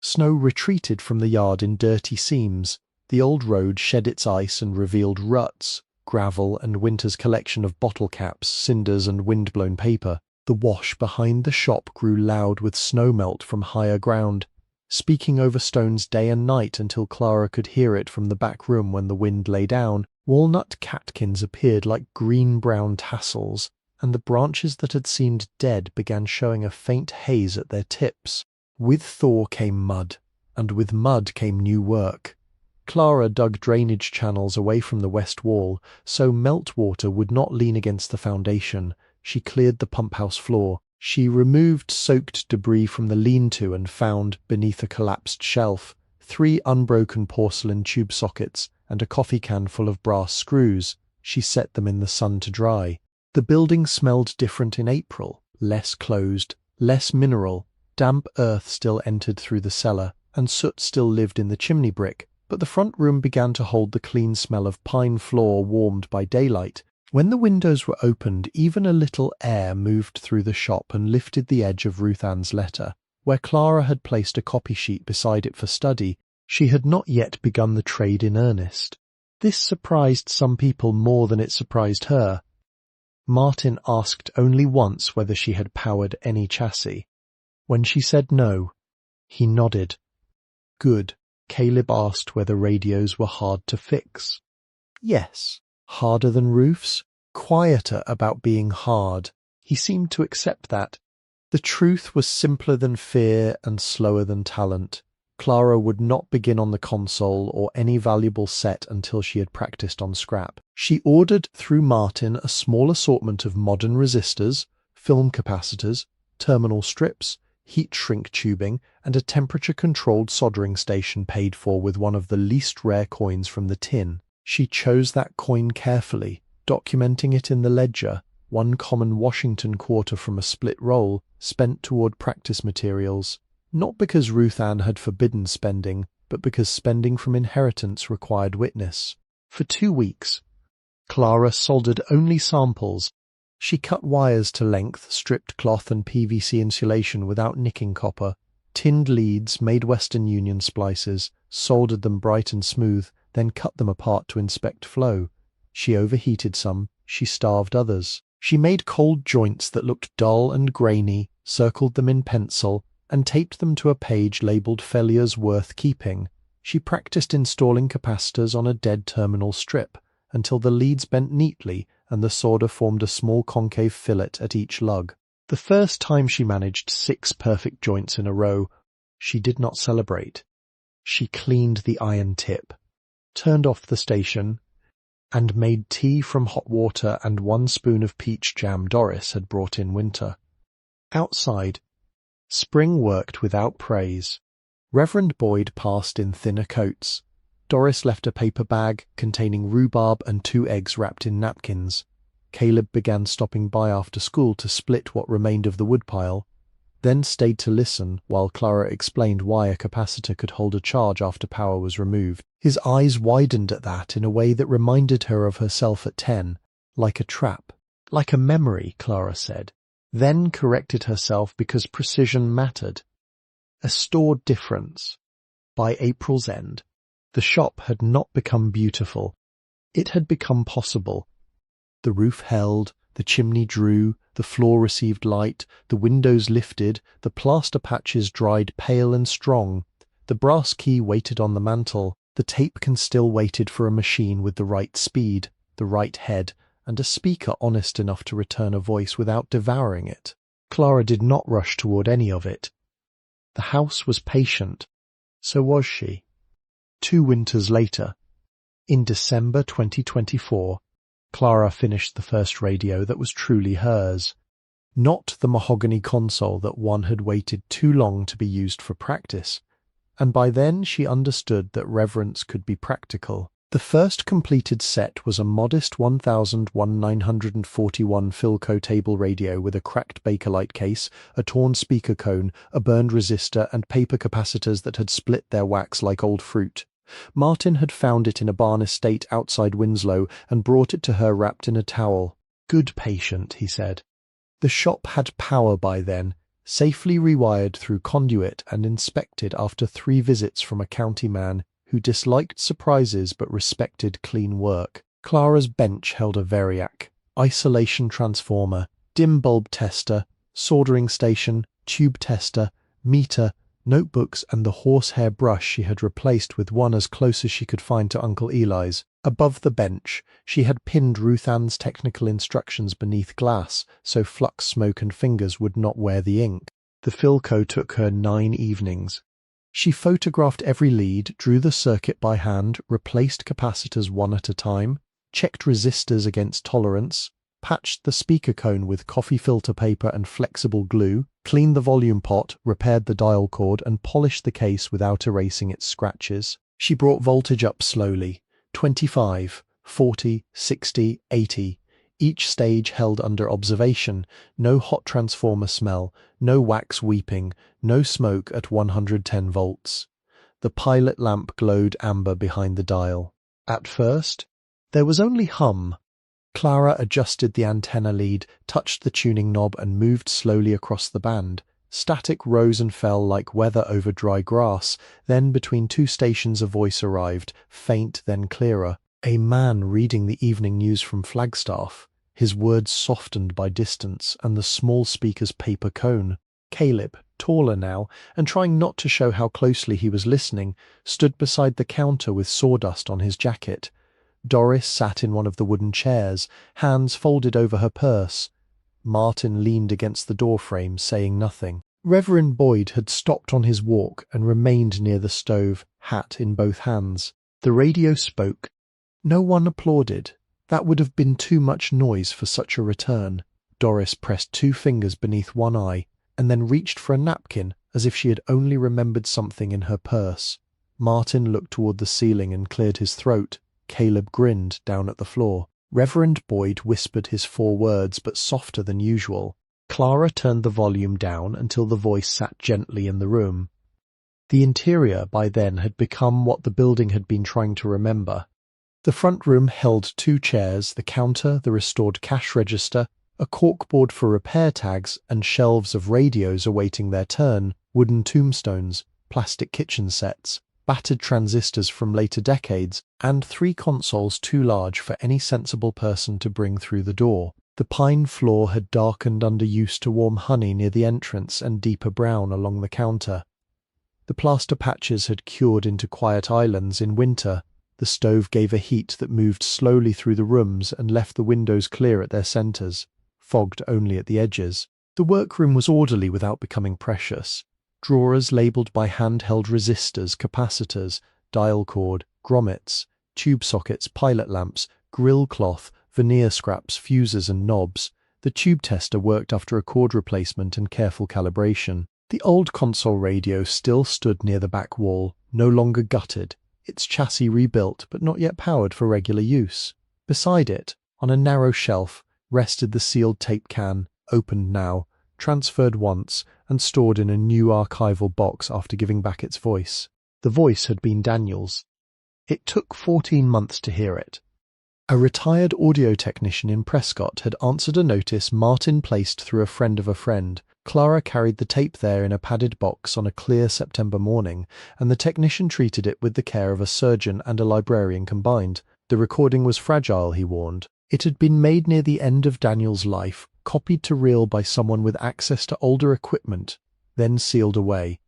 Snow retreated from the yard in dirty seams. The old road shed its ice and revealed ruts, gravel and winter's collection of bottle caps, cinders and wind-blown paper. The wash behind the shop grew loud with snow melt from higher ground, speaking over stones day and night until Clara could hear it from the back room when the wind lay down. Walnut catkins appeared like green-brown tassels, and the branches that had seemed dead began showing a faint haze at their tips. With thaw came mud, and with mud came new work. Clara dug drainage channels away from the west wall, so meltwater would not lean against the foundation. She cleared the pump-house floor. She removed soaked debris from the lean-to and found, beneath a collapsed shelf, 3 unbroken porcelain tube sockets and a coffee can full of brass screws. She set them in the sun to dry. The building smelled different in April, less closed, less mineral. Damp earth still entered through the cellar, and soot still lived in the chimney brick, but the front room began to hold the clean smell of pine floor warmed by daylight. When the windows were opened, even a little air moved through the shop and lifted the edge of Ruth Ann's letter. Where Clara had placed a copy sheet beside it for study, she had not yet begun the trade in earnest. This surprised some people more than it surprised her. Martin asked only once whether she had powered any chassis. When she said no, he nodded. Good. Caleb asked whether radios were hard to fix. Yes. Harder than roofs? Quieter about being hard. He seemed to accept that. The truth was simpler than fear and slower than talent. Clara would not begin on the console or any valuable set until she had practiced on scrap. She ordered through Martin a small assortment of modern resistors, film capacitors, terminal strips, heat shrink tubing, and a temperature-controlled soldering station paid for with one of the least rare coins from the tin. She chose that coin carefully, documenting it in the ledger, 1 common Washington quarter from a split roll, spent toward practice materials. Not because Ruth Ann had forbidden spending, but because spending from inheritance required witness. For 2 weeks, Clara soldered only samples. She cut wires to length, stripped cloth and PVC insulation without nicking copper, tinned leads, made Western Union splices, soldered them bright and smooth, then cut them apart to inspect flow. She overheated some, she starved others. She made cold joints that looked dull and grainy, circled them in pencil, and taped them to a page labeled Failures Worth Keeping. She practiced installing capacitors on a dead terminal strip, until the leads bent neatly and the solder formed a small concave fillet at each lug. The first time she managed 6 perfect joints in a row, she did not celebrate. She cleaned the iron tip, turned off the station, and made tea from hot water and 1 spoon of peach jam Doris had brought in winter. Outside, spring worked without praise. Reverend Boyd passed in thinner coats. Doris left a paper bag containing rhubarb and 2 eggs wrapped in napkins. Caleb began stopping by after school to split what remained of the woodpile, then stayed to listen while Clara explained why a capacitor could hold a charge after power was removed. His eyes widened at that in a way that reminded her of herself at 10, like a trap. Like a memory, Clara said, then corrected herself because precision mattered. A stored difference. By April's end, the shop had not become beautiful. It had become possible. The roof held, the chimney drew, the floor received light, the windows lifted, the plaster patches dried pale and strong. The brass key waited on the mantel. The tape can still waited for a machine with the right speed, the right head, and a speaker honest enough to return a voice without devouring it. Clara did not rush toward any of it. The house was patient. So was she. 2 winters later, in December 2024, Clara finished the first radio that was truly hers. Not the mahogany console that one had waited too long to be used for practice, and by then she understood that reverence could be practical. The first completed set was a modest 1941 Philco table radio with a cracked Bakelite case, a torn speaker cone, a burned resistor, and paper capacitors that had split their wax like old fruit. Martin had found it in a barn estate outside Winslow and brought it to her wrapped in a towel. "Good patient," he said. The shop had power by then, safely rewired through conduit and inspected after 3 visits from a county man who disliked surprises but respected clean work. Clara's bench held a variac, isolation transformer, dim bulb tester, soldering station, tube tester, meter, notebooks, and the horsehair brush she had replaced with one as close as she could find to Uncle Eli's. Above the bench, she had pinned Ruth Ann's technical instructions beneath glass so flux smoke and fingers would not wear the ink. The Philco took her 9 evenings. She photographed every lead, drew the circuit by hand, replaced capacitors one at a time, checked resistors against tolerance, patched the speaker cone with coffee filter paper and flexible glue, cleaned the volume pot, repaired the dial cord, and polished the case without erasing its scratches. She brought voltage up slowly, 25, 40, 60, 80. Each stage held under observation, no hot transformer smell, no wax weeping, no smoke at 110 volts. The pilot lamp glowed amber behind the dial. At first, there was only hum. Clara adjusted the antenna lead, touched the tuning knob, and moved slowly across the band. Static rose and fell like weather over dry grass. Then between 2 stations a voice arrived, faint then clearer. A man reading the evening news from Flagstaff, his words softened by distance and the small speaker's paper cone. Caleb, taller now, and trying not to show how closely he was listening, stood beside the counter with sawdust on his jacket. Doris sat in one of the wooden chairs, hands folded over her purse. Martin leaned against the doorframe, saying nothing. Reverend Boyd had stopped on his walk and remained near the stove, hat in both hands. The radio spoke. No one applauded. That would have been too much noise for such a return. Doris pressed 2 fingers beneath one eye, and then reached for a napkin, as if she had only remembered something in her purse. Martin looked toward the ceiling and cleared his throat. Caleb grinned down at the floor. Reverend Boyd whispered his 4 words, but softer than usual. Clara turned the volume down until the voice sat gently in the room. The interior by then had become what the building had been trying to remember. The front room held 2 chairs, the counter, the restored cash register, a corkboard for repair tags, and shelves of radios awaiting their turn, wooden tombstones, plastic kitchen sets, battered transistors from later decades, and 3 consoles too large for any sensible person to bring through the door. The pine floor had darkened under use to warm honey near the entrance and deeper brown along the counter. The plaster patches had cured into quiet islands in winter. The stove gave a heat that moved slowly through the rooms and left the windows clear at their centres, fogged only at the edges. The workroom was orderly without becoming precious. Drawers labelled by handheld resistors, capacitors, dial cord, grommets, tube sockets, pilot lamps, grill cloth, veneer scraps, fuses and knobs. The tube tester worked after a cord replacement and careful calibration. The old console radio still stood near the back wall, no longer gutted, its chassis rebuilt but not yet powered for regular use. Beside it, on a narrow shelf, rested the sealed tape can, opened now, transferred once, and stored in a new archival box after giving back its voice. The voice had been Daniel's. It took 14 months to hear it. A retired audio technician in Prescott had answered a notice Martin placed through a friend of a friend. Clara carried the tape there in a padded box on a clear September morning, and the technician treated it with the care of a surgeon and a librarian combined. The recording was fragile, he warned. It had been made near the end of Daniel's life, copied to reel by someone with access to older equipment, then sealed away.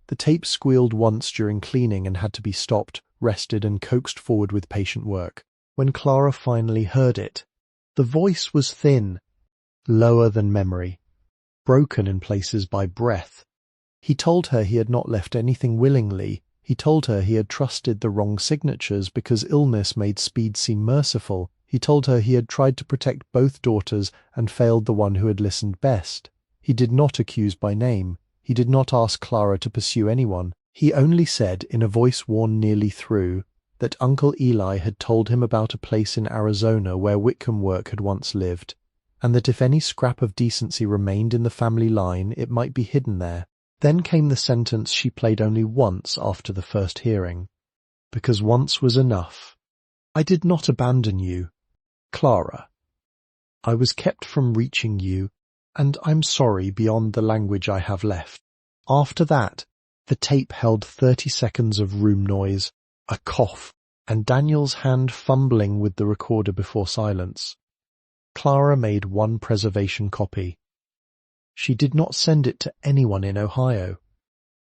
The tape squealed once during cleaning and had to be stopped, rested, and coaxed forward with patient work. When Clara finally heard it, the voice was thin, lower than memory, broken in places by breath. He told her he had not left anything willingly. He told her he had trusted the wrong signatures because illness made speed seem merciful. He told her he had tried to protect both daughters and failed the one who had listened best. He did not accuse by name. He did not ask Clara to pursue anyone. He only said, in a voice worn nearly through, that Uncle Eli had told him about a place in Arizona where Whitcomb work had once lived, and that if any scrap of decency remained in the family line, it might be hidden there. Then came the sentence she played only once after the first hearing. Because once was enough. I did not abandon you, Clara. I was kept from reaching you, and I'm sorry beyond the language I have left. After that, the tape held 30 seconds of room noise, a cough, and Daniel's hand fumbling with the recorder before silence. Clara made one preservation copy. She did not send it to anyone in Ohio.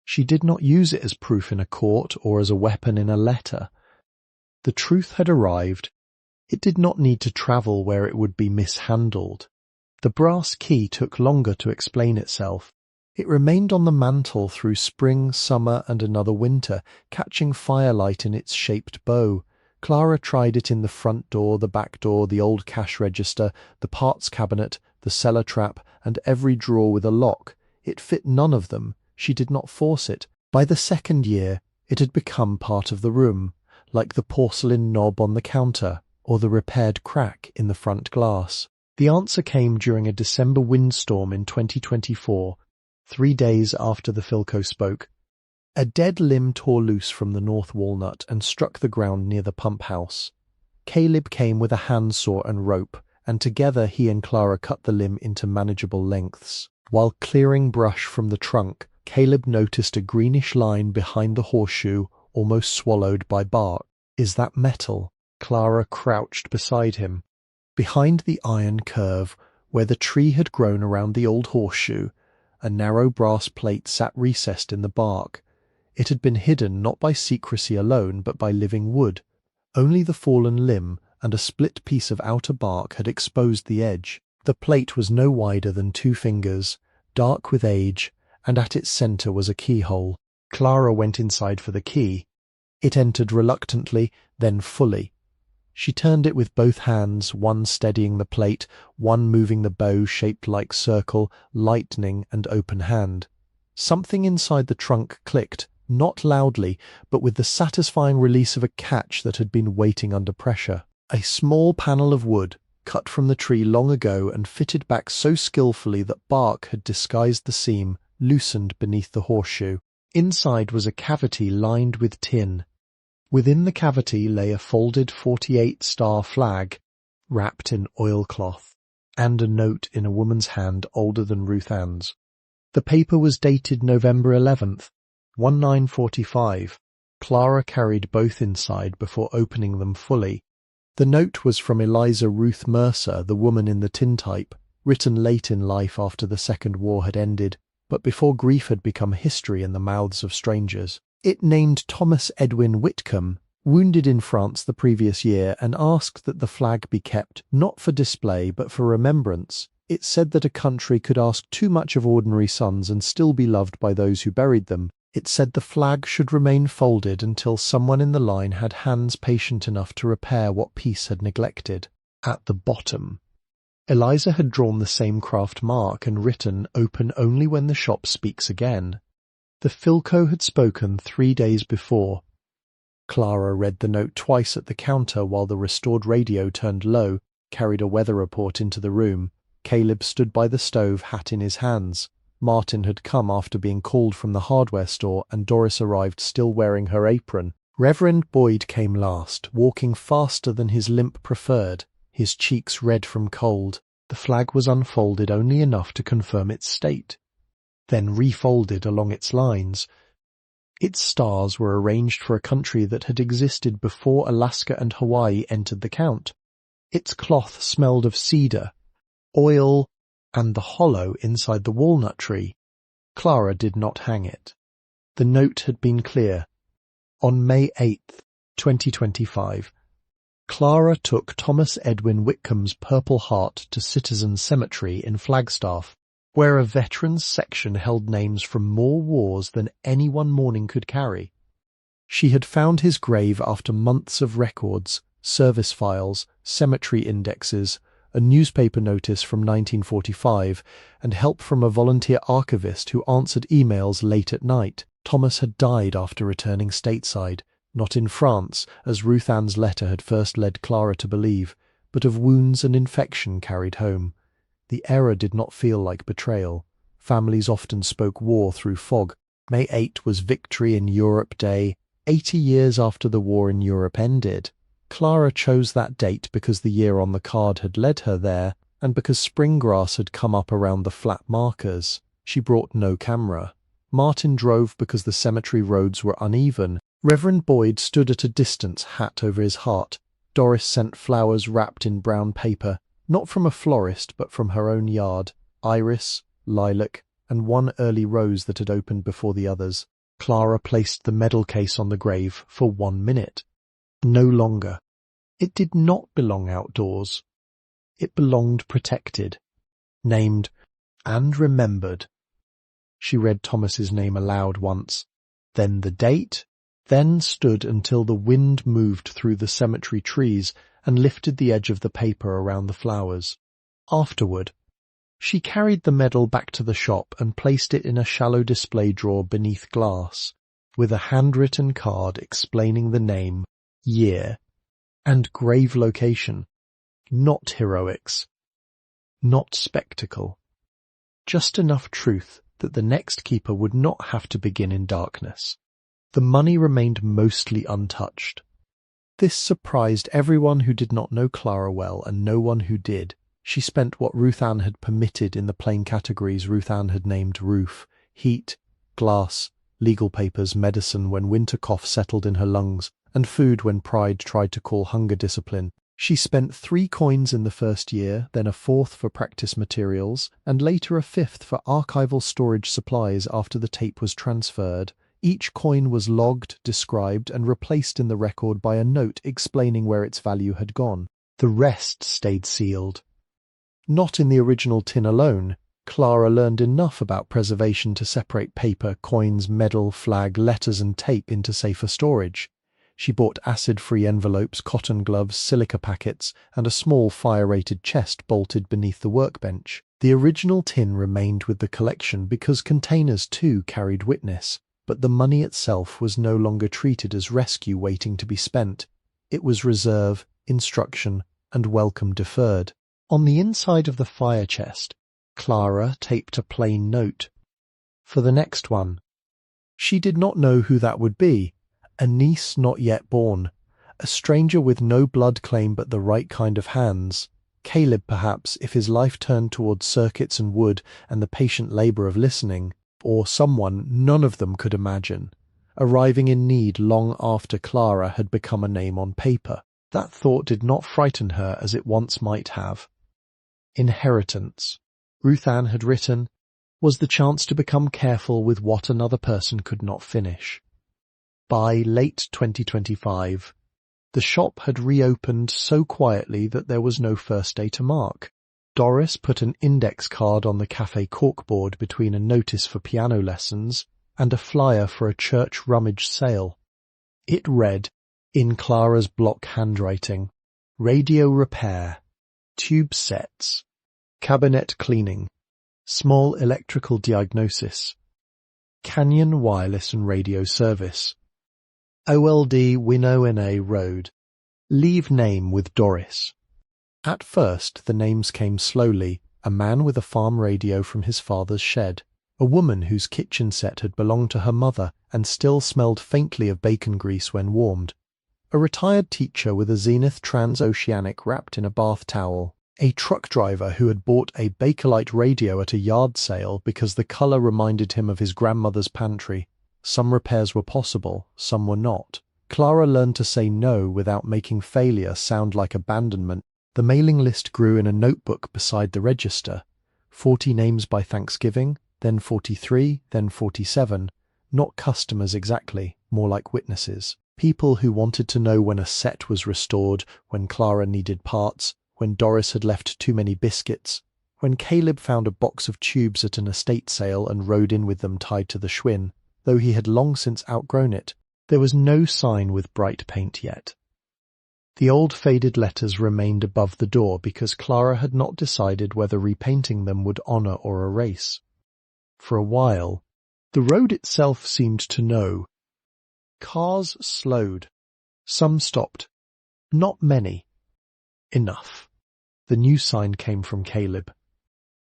She did not use it as proof in a court or as a weapon in a letter. The truth had arrived. It did not need to travel where it would be mishandled. The brass key took longer to explain itself. It remained on the mantel through spring, summer, and another winter, catching firelight in its shaped bow. Clara tried it in the front door, the back door, the old cash register, the parts cabinet, the cellar trap, and every drawer with a lock. It fit none of them. She did not force it. By the second year, it had become part of the room, like the porcelain knob on the counter, or the repaired crack in the front glass. The answer came during a December windstorm in 2024, 3 days after the Philco spoke. A dead limb tore loose from the north walnut and struck the ground near the pump house. Caleb came with a handsaw and rope, and together he and Clara cut the limb into manageable lengths. While clearing brush from the trunk, Caleb noticed a greenish line behind the horseshoe, almost swallowed by bark. Is that metal? Clara crouched beside him. Behind the iron curve, where the tree had grown around the old horseshoe, a narrow brass plate sat recessed in the bark. It had been hidden not by secrecy alone, but by living wood. Only the fallen limb and a split piece of outer bark had exposed the edge. The plate was no wider than 2 fingers, dark with age, and at its centre was a keyhole. Clara went inside for the key. It entered reluctantly, then fully. She turned it with both hands, one steadying the plate, one moving the bow shaped like circle, lightning and open hand. Something inside the trunk clicked, not loudly, but with the satisfying release of a catch that had been waiting under pressure. A small panel of wood, cut from the tree long ago and fitted back so skillfully that bark had disguised the seam, loosened beneath the horseshoe. Inside was a cavity lined with tin. Within the cavity lay a folded 48-star flag, wrapped in oilcloth, and a note in a woman's hand older than Ruth Ann's. The paper was dated November 11th, 1945. Clara carried both inside before opening them fully. The note was from Eliza Ruth Mercer, the woman in the tintype, written late in life after the Second War had ended, but before grief had become history in the mouths of strangers. It named Thomas Edwin Whitcomb, wounded in France the previous year, and asked that the flag be kept, not for display but for remembrance. It said that a country could ask too much of ordinary sons and still be loved by those who buried them. It said the flag should remain folded until someone in the line had hands patient enough to repair what peace had neglected. At the bottom, Eliza had drawn the same craft mark and written, "Open only when the shop speaks again." The Philco had spoken 3 days before. Clara read the note twice at the counter while the restored radio turned low, carried a weather report into the room. Caleb stood by the stove, hat in his hands. Martin had come after being called from the hardware store, and Doris arrived still wearing her apron. Reverend Boyd came last, walking faster than his limp preferred, his cheeks red from cold. The flag was unfolded only enough to confirm its state, then refolded along its lines. Its stars were arranged for a country that had existed before Alaska and Hawaii entered the count. Its cloth smelled of cedar, oil, and the hollow inside the walnut tree. Clara did not hang it. The note had been clear. On May 8th, 2025, Clara took Thomas Edwin Whitcomb's Purple Heart to Citizen Cemetery in Flagstaff, where a veterans section held names from more wars than any one mourning could carry. She had found his grave after months of records, service files, cemetery indexes, a newspaper notice from 1945, and help from a volunteer archivist who answered emails late at night. Thomas had died after returning stateside, not in France, as Ruth Ann's letter had first led Clara to believe, but of wounds and infection carried home. The error did not feel like betrayal. Families often spoke war through fog. May 8 was Victory in Europe Day, 80 years after the war in Europe ended. Clara chose that date because the year on the card had led her there, and because spring grass had come up around the flat markers. She brought no camera. Martin drove because the cemetery roads were uneven. Reverend Boyd stood at a distance, hat over his heart. Doris sent flowers wrapped in brown paper, not from a florist but from her own yard, iris, lilac, and one early rose that had opened before the others. Clara placed the medal case on the grave for 1 minute. No longer. It did not belong outdoors. It belonged protected, named, and remembered. She read Thomas's name aloud once, then the date, then stood until the wind moved through the cemetery trees and lifted the edge of the paper around the flowers. Afterward, she carried the medal back to the shop and placed it in a shallow display drawer beneath glass, with a handwritten card explaining the name, year, and grave location. Not heroics, not spectacle, just enough truth that the next keeper would not have to begin in darkness. The money remained mostly untouched. This surprised everyone who did not know Clara well and no one who did. She spent what Ruth Ann had permitted in the plain categories Ruth Ann had named roof, heat, glass, legal papers, medicine when winter cough settled in her lungs, and food when pride tried to call hunger discipline. She spent 3 coins in the first year, then a 4th for practice materials, and later a 5th for archival storage supplies after the tape was transferred. Each coin was logged, described, and replaced in the record by a note explaining where its value had gone. The rest stayed sealed. Not in the original tin alone. Clara learned enough about preservation to separate paper, coins, medal, flag, letters, and tape into safer storage. She bought acid-free envelopes, cotton gloves, silica packets, and a small fire-rated chest bolted beneath the workbench. The original tin remained with the collection because containers too carried witness, but the money itself was no longer treated as rescue waiting to be spent. It was reserve, instruction, and welcome deferred. On the inside of the fire chest, Clara taped a plain note. For the next one. She did not know who that would be. A niece not yet born, a stranger with no blood claim but the right kind of hands. Caleb, perhaps, if his life turned towards circuits and wood and the patient labour of listening, or someone none of them could imagine, arriving in need long after Clara had become a name on paper. That thought did not frighten her as it once might have. Inheritance, Ruth Ann had written, was the chance to become careful with what another person could not finish. By late 2025, the shop had reopened so quietly that there was no first day to mark. Doris put an index card on the cafe corkboard between a notice for piano lessons and a flyer for a church rummage sale. It read, in Clara's block handwriting, radio repair, tube sets, cabinet cleaning, small electrical diagnosis, Canyon wireless and radio service, OLD Winona Road, leave name with Doris. At first the names came slowly, a man with a farm radio from his father's shed, a woman whose kitchen set had belonged to her mother and still smelled faintly of bacon grease when warmed, a retired teacher with a Zenith Transoceanic wrapped in a bath towel, a truck driver who had bought a Bakelite radio at a yard sale because the colour reminded him of his grandmother's pantry. Some repairs were possible, some were not. Clara learned to say no without making failure sound like abandonment. The mailing list grew in a notebook beside the register. 40 names by Thanksgiving, then 43, then 47. Not customers exactly, more like witnesses. People who wanted to know when a set was restored, when Clara needed parts, when Doris had left too many biscuits, when Caleb found a box of tubes at an estate sale and rode in with them tied to the Schwinn, though he had long since outgrown it. There was no sign with bright paint yet. The old faded letters remained above the door because Clara had not decided whether repainting them would honour or erase. For a while, the road itself seemed to know. Cars slowed. Some stopped. Not many. Enough. The new sign came from Caleb.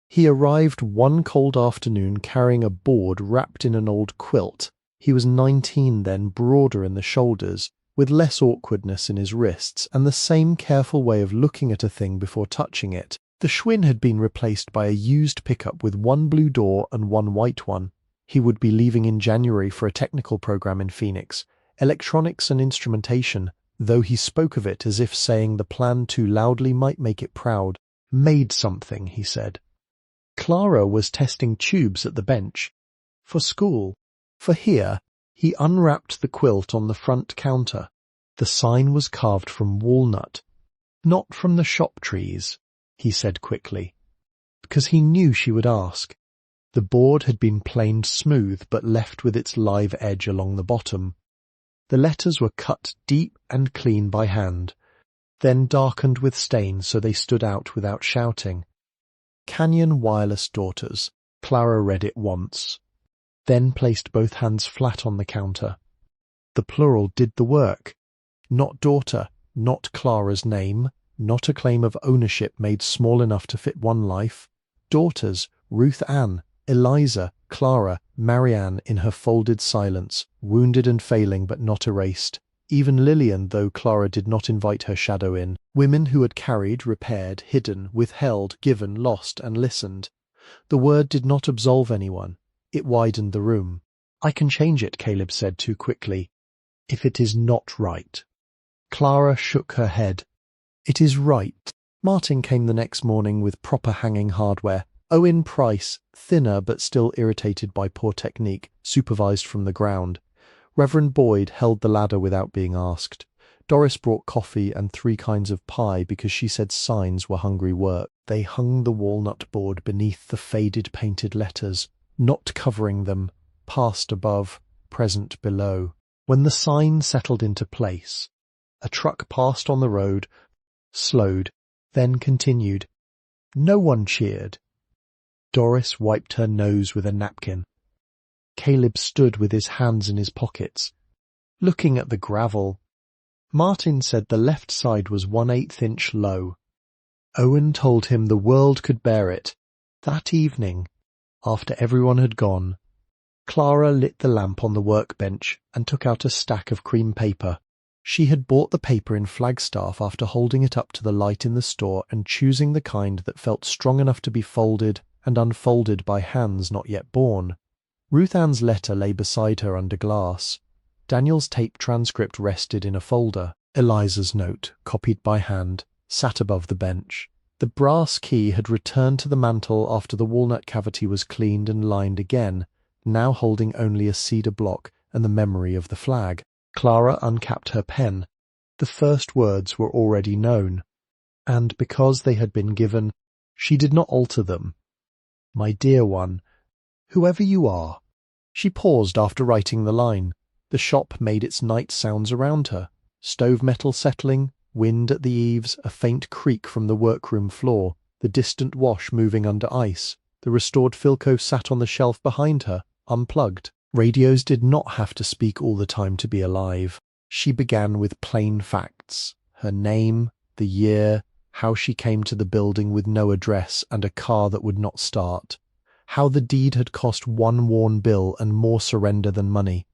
He arrived one cold afternoon carrying a board wrapped in an old quilt. He was 19 then, broader in the shoulders, with less awkwardness in his wrists, and the same careful way of looking at a thing before touching it. The Schwinn had been replaced by a used pickup with one blue door and one white one. He would be leaving in January for a technical program in Phoenix, electronics and instrumentation, though he spoke of it as if saying the plan too loudly might make it proud. Made something, he said. Clara was testing tubes at the bench. For school. For here. He unwrapped the quilt on the front counter. The sign was carved from walnut. Not from the shop trees, he said quickly, because he knew she would ask. The board had been planed smooth but left with its live edge along the bottom. The letters were cut deep and clean by hand, then darkened with stain so they stood out without shouting. Canyon Wireless Daughters. Clara read it once, then placed both hands flat on the counter. The plural did the work. Not daughter, not Clara's name, not a claim of ownership made small enough to fit one life. Daughters, Ruth Ann, Eliza, Clara, Marianne in her folded silence, wounded and failing but not erased. Even Lillian, though Clara did not invite her shadow in. Women who had carried, repaired, hidden, withheld, given, lost, and listened. The word did not absolve anyone. It widened the room. I can change it, Caleb said too quickly. If it is not right. Clara shook her head. It is right. Martin came the next morning with proper hanging hardware. Owen Price, thinner but still irritated by poor technique, supervised from the ground. Reverend Boyd held the ladder without being asked. Doris brought coffee and 3 kinds of pie because she said signs were hungry work. They hung the walnut board beneath the faded painted letters, not covering them, past above, present below. When the sign settled into place, a truck passed on the road, slowed, then continued. No one cheered. Doris wiped her nose with a napkin. Caleb stood with his hands in his pockets, looking at the gravel. Martin said the left side was 1/8 inch low. Owen told him the world could bear it. That evening, after everyone had gone, Clara lit the lamp on the workbench and took out a stack of cream paper. She had bought the paper in Flagstaff after holding it up to the light in the store and choosing the kind that felt strong enough to be folded and unfolded by hands not yet born. Ruth Ann's letter lay beside her under glass. Daniel's tape transcript rested in a folder. Eliza's note, copied by hand, sat above the bench. The brass key had returned to the mantel after the walnut cavity was cleaned and lined again, now holding only a cedar block and the memory of the flag. Clara uncapped her pen. The first words were already known, and because they had been given, she did not alter them. My dear one, whoever you are. She paused after writing the line. The shop made its night sounds around her. Stove metal settling, wind at the eaves, a faint creak from the workroom floor. the distant wash moving under ice. The restored Philco sat on the shelf behind her, unplugged. Radios did not have to speak all the time to be alive. She began with plain facts: her name, the year, how she came to the building with no address and a car that would not start, how the deed had cost one worn bill and more surrender than money,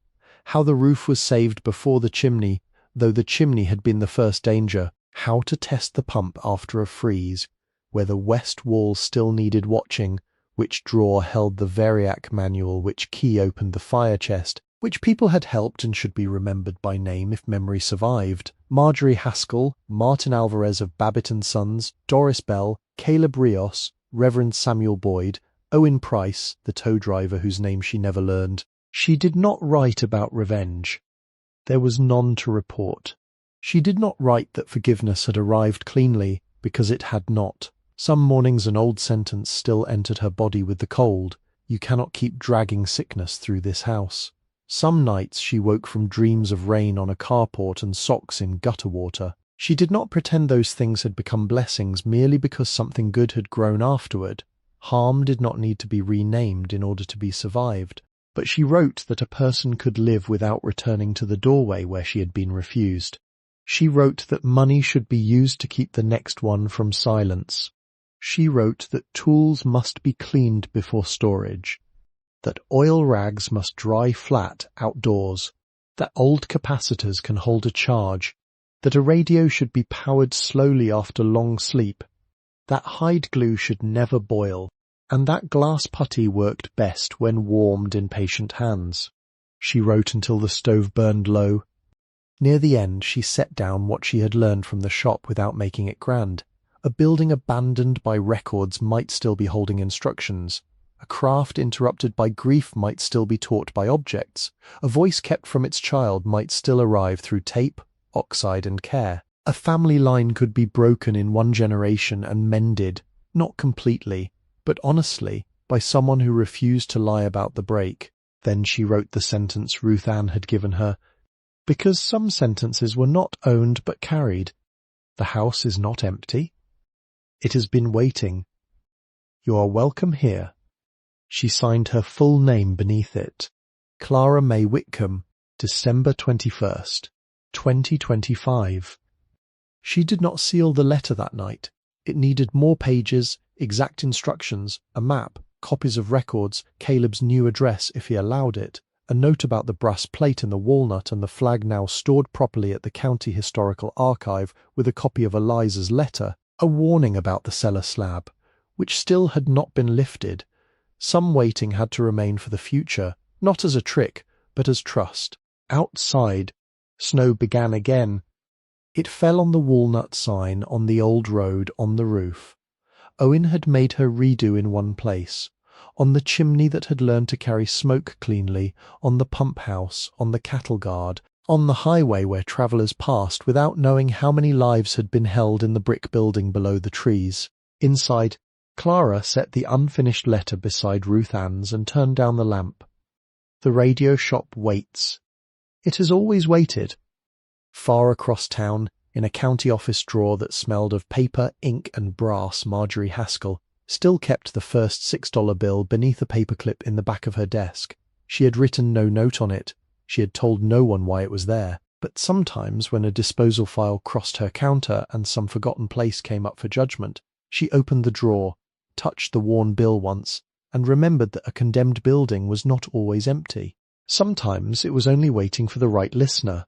how the roof was saved before the chimney, though the chimney had been the first danger, how to test the pump after a freeze, where the west wall still needed watching, which drawer held the Variac manual, which key opened the fire chest, which people had helped and should be remembered by name if memory survived: Marjorie Haskell, Martin Alvarez of Babbitt & Sons, Doris Bell, Caleb Rios, Reverend Samuel Boyd, Owen Price, the tow driver whose name she never learned. She did not write about revenge. There was none to report. She did not write that forgiveness had arrived cleanly, because it had not. Some mornings an old sentence still entered her body with the cold: you cannot keep dragging sickness through this house. Some nights she woke from dreams of rain on a carport and socks in gutter water. She did not pretend those things had become blessings merely because something good had grown afterward. Harm did not need to be renamed in order to be survived. But she wrote that a person could live without returning to the doorway where she had been refused. She wrote that money should be used to keep the next one from silence. She wrote that tools must be cleaned before storage, that oil rags must dry flat outdoors, that old capacitors can hold a charge, that a radio should be powered slowly after long sleep, that hide glue should never boil, and that glass putty worked best when warmed in patient hands. She wrote until the stove burned low. Near the end she set down what she had learned from the shop without making it grand. A building abandoned by records might still be holding instructions. A craft interrupted by grief might still be taught by objects. A voice kept from its child might still arrive through tape, oxide and care. A family line could be broken in one generation and mended, not completely, but honestly, by someone who refused to lie about the break. Then she wrote the sentence Ruth Ann had given her, because some sentences were not owned but carried. The house is not empty. It has been waiting. You are welcome here. She signed her full name beneath it. Clara May Whitcomb, December 21st, 2025. She did not seal the letter that night. It needed more pages, exact instructions, a map, copies of records, Caleb's new address if he allowed it, a note about the brass plate in the walnut and the flag now stored properly at the County Historical Archive with a copy of Eliza's letter, a warning about the cellar slab, which still had not been lifted. Some waiting had to remain for the future, not as a trick, but as trust. Outside, snow began again. It fell on the walnut sign on the old road on the roof. Owen had made her redo in one place, on the chimney that had learned to carry smoke cleanly, on the pump house, on the cattle guard, on the highway where travellers passed without knowing how many lives had been held in the brick building below the trees. Inside, Clara set the unfinished letter beside Ruth Ann's and turned down the lamp. The radio shop waits. It has always waited. Far across town, in a county office drawer that smelled of paper, ink and brass, Marjorie Haskell still kept the first $6 bill beneath a paperclip in the back of her desk. She had written no note on it. She had told no one why it was there. But sometimes when a disposal file crossed her counter and some forgotten place came up for judgment, she opened the drawer, touched the worn bill once, and remembered that a condemned building was not always empty. Sometimes it was only waiting for the right listener.